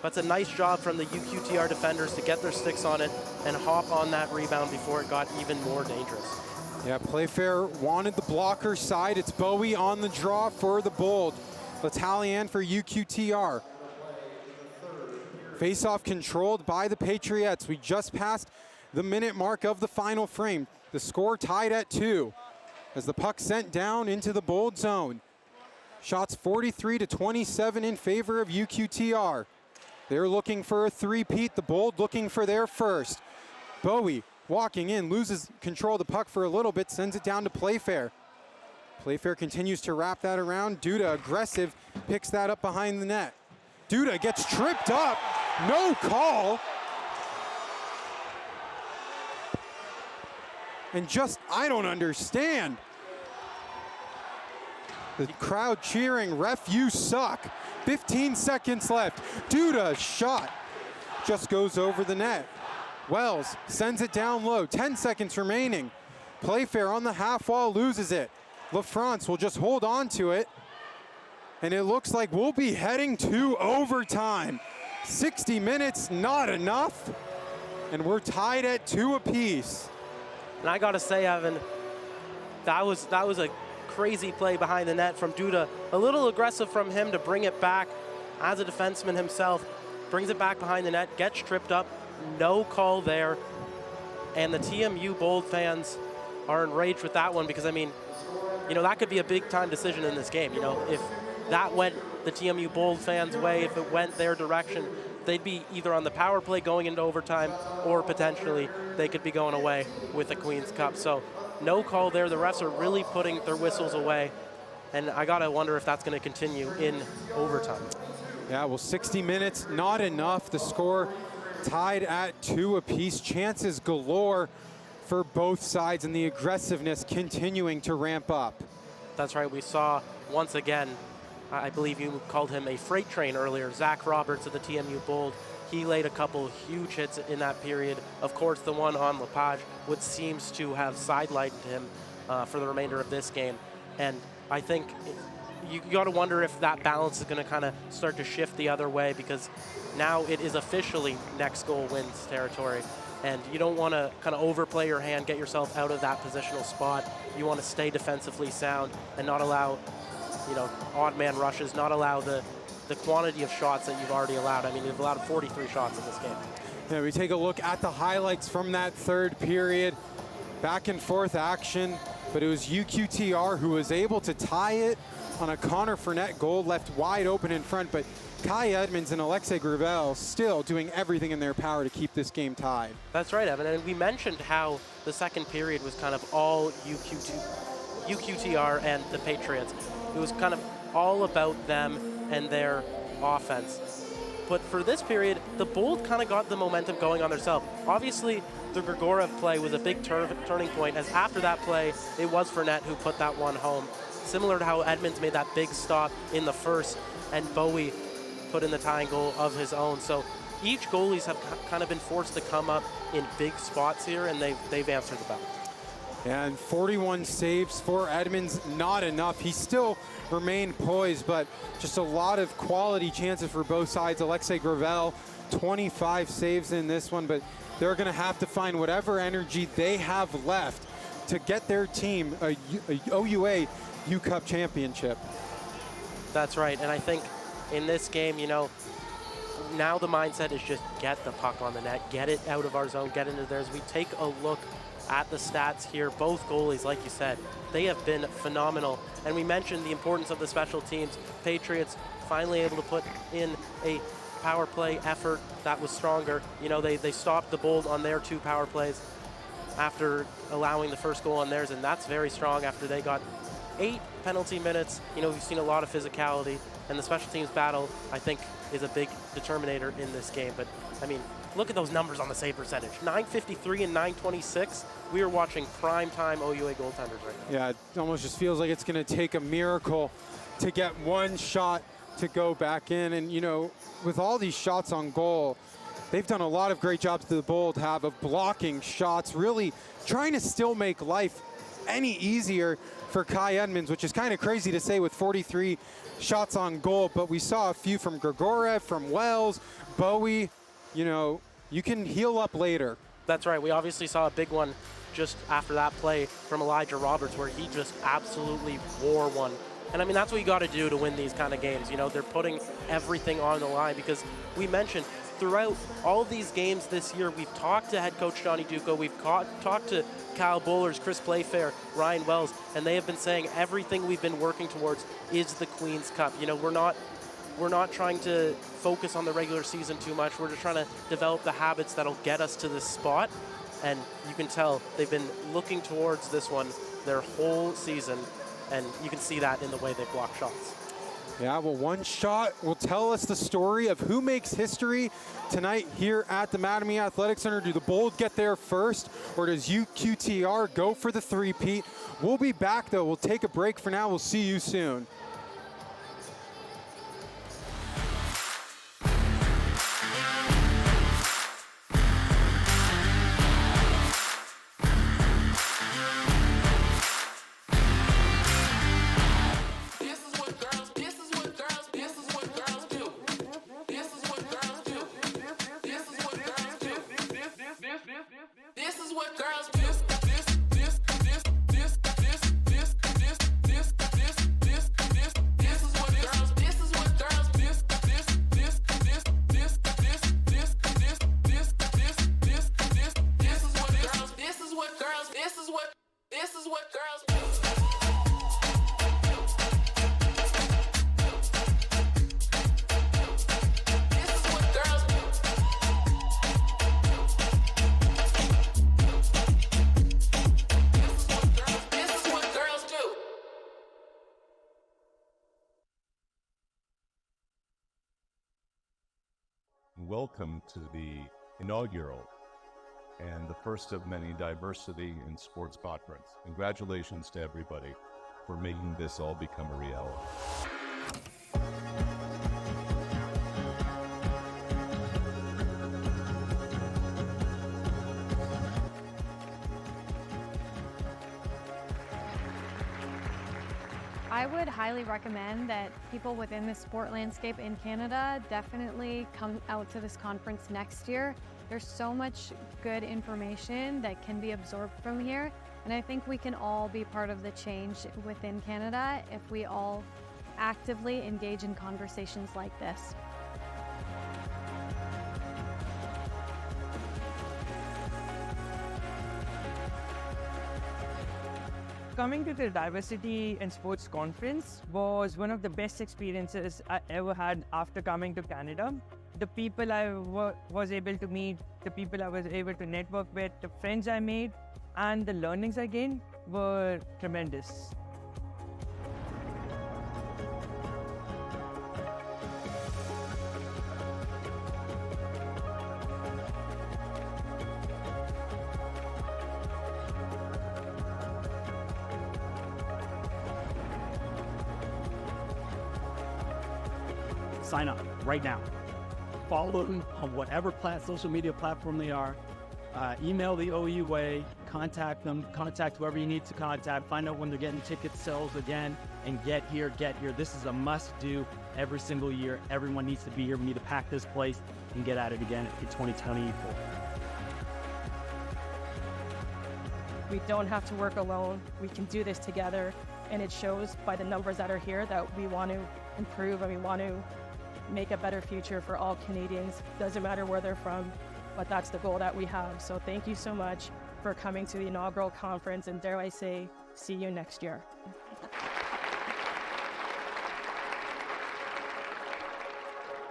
That's a nice job from the UQTR defenders to get their sticks on it and hop on that rebound before it got even more dangerous. Yeah, Playfair wanted the blocker side. It's Bowie on the draw for the Bold. L'Italien for UQTR. Face-off controlled by the Patriots. We just passed the minute mark of the final frame. The score tied at 2 as the puck sent down into the Bold zone. Shots 43-27 in favor of UQTR. They're looking for a three-peat. The Bold looking for their first. Bowie walking in, loses control of the puck for a little bit, sends it down to Playfair. Playfair continues to wrap that around. Duda, aggressive, picks that up behind the net. Duda gets tripped up, no call. And just, I don't understand. The crowd cheering, ref, you suck. 15 seconds left. Duda shot, just goes over the net. Wells sends it down low, 10 seconds remaining. Playfair on the half wall loses it. LaFrance will just hold on to it. And it looks like we'll be heading to overtime. 60 minutes, not enough. And we're tied at 2 apiece. And I gotta say, Evan, that was a crazy play behind the net from Duda. A little aggressive from him to bring it back as a defenseman himself. Brings it back behind the net, gets tripped up, no call there. And the TMU Bold fans are enraged with that one because, I mean, you know, that could be a big time decision in this game. You know, if that went the TMU Bold fans' way, if it went their direction, they'd be either on the power play going into overtime or potentially they could be going away with the Queen's Cup. So no call there. The refs are really putting their whistles away. And I gotta wonder if that's gonna continue in overtime. Yeah, well, 60 minutes, not enough. The score tied at 2 apiece. Chances galore for both sides and the aggressiveness continuing to ramp up. That's right, we saw once again, I believe you called him a freight train earlier, Zach Roberts of the TMU Bold. He laid a couple huge hits in that period. Of course, the one on Lepage, which seems to have sidelined him for the remainder of this game. And I think you got to wonder if that balance is going to kind of start to shift the other way, because now it is officially next goal wins territory. And you don't want to kind of overplay your hand, get yourself out of that positional spot. You want to stay defensively sound and not allow, you know, odd man rushes, not allow the quantity of shots that you've already allowed. I mean, you've allowed 43 shots in this game. Yeah, we take a look at the highlights from that third period. Back and forth action, but it was UQTR who was able to tie it on a Connor Fournette goal, left wide open in front, but Kai Edmonds and Alexei Gravel still doing everything in their power to keep this game tied. That's right, Evan, and we mentioned how the second period was kind of all UQTR and the Patriots. It was kind of all about them and their offense. But for this period, the Bold kind of got the momentum going on themselves. Obviously, the Grigorev play was a big turning point, as after that play, it was Fournette who put that one home. Similar to how Edmonds made that big stop in the first, and Bowie put in the tying goal of his own. So each goalies have kind of been forced to come up in big spots here, and they've answered the bell. And 41 saves for Edmonds, not enough. He still remained poised, but just a lot of quality chances for both sides. Alexei Gravel, 25 saves in this one, but they're going to have to find whatever energy they have left to get their team a OUA U Cup championship. That's right, and I think in this game, you know, now the mindset is just get the puck on the net, get it out of our zone, get into theirs. We take a look at the stats here. Both goalies, like you said, they have been phenomenal. And we mentioned the importance of the special teams. Patriots finally able to put in a power play effort that was stronger. You know, they stopped the Bold on their 2 power plays after allowing the first goal on theirs, and that's very strong after they got 8 penalty minutes. You know, we've seen a lot of physicality, and the special teams battle, I think, is a big determinator in this game. But, I mean, look at those numbers on the save percentage. 953 and 926. We are watching prime time OUA goaltenders right now. Yeah, it almost just feels like it's going to take a miracle to get one shot to go back in. And, you know, with all these shots on goal, they've done a lot of great jobs, the Bold have, of blocking shots, really trying to still make life any easier for Kai Edmonds, which is kind of crazy to say with 43 shots on goal, but we saw a few from Grigorev, from Wells, Bowie. You know, you can heal up later. That's right. We obviously saw a big one just after that play from Elijah Roberts, where he just absolutely wore one. And I mean, that's what you got to do to win these kind of games. You know, they're putting everything on the line, because we mentioned throughout all of these games this year, we've talked to head coach Johnny Duco, we've talked to Kyle Bowlers, Chris Playfair, Ryan Wells, and they have been saying everything we've been working towards is the Queen's Cup. You know, we're not trying to focus on the regular season too much. We're just trying to develop the habits that'll get us to this spot. And you can tell they've been looking towards this one their whole season, and you can see that in the way they block shots. Yeah, well, one shot will tell us the story of who makes history tonight here at the Mattamy Athletic Center. Do the Bold get there first, or does UQTR go for the three-peat? We'll be back, though. We'll take a break for now. We'll see you soon. This is what girls do. and welcome to the inaugural and the first of many diversity in sports conference. Congratulations to everybody for making this all become a reality. I would highly recommend that people within the sport landscape in Canada definitely come out to this conference next year. There's so much good information that can be absorbed from here, and I think we can all be part of the change within Canada if we all actively engage in conversations like this. Coming to the Diversity in Sports Conference was one of the best experiences I ever had after coming to Canada. The people I was able to meet, the people I was able to network with, the friends I made, and the learnings I gained were tremendous. Sign up right now. Follow them on whatever social media platform they are. Email the OUA, contact them, contact whoever you need to contact, find out when they're getting ticket sales again, and get here. This is a must-do every single year. Everyone needs to be here. We need to pack this place and get at it again in 2024. We don't have to work alone. We can do this together, and it shows by the numbers that are here that we want to improve and we want to make a better future for all Canadians. Doesn't matter where they're from, but that's the goal that we have. So thank you so much for coming to the inaugural conference, and dare I say, see you next year.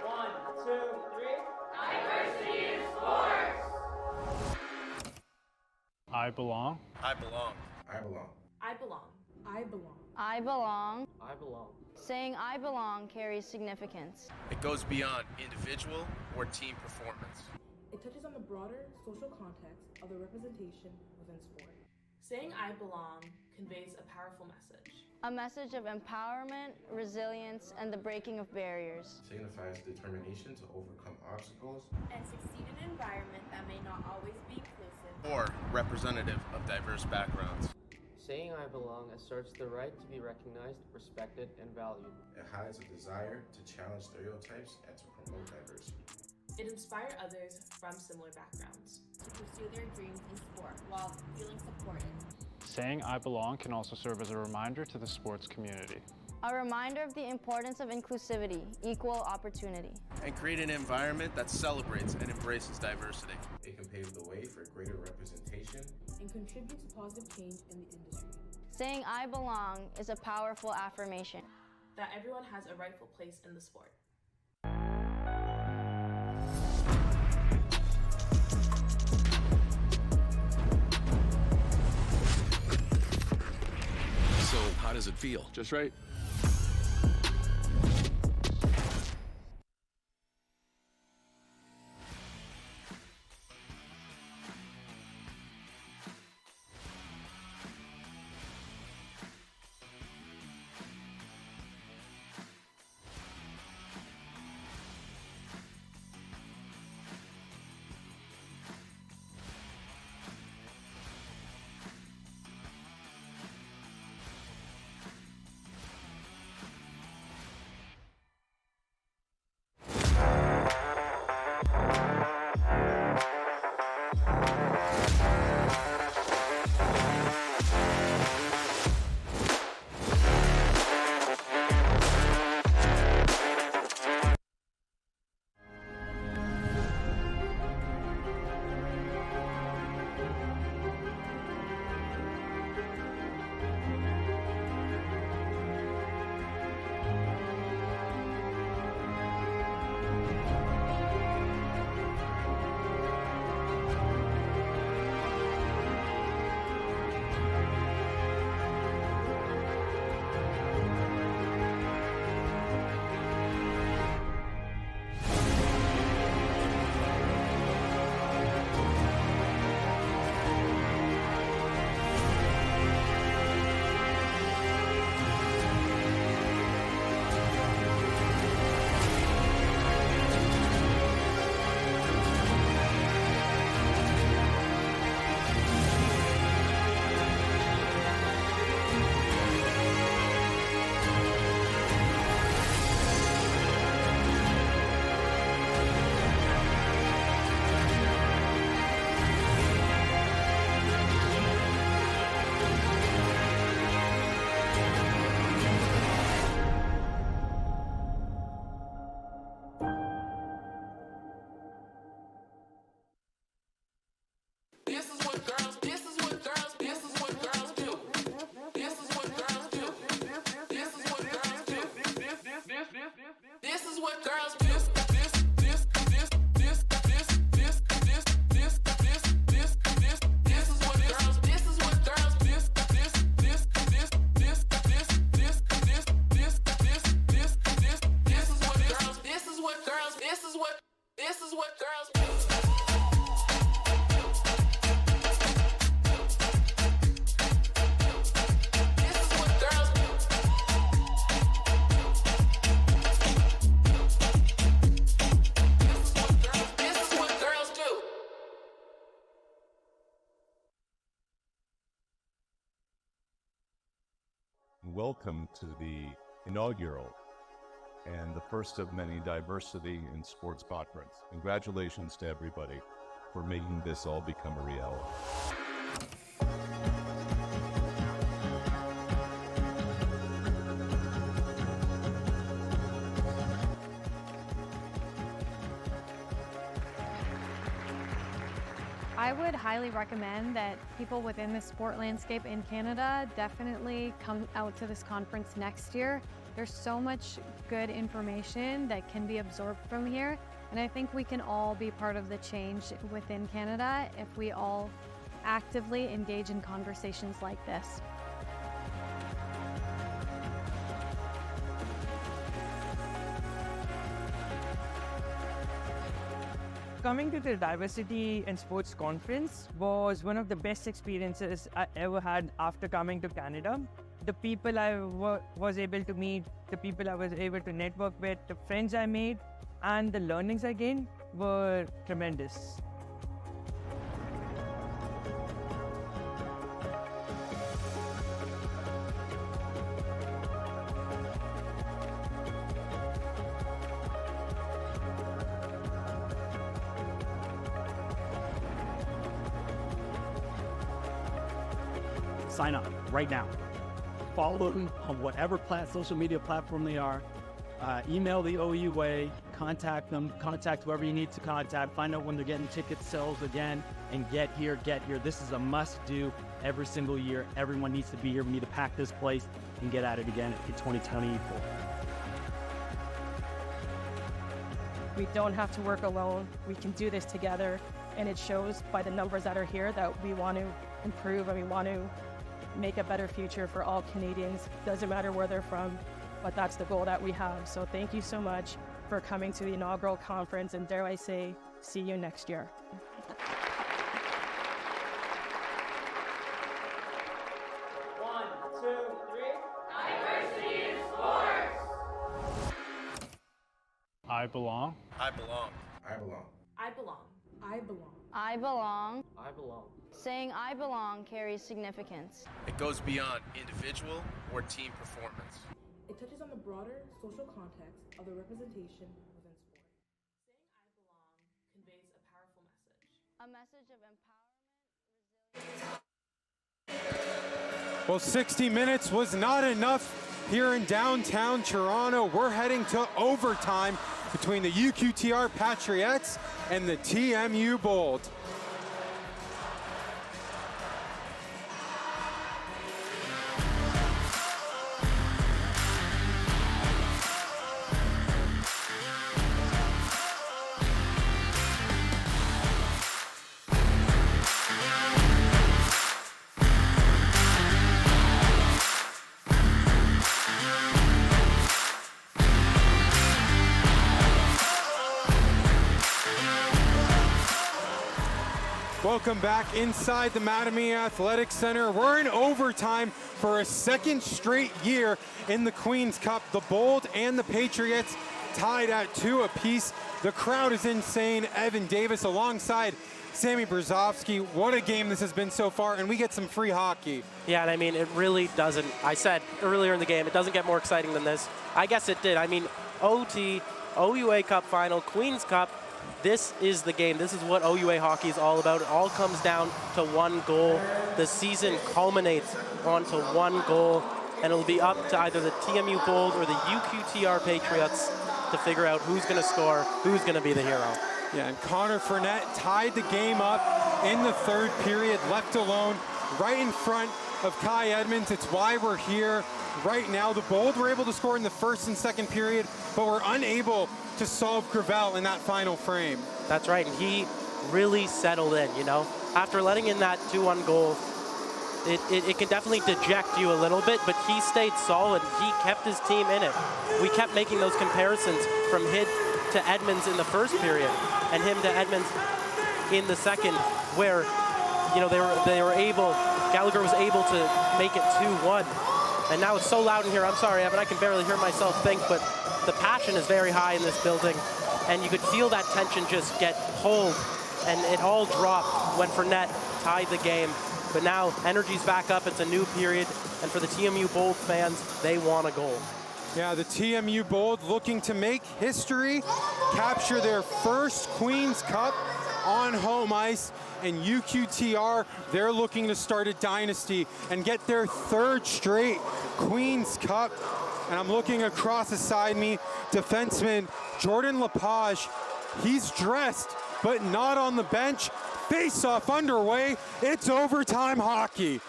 One, two, three. Diversity in sports. I belong. I belong. I belong. I belong. I belong. I belong. I belong. Saying I belong carries significance. It goes beyond individual or team performance. It touches on the broader social context of the representation within sport. Saying I belong conveys a powerful message. A message of empowerment, resilience, and the breaking of barriers. Signifies determination to overcome obstacles and succeed in an environment that may not always be inclusive or representative of diverse backgrounds. Saying I belong asserts the right to be recognized, respected, and valued. It hides a desire to challenge stereotypes and to promote diversity. It inspires others from similar backgrounds to pursue their dreams in sport while feeling supported. Saying I belong can also serve as a reminder to the sports community. A reminder of the importance of inclusivity, equal opportunity. And create an environment that celebrates and embraces diversity. It can pave the way for greater representation and contribute to positive change in the industry. Saying I belong is a powerful affirmation that everyone has a rightful place in the sport. So, how does it feel? Just right. welcome to the inaugural and the first of many diversity in sports conference. Congratulations to everybody for making this all become a reality. I would highly recommend that people within the sport landscape in Canada definitely come out to this conference next year. There's so much good information that can be absorbed from here, and I think we can all be part of the change within Canada if we all actively engage in conversations like this. Coming to the Diversity in Sports Conference was one of the best experiences I ever had after coming to Canada. The people I was able to meet, the people I was able to network with, the friends I made, and the learnings I gained were tremendous. Sign up right now. Follow them on whatever social media platform they are. Email the OUA, contact them, contact whoever you need to contact, find out when they're getting ticket sales again, and get here. This is a must-do every single year. Everyone needs to be here. We need to pack this place and get at it again in 2024. We don't have to work alone. We can do this together, and it shows by the numbers that are here that we want to improve and we want to make a better future for all Canadians. Doesn't matter where they're from, but that's the goal that we have. So thank you so much for coming to the inaugural conference, and dare I say, see you next year. One, two, three. Diversity in sports. I belong. I belong. I belong. I belong. I belong. I belong. I belong. Saying I belong carries significance. It goes beyond individual or team performance. It touches on the broader social context of the representation within sport. Saying I belong conveys a powerful message. A message of empowerment, resilience. Well, 60 minutes was not enough here in downtown Toronto. We're heading to overtime between the UQTR Patriots and the TMU Bold. Welcome back inside the Mattamy Athletic Center. We're in overtime for a second straight year in the Queen's Cup. The Bold and the Patriots tied at 2 apiece. The crowd is insane. Evan Davis alongside Sammy Brzezowski. What a game this has been so far, and we get some free hockey. Yeah, and I mean, it really doesn't. I said earlier in the game, it doesn't get more exciting than this. I guess it did. I mean, OT, OUA Cup final, Queen's Cup. This is the game. This is what OUA hockey is all about. It all comes down to one goal. The season culminates onto one goal, and it'll be up to either the TMU Bold or the UQTR Patriots to figure out who's going to score, who's going to be the hero. Yeah, and Connor Fournette tied the game up in the third period, left alone, right in front of Kai Edmonds. It's why we're here right now. The Bold were able to score in the first and second period, but were unable to solve Gravel in that final frame. That's right, and he really settled in, you know. After letting in that 2-1 goal, it can definitely deject you a little bit, but he stayed solid. He kept his team in it. We kept making those comparisons from Hid to Edmonds in the first period and him to Edmonds in the second, where, you know, they were able, Gallagher was able to make it 2-1. And now it's so loud in here. I'm sorry, Evan, I can barely hear myself think, but the passion is very high in this building, and you could feel that tension just get pulled, and it all dropped when Fournette tied the game But now energy's back up. It's a new period. And for the TMU Bold fans, they want a goal. Yeah, the TMU Bold looking to make history, capture their first Queen's Cup on home ice, and UQTR, they're looking to start a dynasty and get their third straight Queen's Cup. And I'm looking across beside me, defenseman Jordan Lepage. He's dressed, but not on the bench. Face-off underway. It's overtime hockey.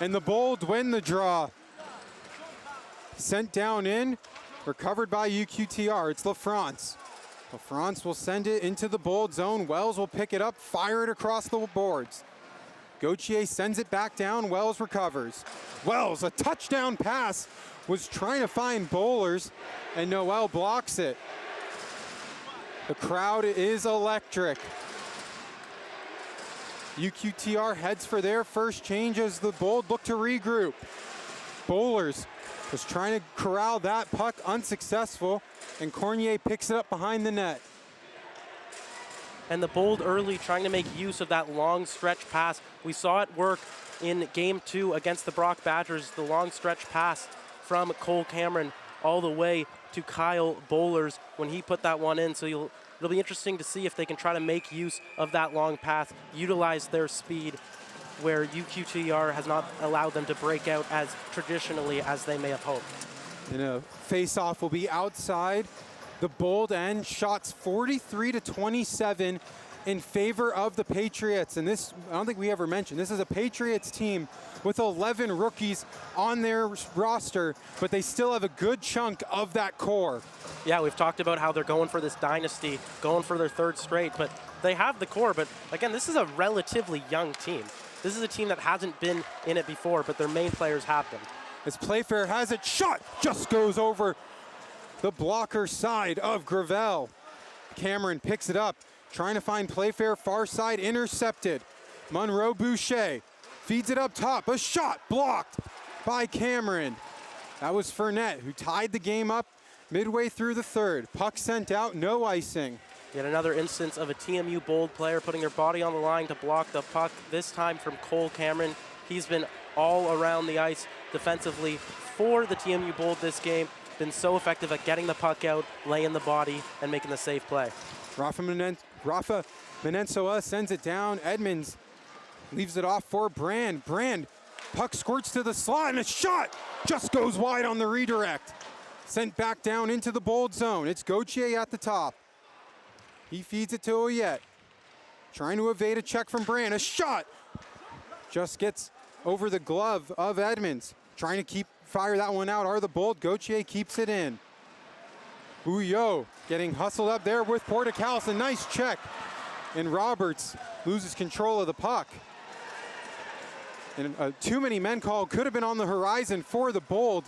And the Bold win the draw. Sent down in, recovered by UQTR. It's LaFrance. LaFrance will send it into the Bold zone. Wells will pick it up, fire it across the boards. Gauthier sends it back down. Wells recovers. Wells, a touchdown pass, was trying to find Bowlers, and Noel blocks it. The crowd is electric. UQTR heads for their first change as the Bold look to regroup. Bowlers was trying to corral that puck, unsuccessful, and Cornier picks it up behind the net. And the Bold early trying to make use of that long stretch pass. We saw it work in game 2 against the Brock Badgers, the long stretch pass from Cole Cameron all the way to Kyle Bowlers when he put that one in. So it'll be interesting to see if they can try to make use of that long pass, utilize their speed, where UQTR has not allowed them to break out as traditionally as they may have hoped. And a face-off will be outside the Bold end. Shots 43-27 in favor of the Patriots. And this, I don't think we ever mentioned, this is a Patriots team with 11 rookies on their roster, but they still have a good chunk of that core. Yeah, we've talked about how they're going for this dynasty, going for their third straight, but they have the core. But again, this is a relatively young team. This is a team that hasn't been in it before, but their main players have them. As Playfair has it, shot just goes over the blocker side of Gravel. Cameron picks it up, trying to find Playfair, far side, intercepted. Monroe Boucher feeds it up top, a shot blocked by Cameron. That was Fournette, who tied the game up midway through the third. Puck sent out, no icing. Yet another instance of a TMU Bold player putting their body on the line to block the puck, this time from Cole Cameron. He's been all around the ice defensively for the TMU Bold this game. Been so effective at getting the puck out, laying the body, and making the safe play. Rafa Menensoa sends it down. Edmonds leaves it off for Brand. Brand, puck squirts to the slot, and a shot just goes wide on the redirect. Sent back down into the Bold zone. It's Gauthier at the top. He feeds it to Oyet. Trying to evade a check from Brand. A shot just gets over the glove of Edmonds. Trying to fire that one out. Are the Bold. Gauthier keeps it in. Bouillot getting hustled up there with Portacalis. A nice check. And Roberts loses control of the puck. And a too many men call could have been on the horizon for the Bold.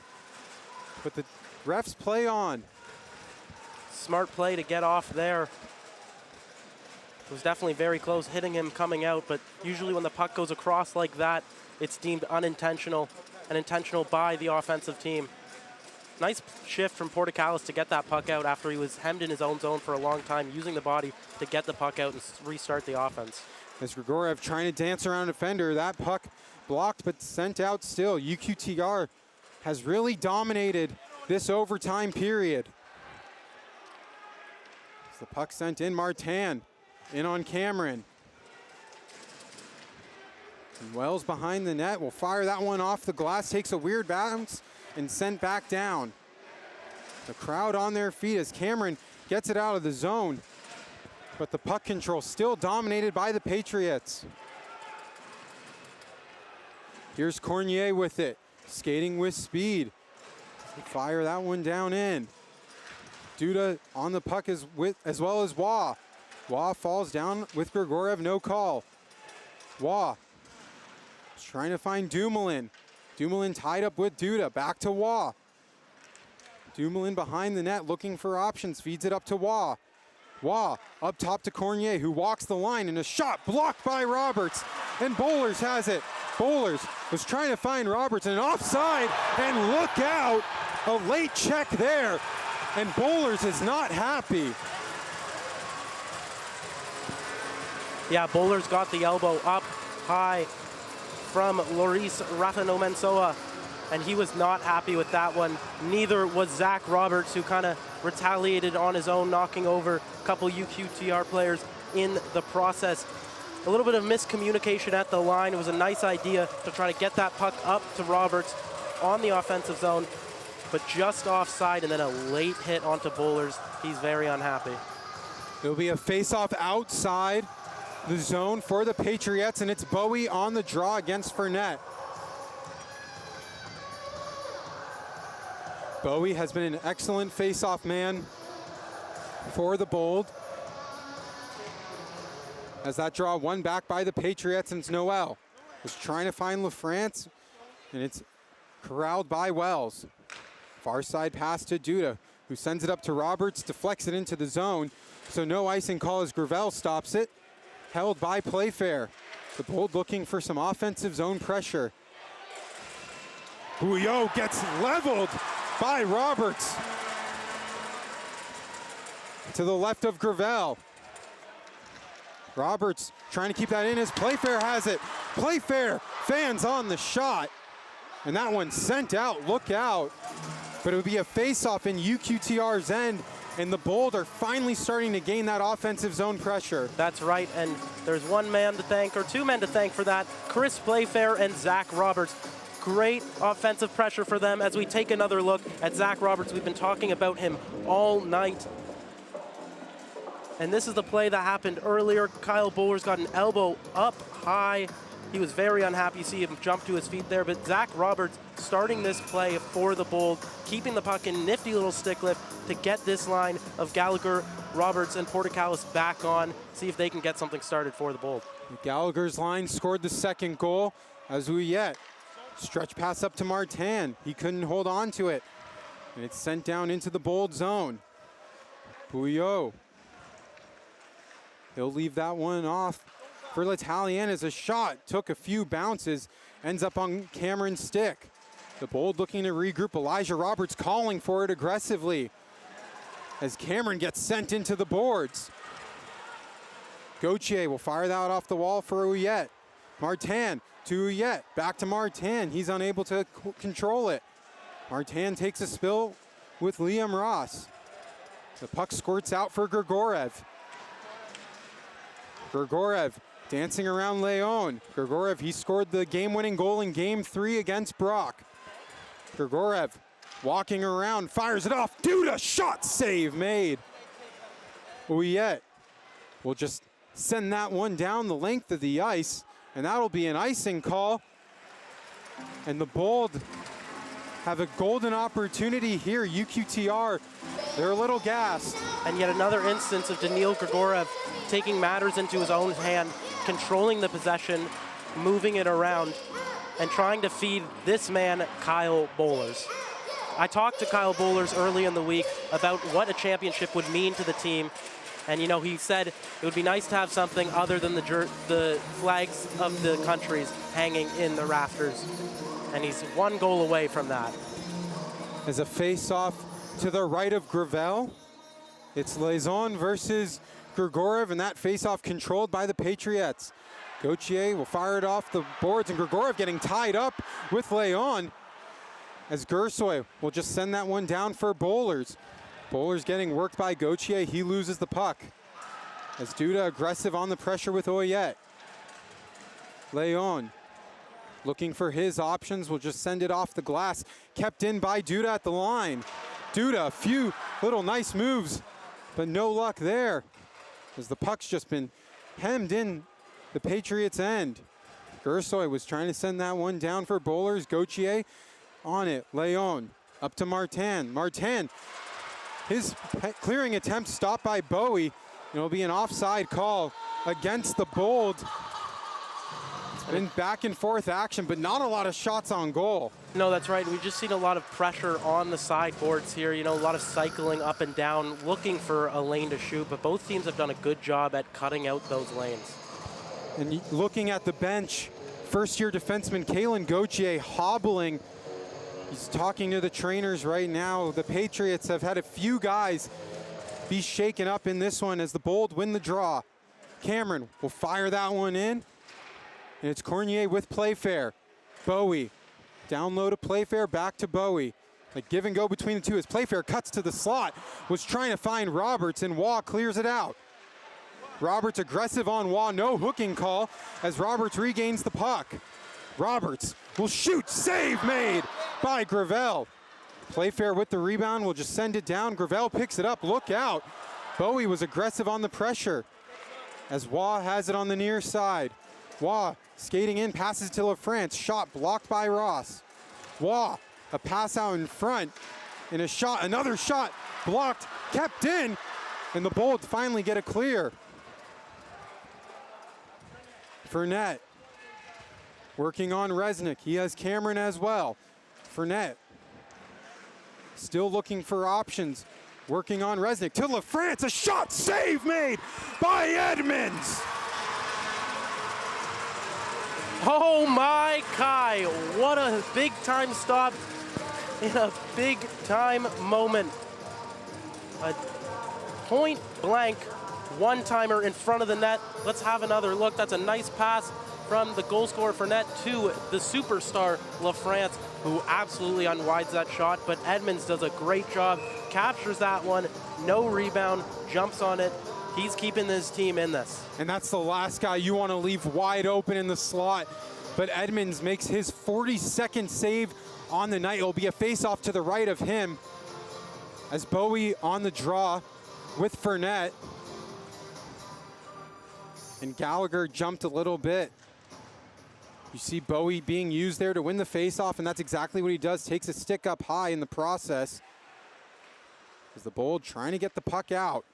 But the refs play on. Smart play to get off there. It was definitely very close, hitting him coming out, but usually when the puck goes across like that, it's deemed unintentional and intentional by the offensive team. Nice shift from Portacalis to get that puck out after he was hemmed in his own zone for a long time, using the body to get the puck out and restart the offense. As Grigoriev trying to dance around a defender, that puck blocked but sent out still. UQTR has really dominated this overtime period. As the puck sent in, Martin in on Cameron. And Wells behind the net will fire that one off the glass, takes a weird bounce and sent back down. The crowd on their feet as Cameron gets it out of the zone, but the puck control still dominated by the Patriots. Here's Cornier with it, skating with speed. Fire that one down in. Duda on the puck as well as Waugh. Waugh falls down with Grigoriev, no call. Waugh is trying to find Dumoulin. Dumoulin tied up with Duda, back to Waugh. Dumoulin behind the net looking for options, feeds it up to Waugh. Waugh up top to Cornier, who walks the line, and a shot blocked by Roberts. And Bowlers has it. Bowlers was trying to find Roberts, and offside, and look out, a late check there. And Bowlers is not happy. Yeah, Bowlers got the elbow up high from Loris Rafano-Mansoa, and he was not happy with that one. Neither was Zach Roberts, who kind of retaliated on his own, knocking over a couple UQTR players in the process. A little bit of miscommunication at the line. It was a nice idea to try to get that puck up to Roberts on the offensive zone, but just offside, and then a late hit onto Bowlers. He's very unhappy. It'll be a face-off outside the zone for the Patriots, and it's Bowie on the draw against Fournette. Bowie has been an excellent face-off man for the Bold. As that draw won back by the Patriots, and it's Noel. Was trying to find LaFrance, and it's corralled by Wells. Far side pass to Duda, who sends it up to Roberts, deflects it into the zone. So no icing call as Gravel stops it. Held by Playfair. The Bold looking for some offensive zone pressure. Bouillot gets leveled by Roberts. To the left of Gravel. Roberts trying to keep that in as Playfair has it. Playfair, fans on the shot. And that one sent out, look out. But it would be a face-off in UQTR's end, and the Bold are finally starting to gain that offensive zone pressure. That's right, and there's one man to thank, or two men to thank for that, Chris Playfair and Zach Roberts. Great offensive pressure for them as we take another look at Zach Roberts. We've been talking about him all night. And this is the play that happened earlier. Kyle Bowlers got an elbow up high. He was very unhappy. You see him jump to his feet there, but Zach Roberts starting this play for the Bold, keeping the puck in, nifty little stick lift to get this line of Gallagher, Roberts, and Portakalis back on, see if they can get something started for the Bold. Gallagher's line scored the second goal as OUA stretch pass up to Martin. He couldn't hold on to it, and it's sent down into the Bold zone. Bouillot. He'll leave that one off for L'Italien as a shot took a few bounces, ends up on Cameron's stick. The Bold looking to regroup. Elijah Roberts calling for it aggressively as Cameron gets sent into the boards. Gauthier will fire that off the wall for Ouillet. Martin to Ouillet, back to Martin. He's unable to control it. Martin takes a spill with Liam Ross. The puck squirts out for Grigorev. Grigorev dancing around Leon. Grigorev, he scored the game-winning goal in Game 3 against Brock. Grigorev walking around, fires it off. Duda, shot save made. Ouillet will just send that one down the length of the ice, and that'll be an icing call. And the Bold have a golden opportunity here. UQTR, they're a little gassed. And yet another instance of Daniil Grigorev taking matters into his own hand, controlling the possession, moving it around, and trying to feed this man, Kyle Bowlers. I talked to Kyle Bowlers early in the week about what a championship would mean to the team. And, you know, he said it would be nice to have something other than the flags of the countries hanging in the rafters. And he's one goal away from that. As a face-off to the right of Gravel, it's Laison versus Grigorev, and that face-off controlled by the Patriots. Gauthier will fire it off the boards, and Grigorev getting tied up with Leon, as Gersoy will just send that one down for Bowlers. Bowlers getting worked by Gauthier. He loses the puck. As Duda aggressive on the pressure with Ouillet. Leon looking for his options, will just send it off the glass. Kept in by Duda at the line. Duda, a few little nice moves, but no luck there, as the puck's just been hemmed in the Patriots' end. Gersoy was trying to send that one down for Bowlers. Gauthier on it. Leon up to Martin. Martin, his clearing attempt stopped by Bowie. It'll be an offside call against the Bold. It's been back and forth action, but not a lot of shots on goal. No, that's right. We've just seen a lot of pressure on the sideboards here. You know, a lot of cycling up and down, looking for a lane to shoot, but both teams have done a good job at cutting out those lanes. And looking at the bench, first-year defenseman Kalen Gauthier hobbling. He's talking to the trainers right now. The Patriots have had a few guys be shaken up in this one as the Bold win the draw. Cameron will fire that one in. And it's Cornier with Playfair. Bowie, down low to Playfair, back to Bowie. A give and go between the two as Playfair cuts to the slot, was trying to find Roberts, and Waugh clears it out. Roberts aggressive on Waugh, no hooking call as Roberts regains the puck. Roberts will shoot, save made by Gravel. Playfair with the rebound will just send it down. Gravel picks it up, look out. Bowie was aggressive on the pressure as Waugh has it on the near side. Waugh skating in, passes to LaFrance, shot blocked by Ross. Waugh, a pass out in front, and a shot, another shot, blocked, kept in, and the Bold finally get a clear. Fournette working on Resnick. He has Cameron as well. Fournette still looking for options. Working on Resnick to LaFrance, a shot, save made by Edmonds. Oh my Kai, what a big time stop in a big time moment. A point blank one-timer in front of the net. Let's have another look. That's a nice pass from the goal scorer Fournette to the superstar LaFrance, who absolutely unwides that shot, but Edmonds does a great job, captures that one, no rebound, jumps on it. He's keeping his team in this. And that's the last guy you want to leave wide open in the slot, but Edmonds makes his 42nd save on the night. It'll be a face-off to the right of him as Bowie on the draw with Fournette. And Gallagher jumped a little bit. You see Bowie being used there to win the faceoff, and that's exactly what he does. Takes a stick up high in the process. As the Bold trying to get the puck out.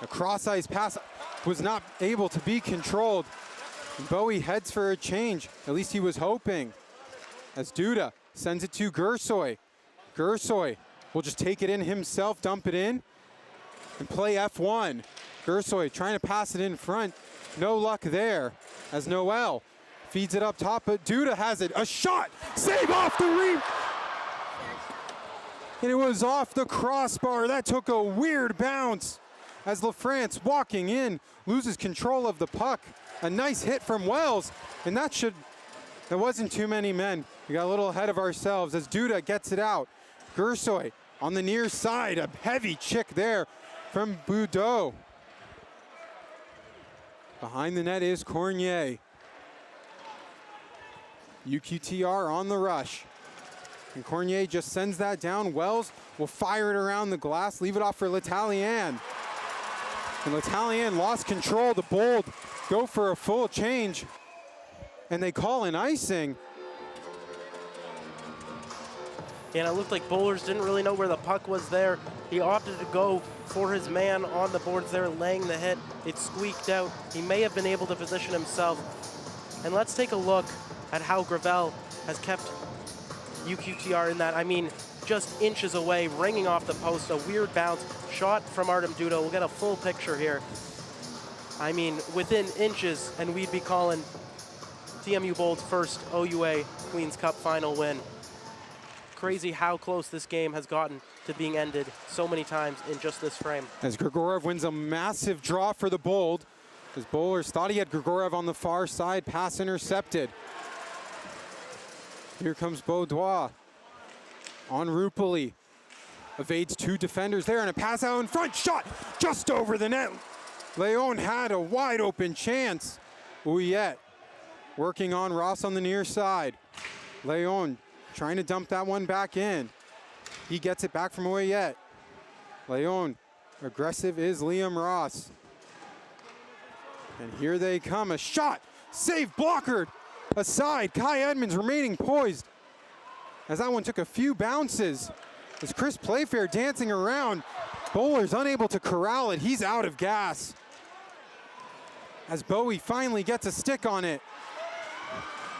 A cross-ice pass was not able to be controlled. And Bowie heads for a change. At least he was hoping. As Duda sends it to Gersoy. Gersoy will just take it in himself, dump it in, and play F1. Gersoy trying to pass it in front. No luck there as Noel feeds it up top, but Duda has it. A shot, save off the and it was off the crossbar. That took a weird bounce as LaFrance walking in, loses control of the puck. A nice hit from Wells, and there wasn't too many men. We got a little ahead of ourselves as Duda gets it out. Gersoy on the near side, a heavy chick there from Boudreau. Behind the net is Cornier. UQTR on the rush. And Cornier just sends that down. Wells will fire it around the glass, leave it off for L'Italien. And L'Italien lost control. The Bold go for a full change. And they call an icing. And it looked like Bowlers didn't really know where the puck was there. He opted to go for his man on the boards there, laying the hit. It squeaked out. He may have been able to position himself. And let's take a look at how Gravel has kept UQTR in that. I mean, just inches away, ringing off the post, a weird bounce, shot from Artem Duda. We'll get a full picture here. I mean, within inches, and we'd be calling TMU Bold's first OUA Queen's Cup final win. Crazy how close this game has gotten to being ended so many times in just this frame. As Grigoriev wins a massive draw for the Bold, as Bowlers thought he had Grigoriev on the far side, pass intercepted. Here comes Beaudois on Rupoli. Evades two defenders there, and a pass out in front, shot just over the net. Leon had a wide open chance. Ouillet working on Ross on the near side. Leon trying to dump that one back in. He gets it back from Ouillet. Leon, aggressive is Liam Ross. And here they come, a shot, save blockered. Aside, Kai Edmonds remaining poised. As that one took a few bounces. As Chris Playfair dancing around. Bowlers unable to corral it, he's out of gas. As Bowie finally gets a stick on it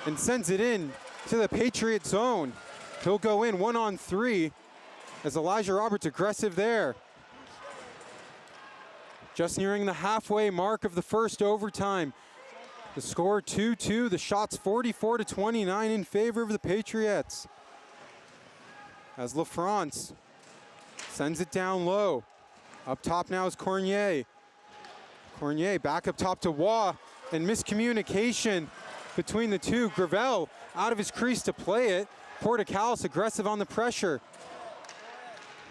and sends it in to the Patriot zone. He'll go in 1-on-3 as Elijah Roberts aggressive there. Just nearing the halfway mark of the first overtime. The score 2-2, the shots 44-29 in favor of the Patriots. As LaFrance sends it down low. Up top now is Cornier. Cornier back up top to Waugh, and miscommunication between the two. Gravel out of his crease to play it. Portocalis aggressive on the pressure.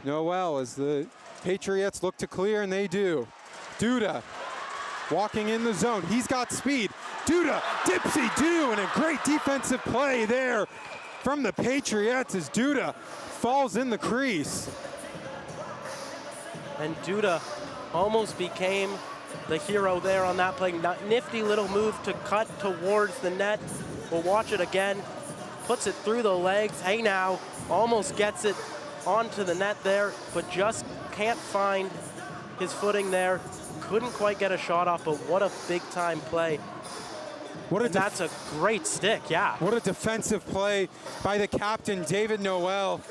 Noel as the Patriots look to clear, and they do. Duda walking in the zone. He's got speed. Duda, dipsy-do, and a great defensive play there from the Patriots as Duda falls in the crease. And Duda almost became the hero there on that play. Nifty little move to cut towards the net. We'll watch it again. Puts it through the legs. Hey now, almost gets it onto the net there, but just can't find his footing there. Couldn't quite get a shot off, but what a big time play. That's a great stick, yeah. What a defensive play by the captain, David Noel.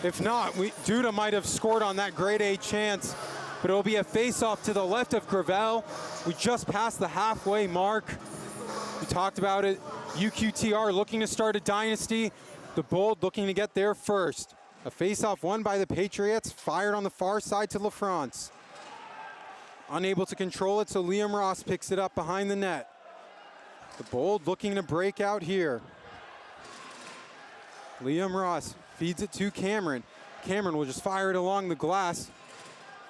If not, Duda might have scored on that grade A chance, but it'll be a face-off to the left of Gravel. We just passed the halfway mark. We talked about it. UQTR looking to start a dynasty. The Bold looking to get there first. A face-off won by the Patriots, fired on the far side to LaFrance. Unable to control it, so Liam Ross picks it up behind the net. The Bold looking to break out here. Liam Ross feeds it to Cameron. Cameron will just fire it along the glass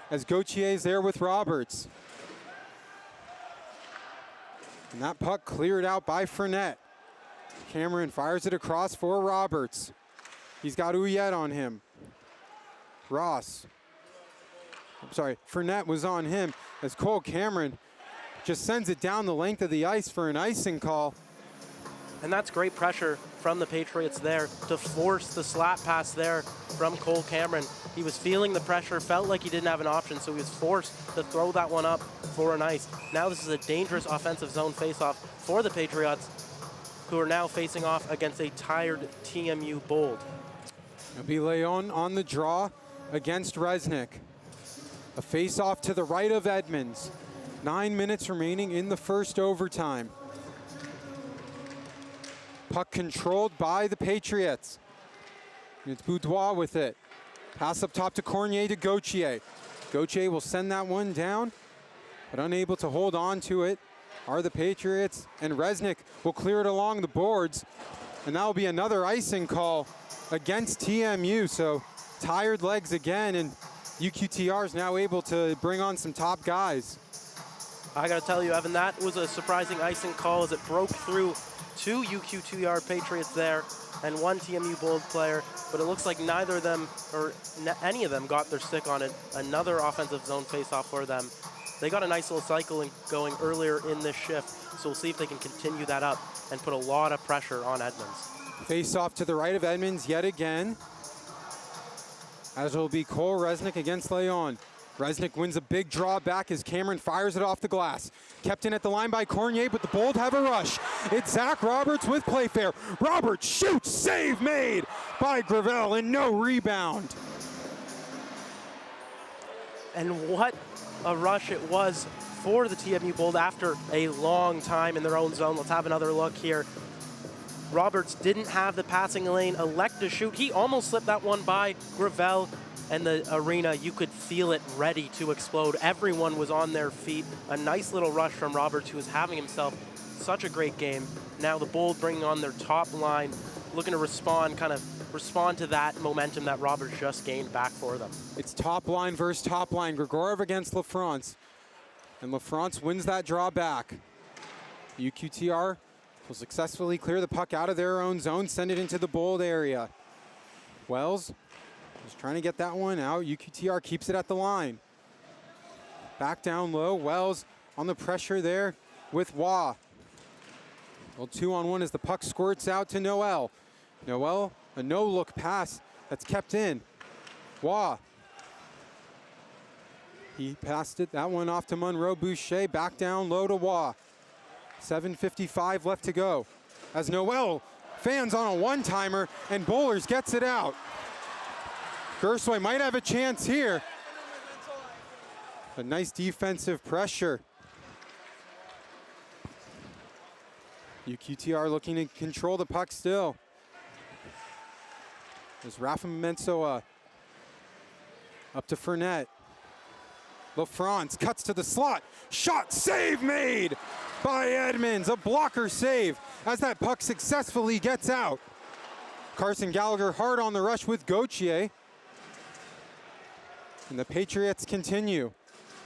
as Gauthier there with Roberts. And that puck cleared out by Fournette. Cameron fires it across for Roberts. He's got Ouillet on him. Fournette was on him as Cole Cameron just sends it down the length of the ice for an icing call. And that's great pressure from the Patriots there to force the slap pass there from Cole Cameron. He was feeling the pressure, felt like he didn't have an option, so he was forced to throw that one up for an ice. Now this is a dangerous offensive zone faceoff for the Patriots, who are now facing off against a tired TMU Bold. It'll be Leon on the draw against Resnick. A face-off to the right of Edmonds. 9 minutes remaining in the first overtime. Puck controlled by the Patriots. It's Boudoir with it. Pass up top to Cornier to Gauthier. Gauthier will send that one down, but unable to hold on to it are the Patriots, and Resnick will clear it along the boards, and that will be another icing call against TMU. So tired legs again, and UQTR is now able to bring on some top guys. I gotta tell you, Evan, that was a surprising icing call as it broke through two UQTR Patriots there and one TMU Bold player, but it looks like neither of them, or any of them, got their stick on it. Another offensive zone faceoff for them. They got a nice little cycle going earlier in this shift, so we'll see if they can continue that up and put a lot of pressure on Edmonds. Face off to the right of Edmonds yet again, as it will be Cole Resnick against Leon. Resnick wins a big draw back as Cameron fires it off the glass. Kept in at the line by Cornier, but the Bold have a rush. It's Zach Roberts with Playfair. Roberts shoots, save made by Gravel, and no rebound. And what a rush it was for the TMU Bold after a long time in their own zone. Let's have another look here. Roberts didn't have the passing lane, elect to shoot. He almost slipped that one by Gravel, and the arena, you could feel it ready to explode. Everyone was on their feet. A nice little rush from Roberts, who was having himself such a great game. Now the Bold bringing on their top line, looking to respond to that momentum that Roberts just gained back for them. It's top line versus top line. Grigorov against LaFrance. And LaFrance wins that draw back. UQTR will successfully clear the puck out of their own zone, send it into the Bold area. Wells just trying to get that one out. UQTR keeps it at the line. Back down low. Wells on the pressure there with Waugh. Well, 2-on-1 as the puck squirts out to Noel. Noel, a no-look pass that's kept in. Waugh. He passed it. That one off to Monroe. Boucher back down low to Waugh. 7:55 left to go. As Noel fans on a one-timer, and Bowlers gets it out. Gersway might have a chance here. A nice defensive pressure. UQTR looking to control the puck still. There's Rafa Mensoa. Up to Fournette. LaFrance cuts to the slot. Shot, save made by Edmonds. A blocker save as that puck successfully gets out. Carson Gallagher hard on the rush with Gauthier. And the Patriots continue.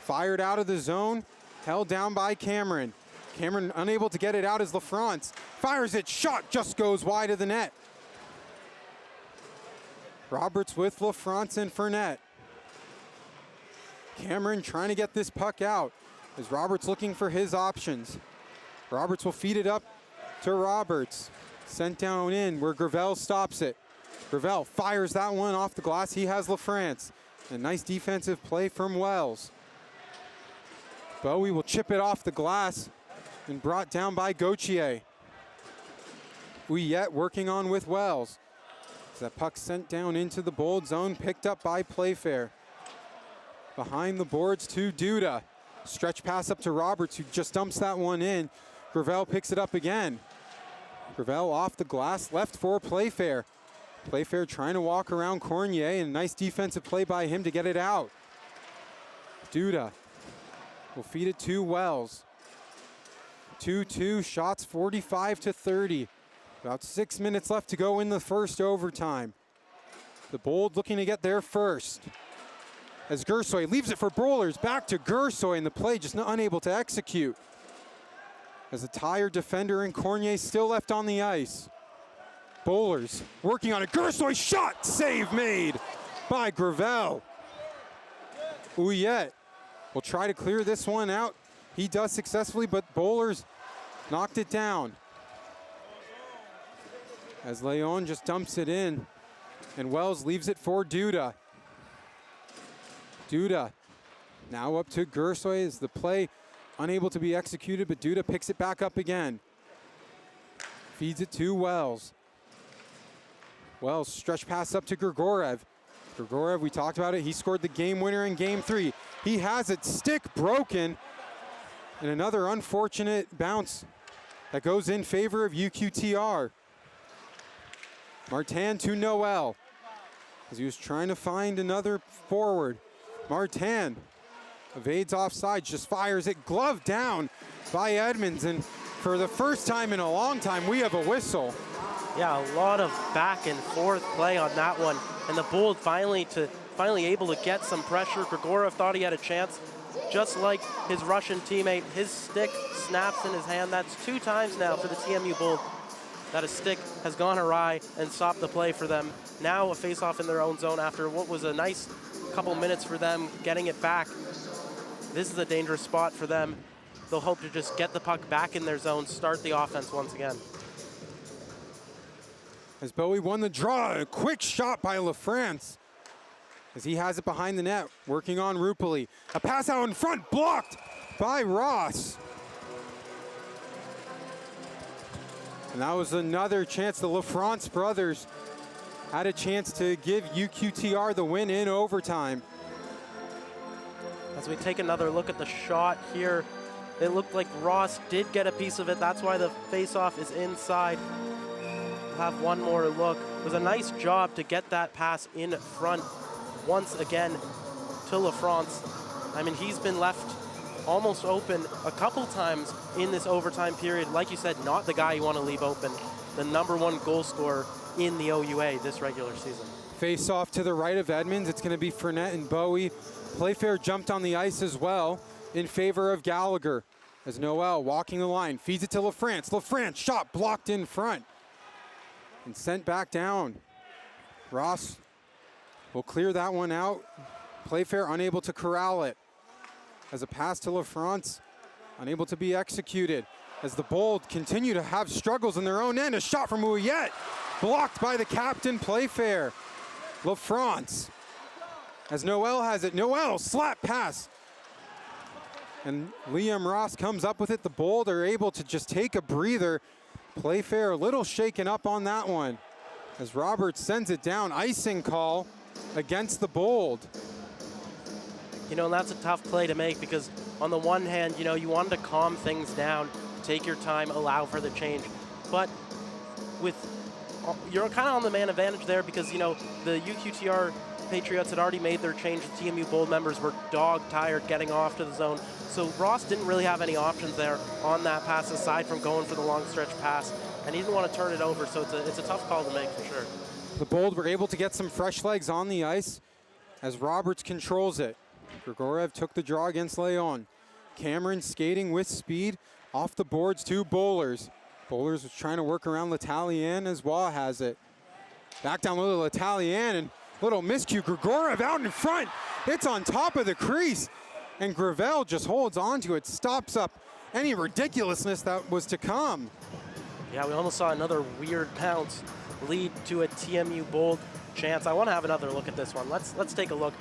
Fired out of the zone, held down by Cameron. Cameron unable to get it out as LaFrance fires it, shot just goes wide of the net. Roberts with LaFrance and Fournette. Cameron trying to get this puck out as Roberts looking for his options. Roberts will feed it up to Roberts. Sent down in where Gravel stops it. Gravel fires that one off the glass. He has LaFrance. A nice defensive play from Wells. Bowie will chip it off the glass and brought down by Gauthier. Ouillet working on with Wells. That puck sent down into the Bold zone, picked up by Playfair. Behind the boards to Duda. Stretch pass up to Roberts, who just dumps that one in. Gravel picks it up again. Gravel off the glass, left for Playfair. Playfair trying to walk around Cornier, and a nice defensive play by him to get it out. Duda will feed it to Wells. 2-2 shots, 45-30. About 6 minutes left to go in the first overtime. The Bold looking to get there first. As Gersoy leaves it for Bowlers, back to Gersoy, and the play just unable to execute. As a tired defender and Cornier still left on the ice. Bowlers working on a Gersoy shot, save made by Gravel. Ouillet will try to clear this one out. He does successfully, but Bowlers knocked it down. As Leon just dumps it in, and Wells leaves it for Duda. Duda now up to Gersoy as the play unable to be executed, but Duda picks it back up again. Feeds it to Wells. Wells stretch pass up to Grigorev. Grigorev, we talked about it, he scored the game winner in game 3. He has it, stick broken, and another unfortunate bounce that goes in favor of UQTR. Martin to Noel as he was trying to find another forward. Martin evades offside, just fires it, glove down by Edmonds, and for the first time in a long time, we have a whistle. Yeah, a lot of back and forth play on that one, and the Bold finally able to get some pressure. Grigorev thought he had a chance, just like his Russian teammate. His stick snaps in his hand. That's 2 times now for the TMU Bold that a stick has gone awry and stopped the play for them. Now a face-off in their own zone after what was a nice couple minutes for them getting it back. This is a dangerous spot for them. They'll hope to just get the puck back in their zone, start the offense once again. As Bowie won the draw, a quick shot by LaFrance as he has it behind the net, working on Rupoli. A pass out in front, blocked by Ross. And that was another chance. The LaFrance brothers had a chance to give UQTR the win in overtime. As we take another look at the shot here, it looked like Ross did get a piece of it. That's why the face-off is inside. We'll have one more look. It was a nice job to get that pass in front once again to LaFrance. I mean, he's been left almost open a couple times in this overtime period. Like you said, not the guy you want to leave open. The #1 goal scorer in the OUA this regular season. Face off to the right of Edmonds. It's going to be Fournette and Bowie. Playfair jumped on the ice as well in favor of Gallagher. As Noel walking the line, feeds it to LaFrance. LaFrance shot blocked in front and sent back down. Ross will clear that one out. Playfair unable to corral it. As a pass to LaFrance, unable to be executed. As the Bold continue to have struggles in their own end. A shot from Ouillet, blocked by the captain, Playfair. LaFrance, as Noel has it. Noel, slap pass. And Liam Ross comes up with it. The Bold are able to just take a breather. Playfair a little shaken up on that one. As Roberts sends it down, icing call against the Bold. You know, and that's a tough play to make because on the one hand, you know, you wanted to calm things down, take your time, allow for the change. But you're kind of on the man advantage there because, you know, the UQTR Patriots had already made their change. The TMU Bold members were dog tired getting off to the zone. So Ross didn't really have any options there on that pass aside from going for the long stretch pass, and he didn't want to turn it over, so it's a tough call to make for sure. The Bold were able to get some fresh legs on the ice as Roberts controls it. Grigorev took the draw against Leon. Cameron skating with speed off the boards to Bowlers. Bowlers was trying to work around L'Italien as Waugh has it. Back down low to L'Italien and little miscue. Grigorev out in front. It's on top of the crease. And Gravel just holds onto it, stops up any ridiculousness that was to come. Yeah, we almost saw another weird bounce lead to a TMU Bold chance. I want to have another look at this one. Let's take a look.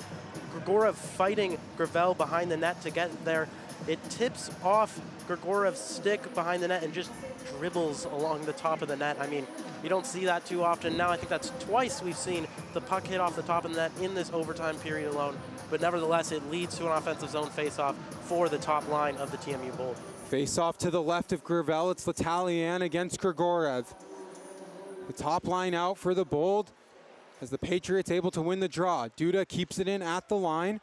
Grigorev fighting Gravel behind the net to get there. It tips off Grigorev's stick behind the net and just dribbles along the top of the net. I mean, you don't see that too often. Now I think that's twice we've seen the puck hit off the top of the net in this overtime period alone. But nevertheless, it leads to an offensive zone faceoff for the top line of the TMU Bold. Face-off to the left of Gravel. It's L'Italien against Grigorev. The top line out for the Bold as the Patriots able to win the draw. Duda keeps it in at the line,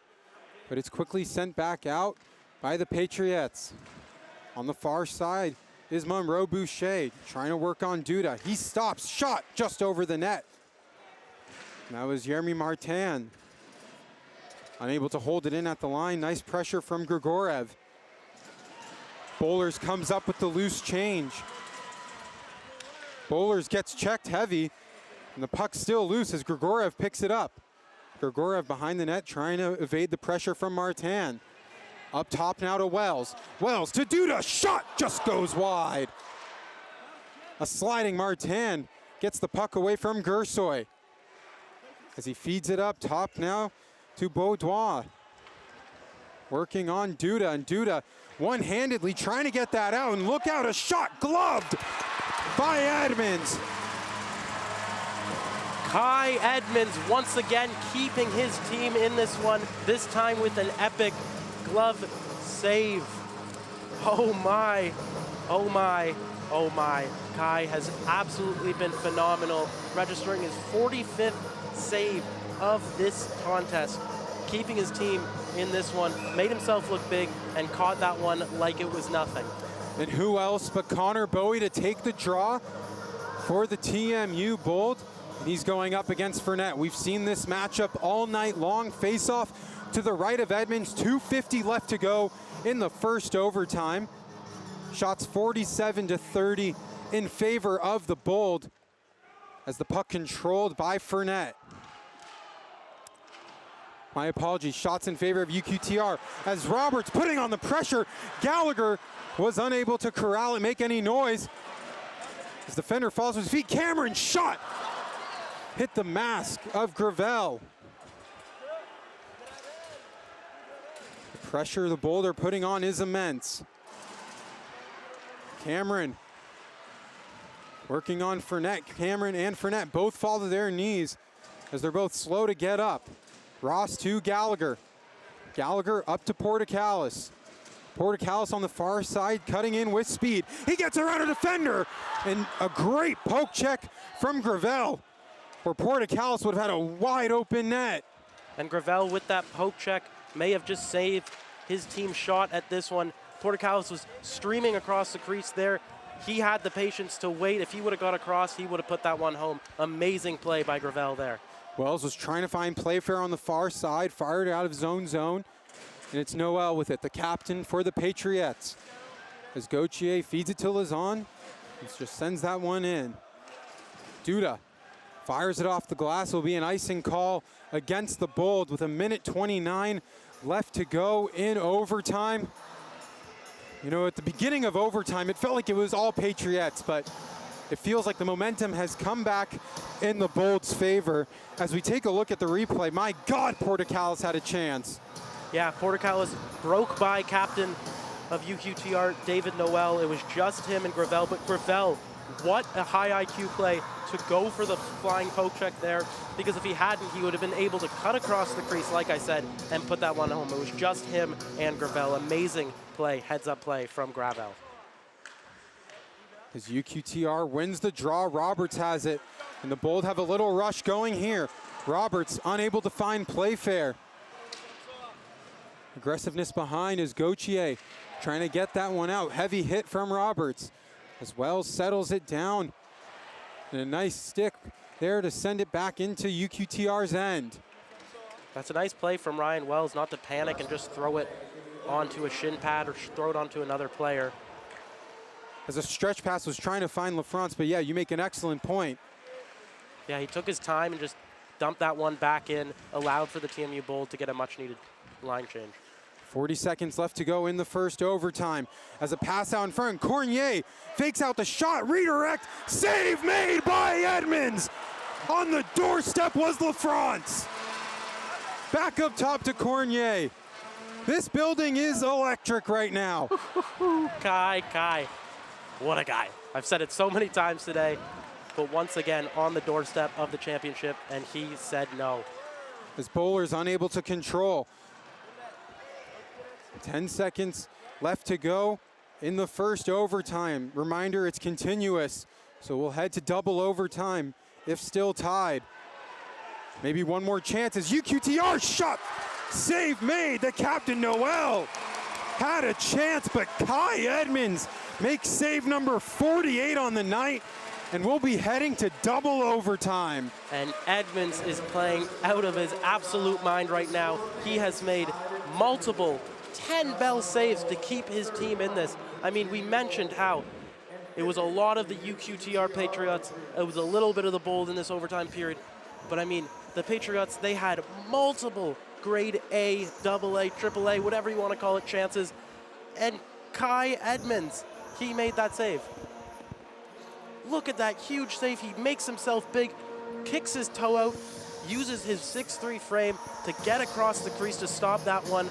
but it's quickly sent back out by the Patriots. On the far side is Monroe Boucher trying to work on Duda. He stops, shot just over the net. And that was Jeremy Martin. Unable to hold it in at the line. Nice pressure from Grigorev. Bowlers comes up with the loose change. Bowlers gets checked heavy, and the puck's still loose as Grigorev picks it up. Grigorev behind the net trying to evade the pressure from Martin. Up top now to Wells. Wells to Duda, shot just goes wide. A sliding Martin gets the puck away from Gersoy as he feeds it up top now to Beaudoin. Working on Duda, and Duda one-handedly trying to get that out, and look out, a shot gloved by Edmonds. Kai Edmonds once again keeping his team in this one, this time with an epic glove save. Oh my, oh my, oh my. Kai has absolutely been phenomenal, registering his 45th save of this contest, keeping his team in this one, made himself look big, and caught that one like it was nothing. And who else but Connor Bowie to take the draw for the TMU Bold? And he's going up against Fournette. We've seen this matchup all night long. Face-off to the right of Edmonds, 2:50 left to go in the first overtime. Shots 47-30 in favor of the Bold as the puck controlled by Fournette. My apologies, shots in favor of UQTR as Roberts putting on the pressure. Gallagher was unable to corral and make any noise. His defender falls to his feet. Cameron shot hit the mask of Gravel. The pressure the Bold are putting on is immense. Cameron working on Fournette. Cameron and Fournette both fall to their knees as they're both slow to get up. Ross to Gallagher. Gallagher up to Portocalis. Portocalis on the far side, cutting in with speed. He gets around a defender, and a great poke check from Gravel, where Portocalis would have had a wide open net. And Gravel with that poke check may have just saved his team shot at this one. Portocalis was streaming across the crease there. He had the patience to wait. If he would have got across, he would have put that one home. Amazing play by Gravel there. Wells was trying to find Playfair on the far side, fired out of zone, and it's Noel with it, the captain for the Patriots. As Gauthier feeds it to Lazon, he just sends that one in. Duda fires it off the glass. Will be an icing call against the Bold with 1:29 left to go in overtime. You know, at the beginning of overtime, it felt like it was all Patriots, but it feels like the momentum has come back in the Bold's favor. As we take a look at the replay, my God, Portocalis had a chance. Yeah, Portocalis broke by captain of UQTR, David Noel. It was just him and Gravel, but Gravel, what a high IQ play to go for the flying poke check there, because if he hadn't, he would have been able to cut across the crease, like I said, and put that one home. It was just him and Gravel. Amazing play, heads-up play from Gravel. As UQTR wins the draw, Roberts has it, and the Bold have a little rush going here. Roberts unable to find Playfair. Aggressiveness behind as Gauthier trying to get that one out. Heavy hit from Roberts as Wells settles it down. And a nice stick there to send it back into UQTR's end. That's a nice play from Ryan Wells, not to panic and just throw it onto a shin pad or throw it onto another player. As a stretch pass was trying to find LaFrance, but yeah, you make an excellent point. Yeah, he took his time and just dumped that one back in, allowed for the TMU Bold to get a much needed line change. 40 seconds left to go in the first overtime. As a pass out in front, Cornier fakes out the shot, redirect, save made by Edmonds. On the doorstep was LaFrance. Back up top to Cornier. This building is electric right now. Kai, what a guy. I've said it so many times today, but once again on the doorstep of the championship, and he said no. As Bowler's unable to control. 10 seconds left to go in the first overtime. Reminder, it's continuous, so we'll head to double overtime if still tied. Maybe one more chance as UQTR shot. Save made. The captain, Noel, had a chance, but Kai Edmonds makes save number 48 on the night, and we'll be heading to double overtime. And Edmonds is playing out of his absolute mind right now. He has made multiple 10 bell saves to keep his team in this. I mean, we mentioned how it was a lot of the UQTR Patriots. It was a little bit of the Bold in this overtime period. But I mean, the Patriots, they had multiple grade A, double A, triple A, whatever you want to call it, chances. And Kai Edmonds, he made that save. Look at that huge save. He makes himself big, kicks his toe out, uses his 6'3" frame to get across the crease to stop that one.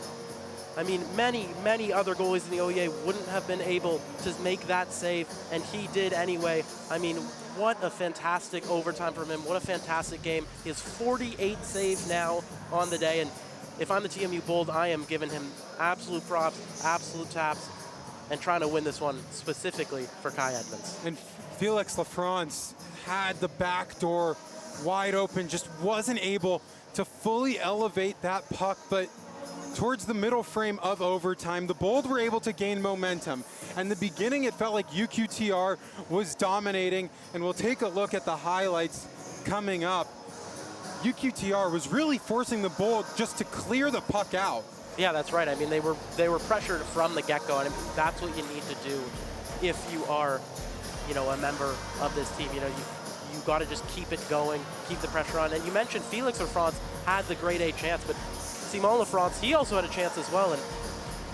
I mean, many other goalies in the OUA wouldn't have been able to make that save, and he did anyway. I mean, what a fantastic overtime from him. What a fantastic game. He has 48 saves now on the day, and if I'm the TMU Bold, I am giving him absolute props, absolute taps, and trying to win this one specifically for Kai Edmonds. And Felix LaFrance had the back door wide open, just wasn't able to fully elevate that puck, but towards the middle frame of overtime, the Bold were able to gain momentum. And in the beginning, it felt like UQTR was dominating, and we'll take a look at the highlights coming up. UQTR was really forcing the Bold just to clear the puck out. Yeah, that's right. I mean, they were pressured from the get-go, and that's what you need to do if you are, you know, a member of this team. You know, you got to just keep it going, keep the pressure on. And you mentioned Felix LaFrance had the grade A chance, but Simon LaFrance, he also had a chance as well, and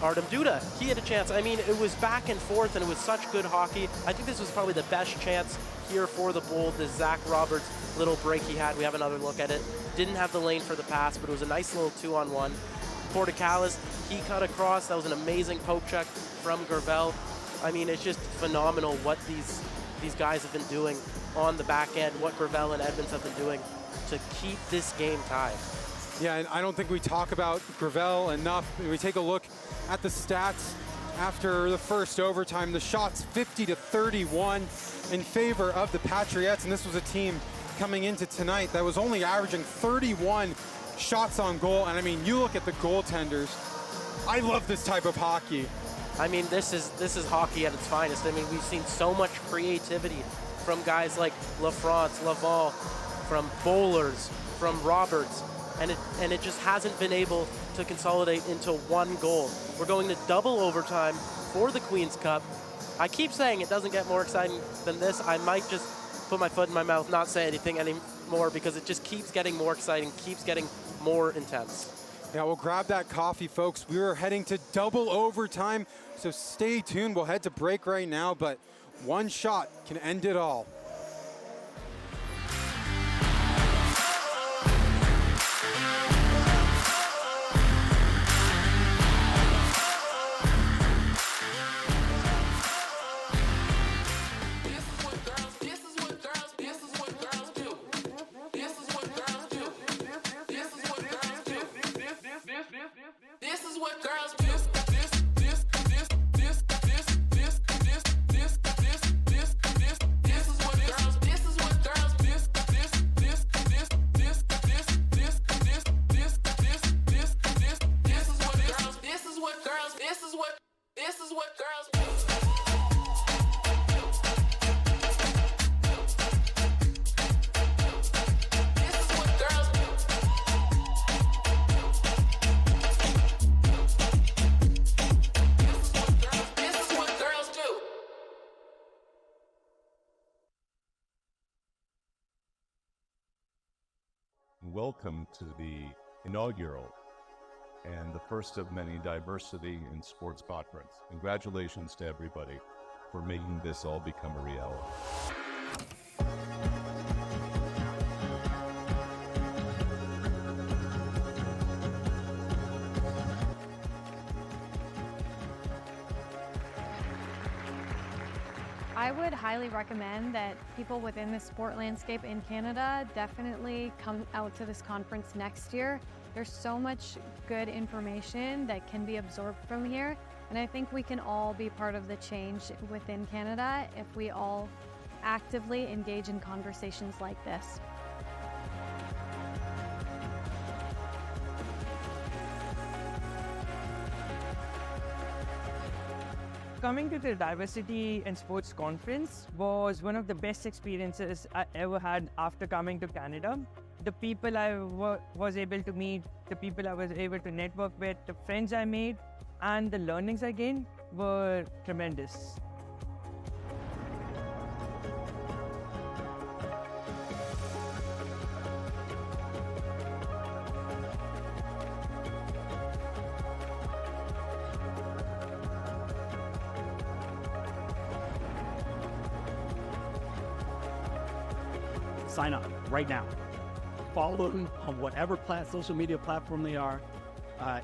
Artem Duda, he had a chance. I mean, it was back and forth, and it was such good hockey. I think this was probably the best chance here for the Bold, this Zach Roberts little break he had. We have another look at it. Didn't have the lane for the pass, but it was a nice little 2-on-1. Portocalis, he cut across. That was an amazing poke check from Gravel. I mean, it's just phenomenal what these guys have been doing on the back end, what Gravel and Edmonds have been doing to keep this game tied. Yeah, and I don't think we talk about Gravel enough. We take a look at the stats after the first overtime. The shots 50-31 in favor of the Patriots, and this was a team coming into tonight that was only averaging 31 shots on goal. And I mean, you look at the goaltenders. I love this type of hockey. I mean, this is hockey at its finest. I mean, we've seen so much creativity from guys like LaFrance, Laval, from Bowlers, from Roberts, and it just hasn't been able to consolidate into one goal. We're going to double overtime for the Queen's Cup. I keep saying it doesn't get more exciting than this. I might just put my foot in my mouth, not say anything anymore, because it just keeps getting more exciting, keeps getting more intense. Yeah, we'll grab that coffee, folks. We are heading to double overtime, so stay tuned. We'll head to break right now, but one shot can end it all. This is what welcome to the inaugural and the first of many diversity in sports conference. Congratulations to everybody for making this all become a reality. I would highly recommend that people within the sport landscape in Canada definitely come out to this conference next year. There's so much good information that can be absorbed from here, and I think we can all be part of the change within Canada if we all actively engage in conversations like this. Coming to the Diversity in Sports Conference was one of the best experiences I ever had after coming to Canada. The people I was able to meet, the people I was able to network with, the friends I made, and the learnings I gained were tremendous. Sign up right now. Follow them on whatever social media platform they are.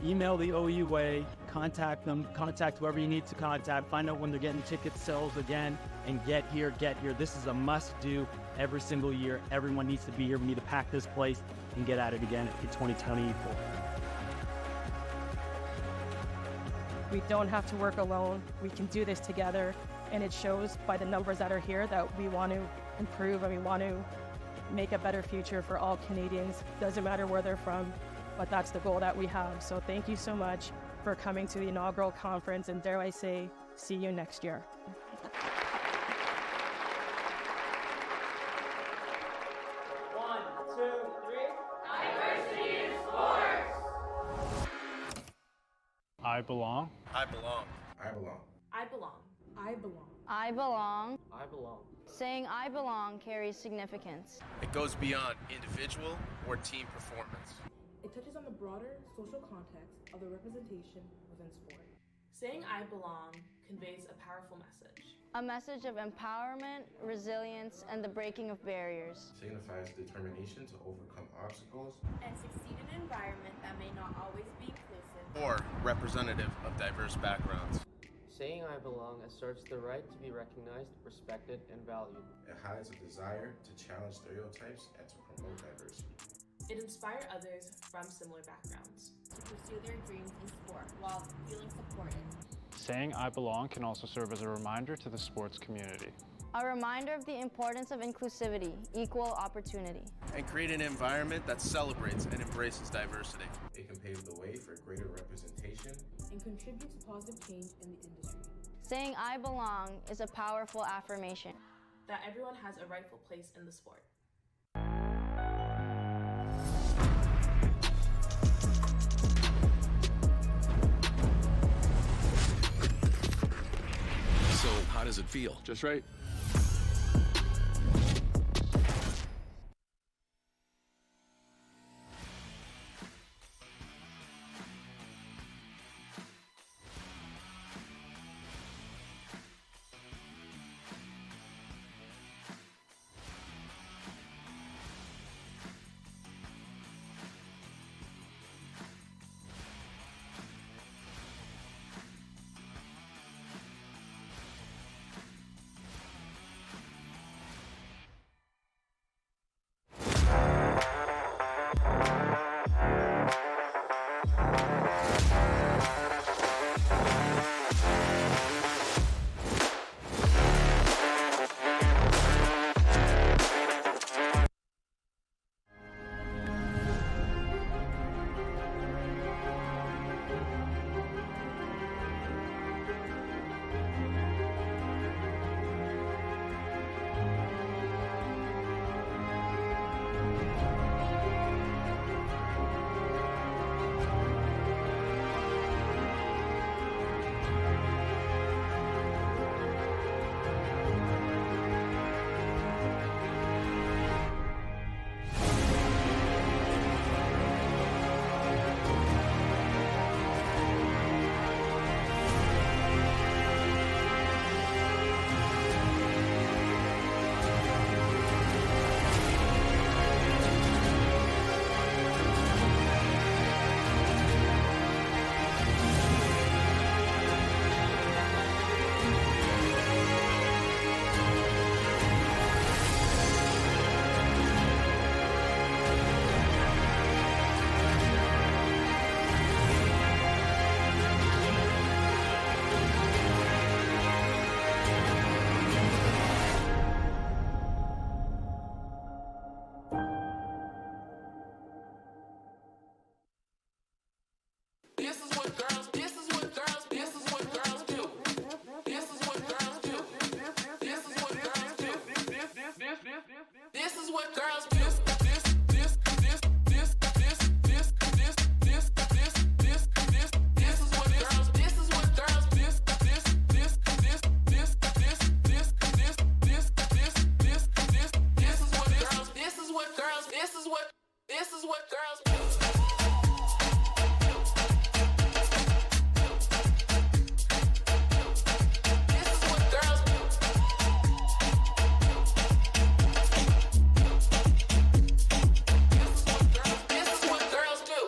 Email the OUA, contact them, contact whoever you need to contact, find out when they're getting ticket sales again, and get here. This is a must-do every single year. Everyone needs to be here. We need to pack this place and get at it again in 2024. We don't have to work alone. We can do this together, and it shows by the numbers that are here that we want to improve and we want to make a better future for all Canadians. Doesn't matter where they're from, but that's the goal that we have. So thank you so much for coming to the inaugural conference, and dare I say, see you next year. I belong. I belong. I belong. I belong. I belong. I belong. I belong. Saying I belong carries significance. It goes beyond individual or team performance. It touches on the broader social context of the representation within sport. Saying I belong conveys a powerful message. A message of empowerment, resilience, and the breaking of barriers. Signifies determination to overcome obstacles and succeed in an environment that may not always be inclusive or representative of diverse backgrounds. Saying I belong asserts the right to be recognized, respected, and valued. It highlights a desire to challenge stereotypes and to promote diversity. It inspires others from similar backgrounds to pursue their dreams in sport while feeling supported. Saying I belong can also serve as a reminder to the sports community. A reminder of the importance of inclusivity, equal opportunity. And create an environment that celebrates and embraces diversity. It can pave the way for greater representation and contribute to positive change in the industry. Saying I belong is a powerful affirmation that everyone has a rightful place in the sport. So, how does it feel? Just right. what girls do. This is what girls do. This is what girls do. This is what girls do. This is what girls do.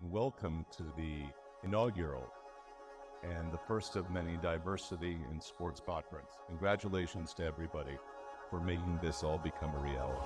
Welcome to the inaugural and the first of many diversity in sports conference. Congratulations to everybody for making this all become a reality.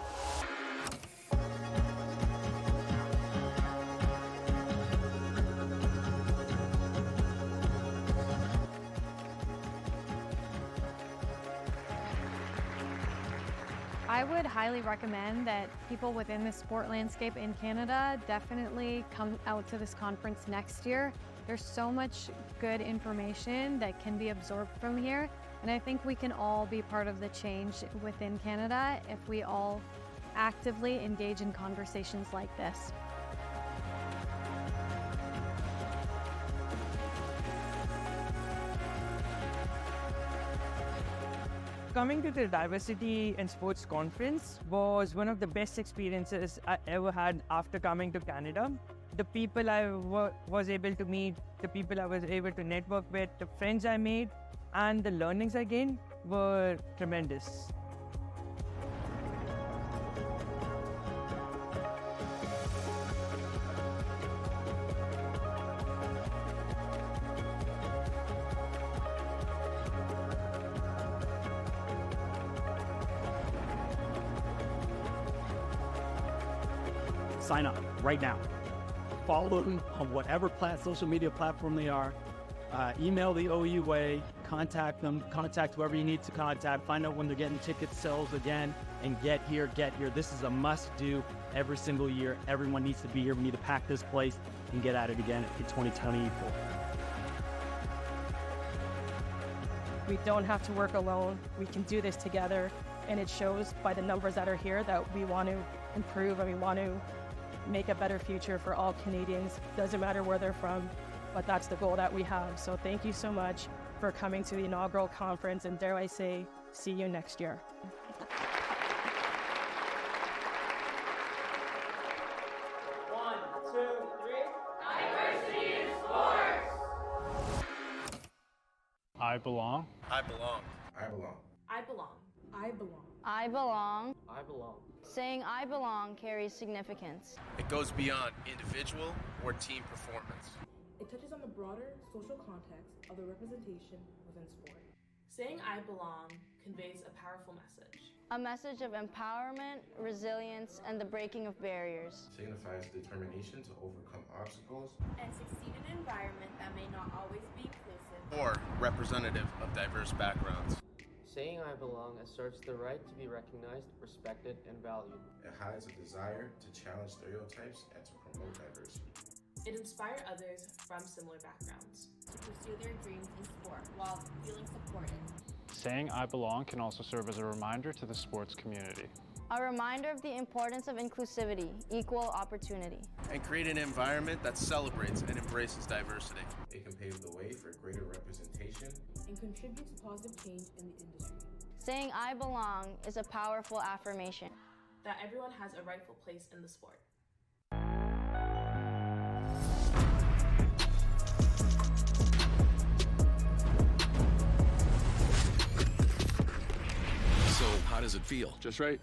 I would highly recommend that people within the sport landscape in Canada definitely come out to this conference next year. There's so much good information that can be absorbed from here, and I think we can all be part of the change within Canada if we all actively engage in conversations like this. Coming to the Diversity in Sports Conference was one of the best experiences I ever had after coming to Canada. The people I was able to meet, the people I was able to network with, the friends I made, and the learnings I gained were tremendous. Sign up right now. Follow them on whatever social media platform they are. Email the OUA, contact them, contact whoever you need to contact, find out when they're getting ticket sales again, and get here. This is a must-do every single year. Everyone needs to be here. We need to pack this place and get at it again in 2024. We don't have to work alone. We can do this together, and it shows by the numbers that are here that we want to improve and we want to make a better future for all Canadians. Doesn't matter where they're from, but that's the goal that we have. So thank you so much for coming to the inaugural conference, and dare I say, see you next year. One, two, three. Diversity in sports. I belong. I belong. I belong. I belong. I belong. I belong. I belong. Saying I belong carries significance. It goes beyond individual or team performance. It touches on the broader social context of the representation within sport. Saying I belong conveys a powerful message. A message of empowerment, resilience, and the breaking of barriers. Signifies determination to overcome obstacles and succeed in an environment that may not always be inclusive or representative of diverse backgrounds. Saying I belong asserts the right to be recognized, respected, and valued. It hides a desire to challenge stereotypes and to promote diversity. It inspires others from similar backgrounds to pursue their dreams in sport while feeling supported. Saying I belong can also serve as a reminder to the sports community. A reminder of the importance of inclusivity, equal opportunity. And create an environment that celebrates and embraces diversity. It can pave the way for greater representation and contribute to positive change in the industry. Saying I belong is a powerful affirmation that everyone has a rightful place in the sport. So, how does it feel? Just right.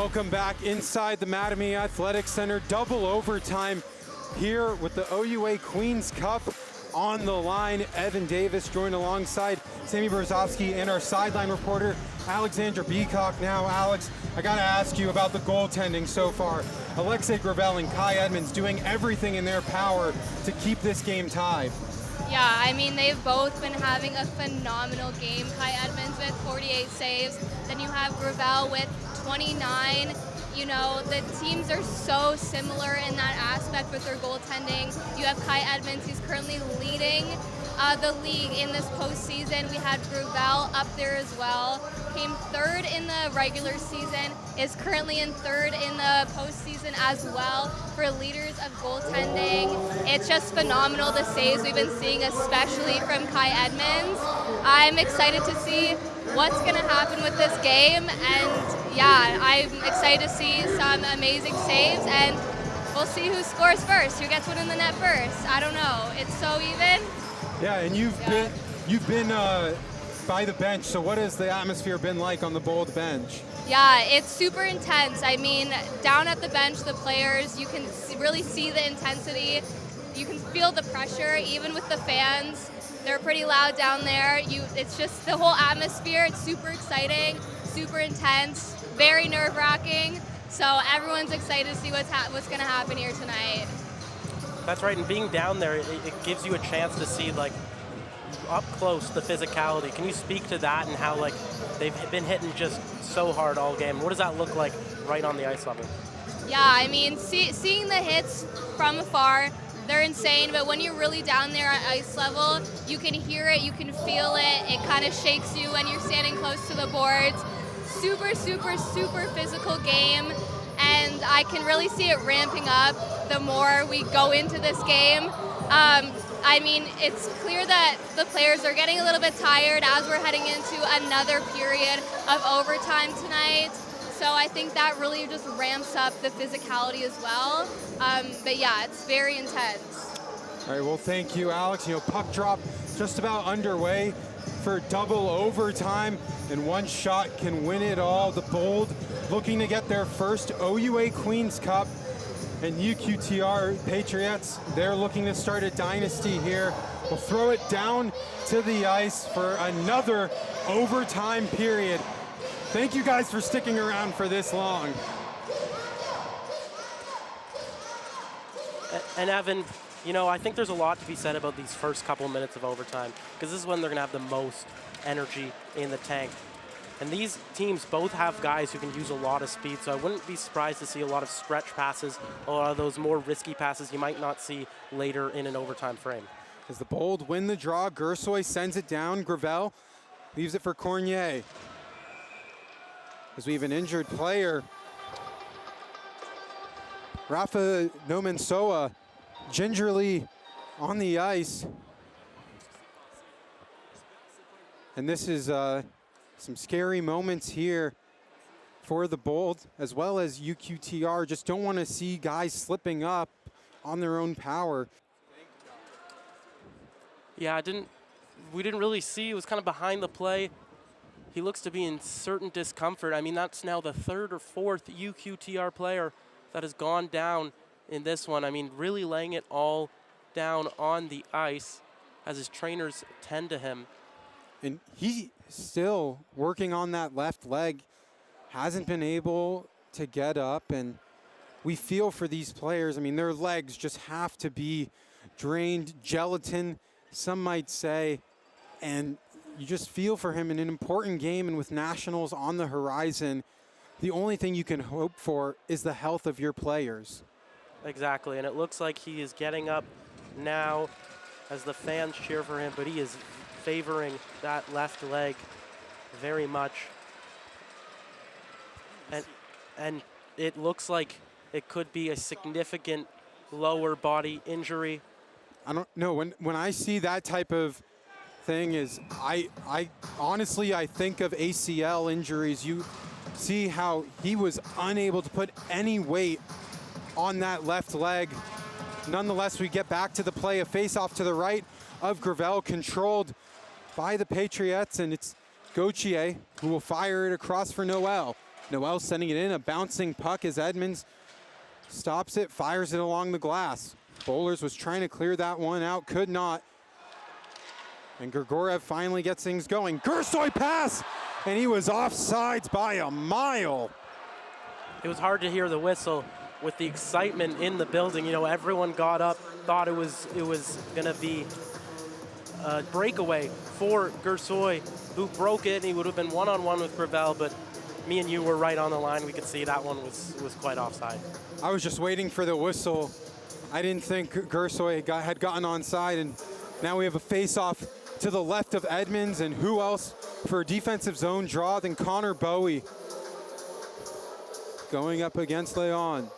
Welcome back inside the Mattamy Athletic Center. Double overtime here with the OUA Queens Cup on the line. Evan Davis joined alongside Sammy Brzozowski and our sideline reporter, Alexandra Beacock. Now, Alex, I gotta ask you about the goaltending so far. Alexei Gravel and Kai Edmonds doing everything in their power to keep this game tied. Yeah, I mean, they've both been having a phenomenal game. Kai Edmonds with 48 saves, then you have Gravel with 29. You know, the teams are so similar in that aspect with their goaltending. You have Kai Edmonds, who's currently leading the league in this postseason. We had Gravel up there as well. Came third in the regular season, is currently in third in the postseason as well for leaders of goaltending. It's just phenomenal, the saves we've been seeing, especially from Kai Edmonds. I'm excited to see what's going to happen with this game, and yeah, I'm excited to see some amazing saves, and we'll see who scores first, who gets one in the net first. I don't know. It's so even. Yeah, and you've been by the bench, so what has the atmosphere been like on the Bold bench? Yeah, it's super intense. I mean, down at the bench, the players, you can really see the intensity. You can feel the pressure, even with the fans. They're pretty loud down there. It's just the whole atmosphere. It's super exciting, super intense, very nerve-wracking. So everyone's excited to see what's going to happen here tonight. That's right, and being down there, it gives you a chance to see, like, up close the physicality. Can you speak to that and how, like, they've been hitting just so hard all game? What does that look like right on the ice level? Yeah, I mean, seeing the hits from afar, they're insane, but when you're really down there at ice level, you can hear it, you can feel it. It kind of shakes you when you're standing close to the boards. Super, super, super physical game, and I can really see it ramping up the more we go into this game. I mean, it's clear that the players are getting a little bit tired as we're heading into another period of overtime tonight. So I think that really just ramps up the physicality as well. But yeah, it's very intense. All right, well, thank you, Alex. You know, puck drop just about underway for double overtime, and one shot can win it all. The Bold looking to get their first OUA Queens Cup, and UQTR Patriots, they're looking to start a dynasty here. We'll throw it down to the ice for another overtime period. Thank you guys for sticking around for this long. And Evan, you know, I think there's a lot to be said about these first couple minutes of overtime, because this is when they're going to have the most energy in the tank. And these teams both have guys who can use a lot of speed, so I wouldn't be surprised to see a lot of stretch passes, a lot of those more risky passes you might not see later in an overtime frame. As the Bold win the draw, Gersoy sends it down. Gravel leaves it for Cornier. As we have an injured player, Rafa Nomensoa gingerly on the ice. And this is some scary moments here for the Bold, as well as UQTR. Just don't want to see guys slipping up on their own power. Yeah, we didn't really see. It was kind of behind the play. He looks to be in certain discomfort. I mean, that's now the third or fourth UQTR player that has gone down in this one. I mean, really laying it all down on the ice as his trainers tend to him. And he's still working on that left leg, hasn't been able to get up, and we feel for these players. I mean, their legs just have to be drained, gelatin, some might say, and you just feel for him in an important game, and with nationals on the horizon, the only thing you can hope for is the health of your players. Exactly, and it looks like he is getting up now as the fans cheer for him, but he is favoring that left leg very much. And it looks like it could be a significant lower body injury. I don't know, when I see that type of thing, is I honestly, I think of ACL injuries. You see how he was unable to put any weight on that left leg. Nonetheless, we get back to the play, a face-off to the right of Gravel, controlled by the Patriots, and it's Gauthier who will fire it across for Noel. Noel sending it in, a bouncing puck as Edmonds stops it, fires it along the glass. Bowlers was trying to clear that one out, could not. And Grigorev finally gets things going. Gersoy pass, and he was offsides by a mile. It was hard to hear the whistle with the excitement in the building. You know, everyone got up, thought it was gonna be a breakaway for Gersoy, who broke it, and he would have been one-on-one with Gravel, but me and you were right on the line. We could see that one was quite offside. I was just waiting for the whistle. I didn't think Gersoy had gotten onside, and now we have a face-off to the left of Edmonds, and who else for a defensive zone draw than Connor Bowie going up against Leon.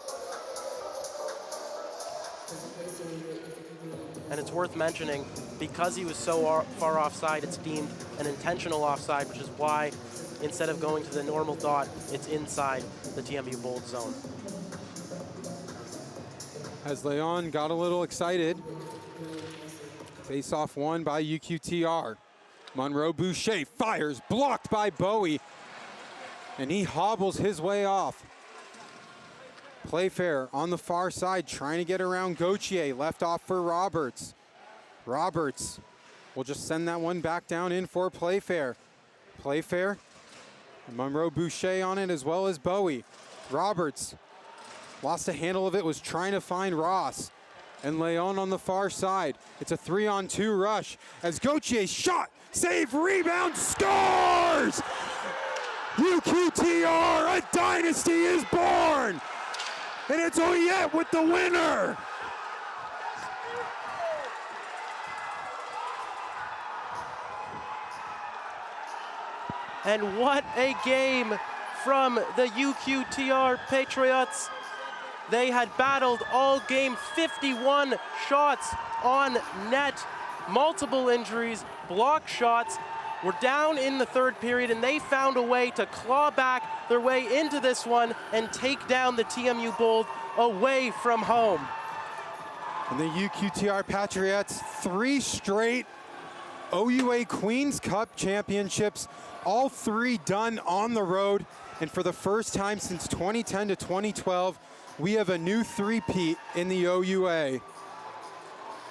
And it's worth mentioning, because he was so far offside, it's deemed an intentional offside, which is why instead of going to the normal dot, it's inside the TMU Bold zone. As Leon got a little excited, face-off won by UQTR. Monroe Boucher fires, blocked by Bowie, and he hobbles his way off. Playfair on the far side trying to get around Gauthier, left off for Roberts. Roberts will just send that one back down in for Playfair. Playfair, Monroe Boucher on it as well as Bowie. Roberts lost a handle of it, was trying to find Ross. And Leon on the far side. It's a 3-on-2 rush as Gauthier shot, save, rebound, scores! UQTR, a dynasty is born! And it's OUA with the winner! And what a game from the UQTR Patriots. They had battled all game, 51 shots on net, multiple injuries, blocked shots. We're down in the third period, and they found a way to claw back their way into this one and take down the TMU Bold away from home. And the UQTR Patriots, 3 straight OUA Queens Cup championships, all 3 done on the road. And for the first time since 2010 to 2012, we have a new three-peat in the OUA.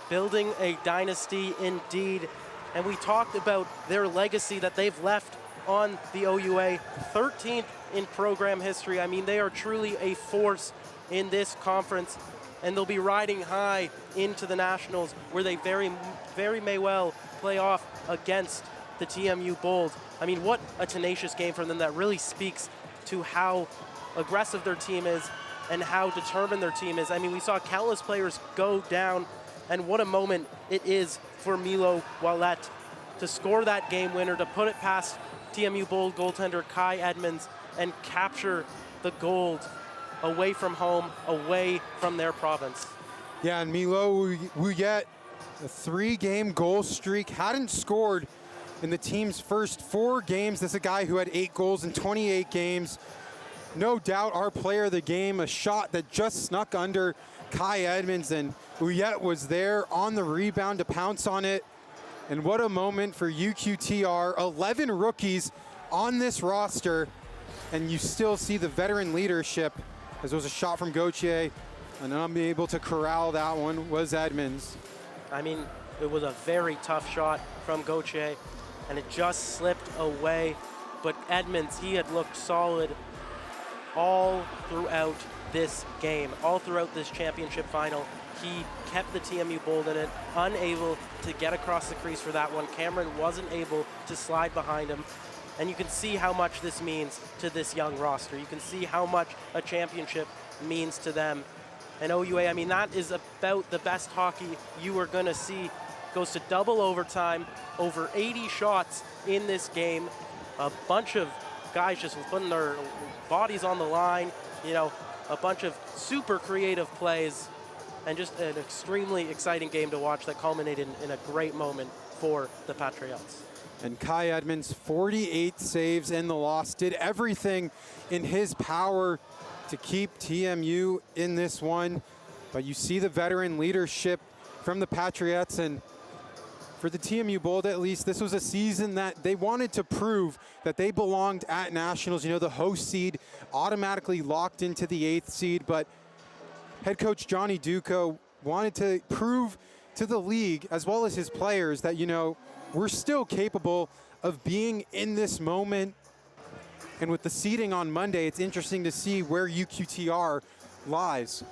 Building a dynasty indeed. And we talked about their legacy that they've left on the OUA, 13th in program history. I mean, they are truly a force in this conference, and they'll be riding high into the Nationals, where they very may well play off against the TMU Bold. I mean, what a tenacious game from them that really speaks to how aggressive their team is and how determined their team is. I mean, we saw countless players go down, and what a moment it is for Milo Wallet to score that game winner, to put it past TMU Bold goaltender Kai Edmonds and capture the gold away from home, away from their province. Yeah, and Milo Wuyet, a 3-game goal streak, hadn't scored in the team's first 4 games. This is a guy who had 8 goals in 28 games. No doubt our player of the game, a shot that just snuck under Kai Edmonds, and Wuyet was there on the rebound to pounce on it. And what a moment for UQTR, 11 rookies on this roster, and you still see the veteran leadership, as there was a shot from Gauthier, and unable to corral that one was Edmonds. I mean, it was a very tough shot from Gauthier, and it just slipped away. But Edmonds, he had looked solid all throughout this game, all throughout this championship final. He kept the TMU Bold in it, unable to get across the crease for that one. Cameron wasn't able to slide behind him. And you can see how much this means to this young roster. You can see how much a championship means to them. And OUA, I mean, that is about the best hockey you are going to see. Goes to double overtime, over 80 shots in this game. A bunch of guys just putting their bodies on the line, you know, a bunch of super creative plays, and just an extremely exciting game to watch that culminated in a great moment for the Patriots. And Kai Edmonds, 48 saves in the loss, did everything in his power to keep TMU in this one. But you see the veteran leadership from the Patriots, and for the TMU Bold at least, this was a season that they wanted to prove that they belonged at Nationals. You know, the host seed automatically locked into the 8th seed, but head coach Johnny Duco wanted to prove to the league as well as his players that, you know, we're still capable of being in this moment. And with the seeding on Monday, it's interesting to see where UQTR lies.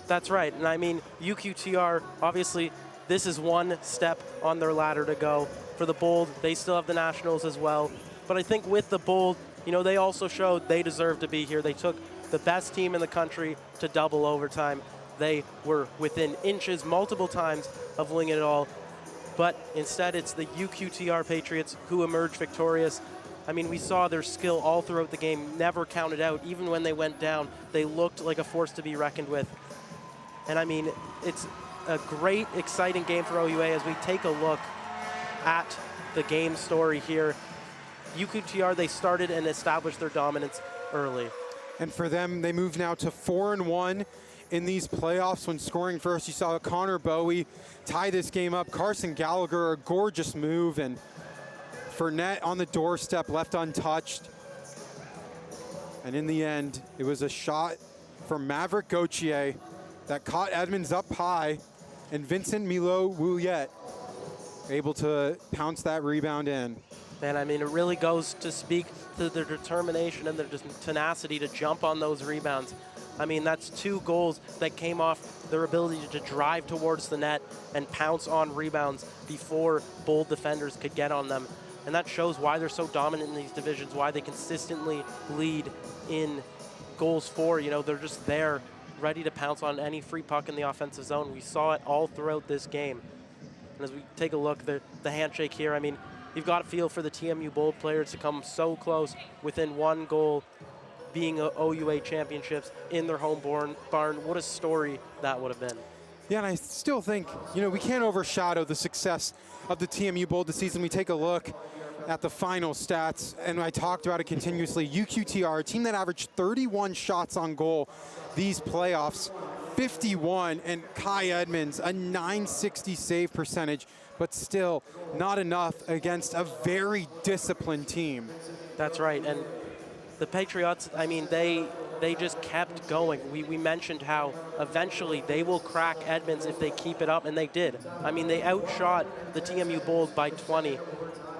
That's right, and I mean, UQTR, obviously, this is one step on their ladder to go. For the Bold, they still have the Nationals as well. But I think with the Bold, you know, they also showed they deserve to be here. They took the best team in the country to double overtime. They were within inches multiple times of winning it all. But instead, it's the UQTR Patriots who emerged victorious. I mean, we saw their skill all throughout the game, never counted out. Even when they went down, they looked like a force to be reckoned with. And I mean, it's a great, exciting game for OUA as we take a look at the game story here. UQTR, they started and established their dominance early. And for them, they move now to 4-1 in these playoffs. When scoring first, you saw Connor Bowie tie this game up. Carson Gallagher, a gorgeous move, and Fournette on the doorstep, left untouched. And in the end, it was a shot from Maverick Gauthier that caught Edmonds up high, and Vincent Milo Wouillet able to pounce that rebound in. And I mean, it really goes to speak to their determination and their tenacity to jump on those rebounds. I mean, that's 2 goals that came off their ability to drive towards the net and pounce on rebounds before Bold defenders could get on them. And that shows why they're so dominant in these divisions, why they consistently lead in goals for. You know, they're just there, ready to pounce on any free puck in the offensive zone. We saw it all throughout this game. And as we take a look, the handshake here, I mean, you've got to feel for the TMU Bold players to come so close within 1 goal, being OUA championships in their home barn. What a story that would have been. Yeah, and I still think, you know, we can't overshadow the success of the TMU Bold this season. We take a look at the final stats, and I talked about it continuously. UQTR, a team that averaged 31 shots on goal these playoffs, 51, and Kai Edmonds, a .960 save percentage, but still not enough against a very disciplined team. That's right, and the Patriots, I mean, they just kept going. We mentioned how eventually they will crack Edmonds if they keep it up, and they did. I mean, they outshot the TMU Bold by 20.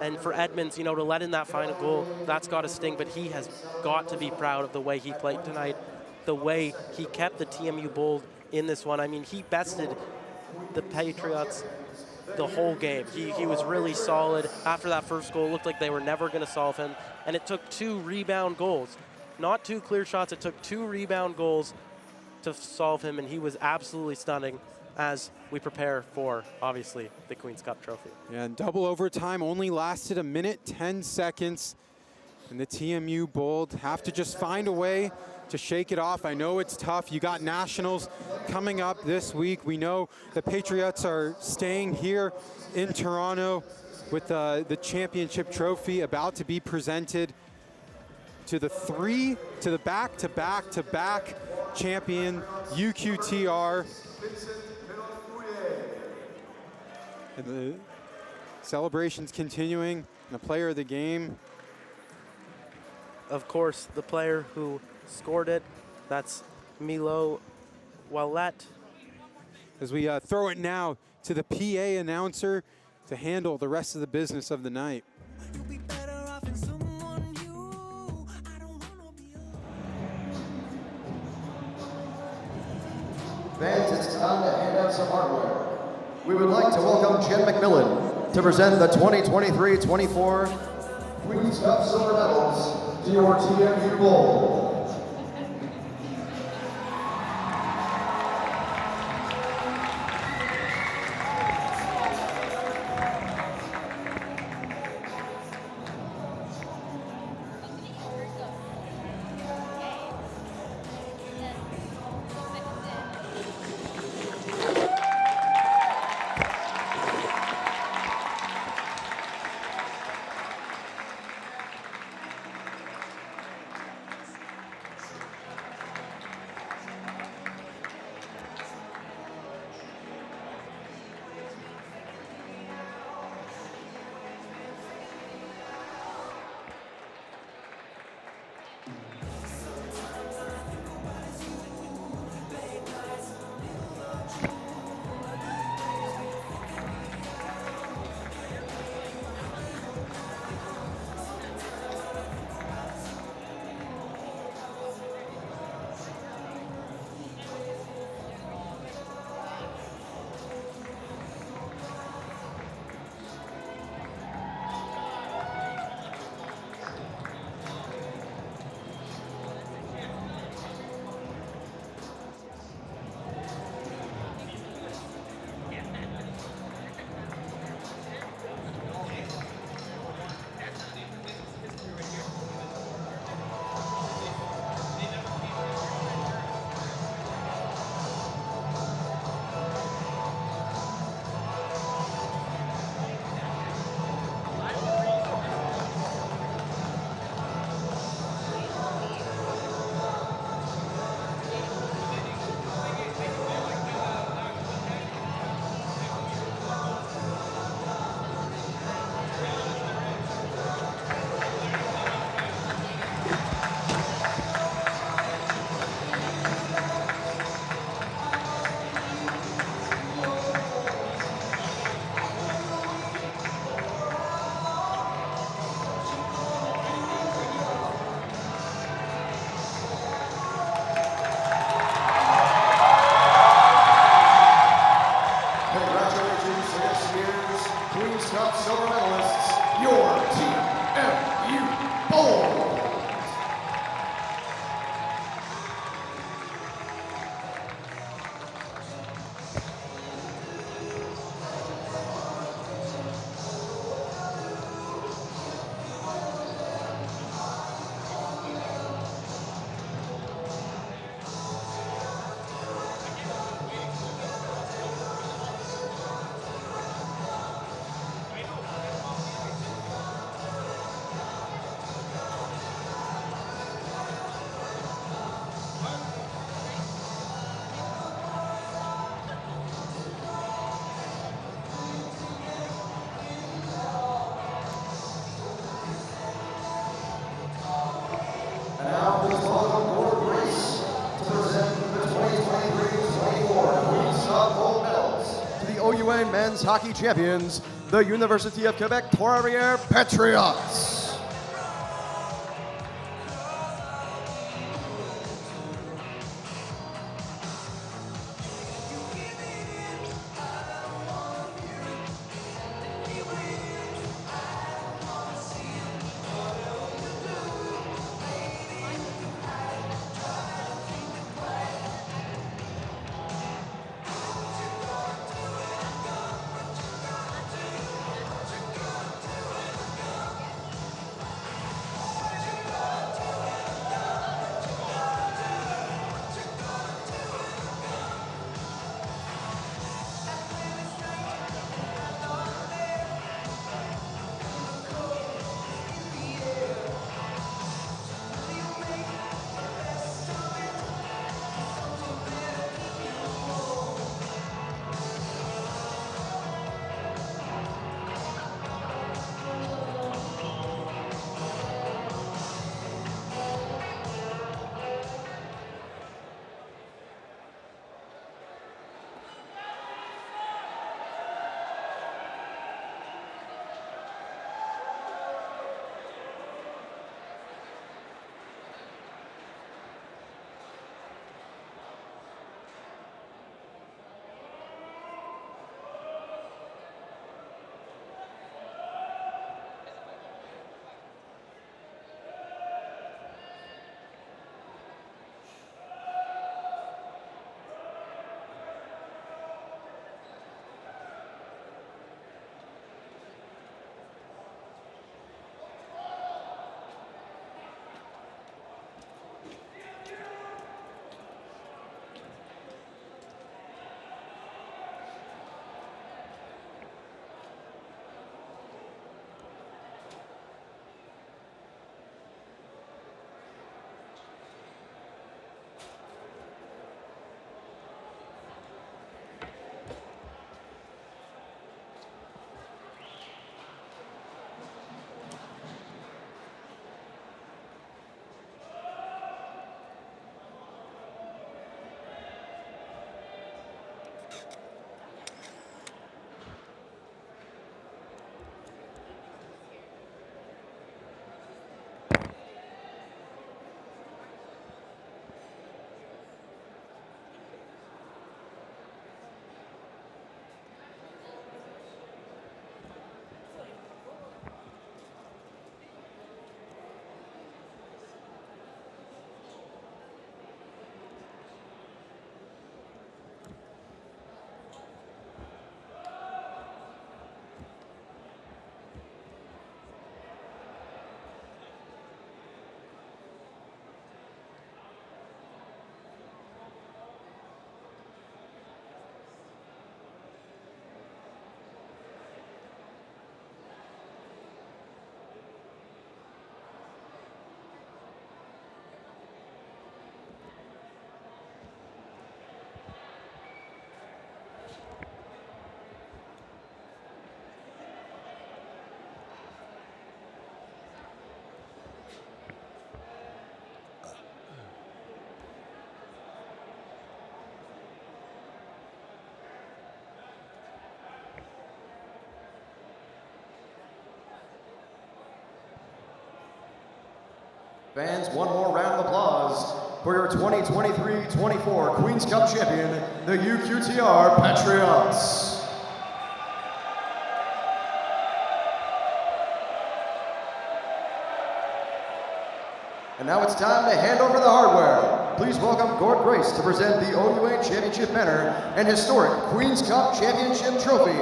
And for Edmonds, you know, to let in that final goal, that's got to sting, but he has got to be proud of the way he played tonight, the way he kept the TMU Bold in this one. I mean, he bested the Patriots the whole game. He was really solid. After that first goal, it looked like they were never going to solve him, and it took 2 rebound goals. Not 2 clear shots, it took 2 rebound goals to solve him, and he was absolutely stunning as we prepare for, obviously, the Queen's Cup trophy. Yeah, and double overtime only lasted 1 minute, 10 seconds, and the TMU Bold have to just find a way to shake it off. I know it's tough. You got Nationals coming up this week. We know the Patriots are staying here in Toronto with the championship trophy about to be presented to the back-to-back champion UQTR. And the celebrations continuing. And the player of the game, of course, the player who scored it, that's Milo Wouillet. As we throw it now to the PA announcer to handle the rest of the business of the night. Fans, it's time to hand out some hardware. We would like to welcome Jen McMillan to present the 2023-24 Queen's Cup Silver Medals to your TMU Bold. 9 men's hockey champions, the University of Quebec Trois-Rivières Patriots. Fans, one more round of applause for your 2023-24 Queen's Cup champion, the UQTR Patriots. And now it's time to hand over the hardware. Please welcome Gord Grace to present the OUA Championship banner and historic Queen's Cup Championship trophy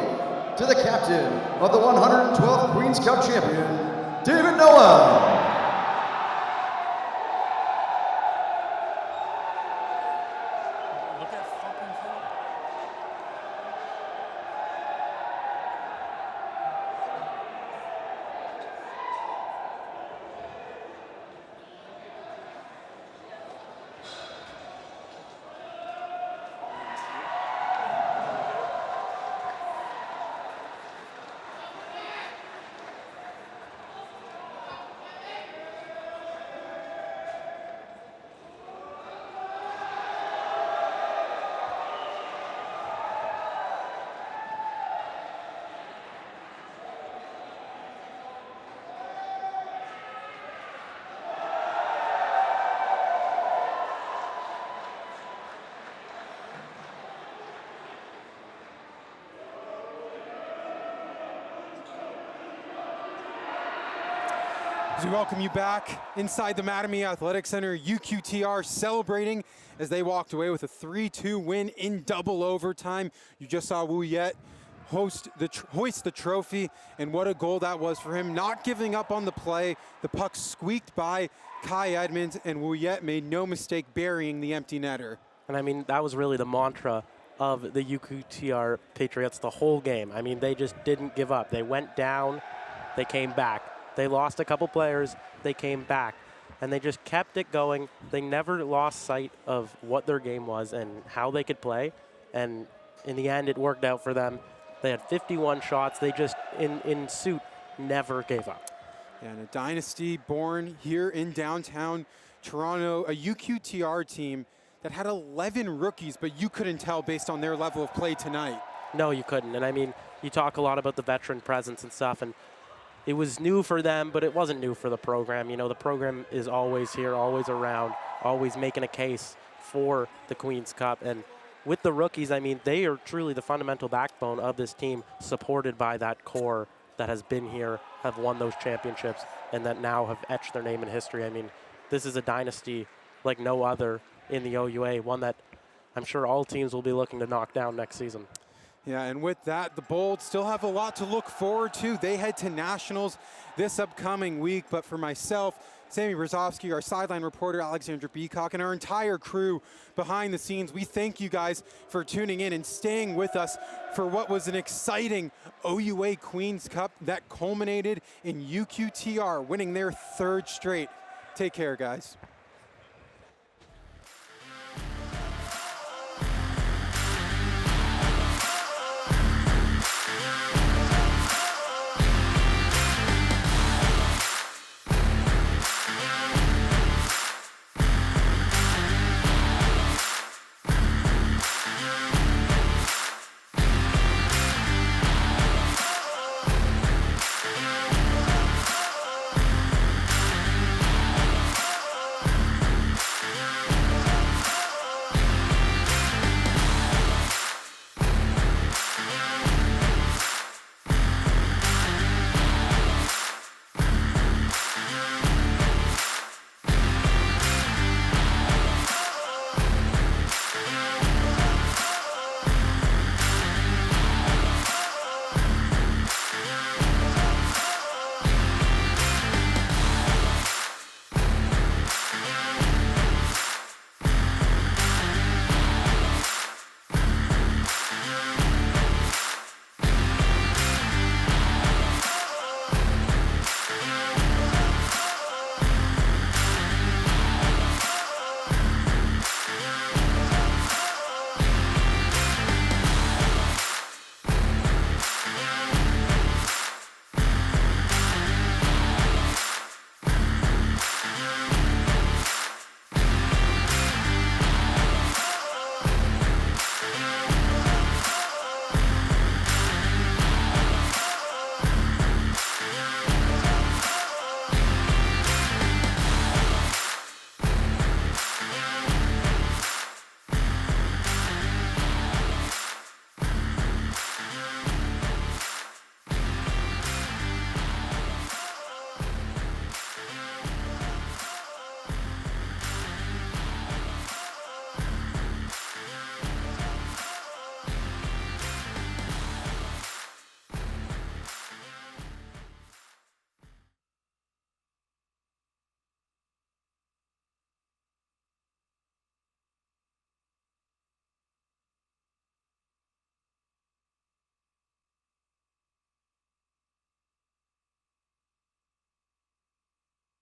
to the captain of the 112th Queen's Cup champion, David Noel. As we welcome you back inside the Mattamy Athletic Center, UQTR celebrating as they walked away with a 3-2 win in double overtime. You just saw Wuyet hoist the trophy, and what a goal that was for him. Not giving up on the play. The puck squeaked by Kai Edmonds, and Wuyet made no mistake burying the empty netter. And I mean, that was really the mantra of the UQTR Patriots the whole game. I mean, they just didn't give up. They went down, they came back. They lost a couple players, they came back. And they just kept it going. They never lost sight of what their game was and how they could play. And in the end, it worked out for them. They had 51 shots. They just, in suit, never gave up. Yeah, and a dynasty born here in downtown Toronto, a UQTR team that had 11 rookies, but you couldn't tell based on their level of play tonight. No, you couldn't. And I mean, you talk a lot about the veteran presence and stuff, and it was new for them, but it wasn't new for the program. You know, the program is always here, always around, always making a case for the Queen's Cup. And with the rookies, I mean, they are truly the fundamental backbone of this team, supported by that core that has been here, have won those championships, and that now have etched their name in history. I mean, this is a dynasty like no other in the OUA, one that I'm sure all teams will be looking to knock down next season. Yeah, and with that, the Bold still have a lot to look forward to. They head to Nationals this upcoming week, but for myself, Sammy Brzezowski, our sideline reporter, Alexandra Beacock, and our entire crew behind the scenes, we thank you guys for tuning in and staying with us for what was an exciting OUA Queen's Cup that culminated in UQTR winning their 3rd straight. Take care, guys.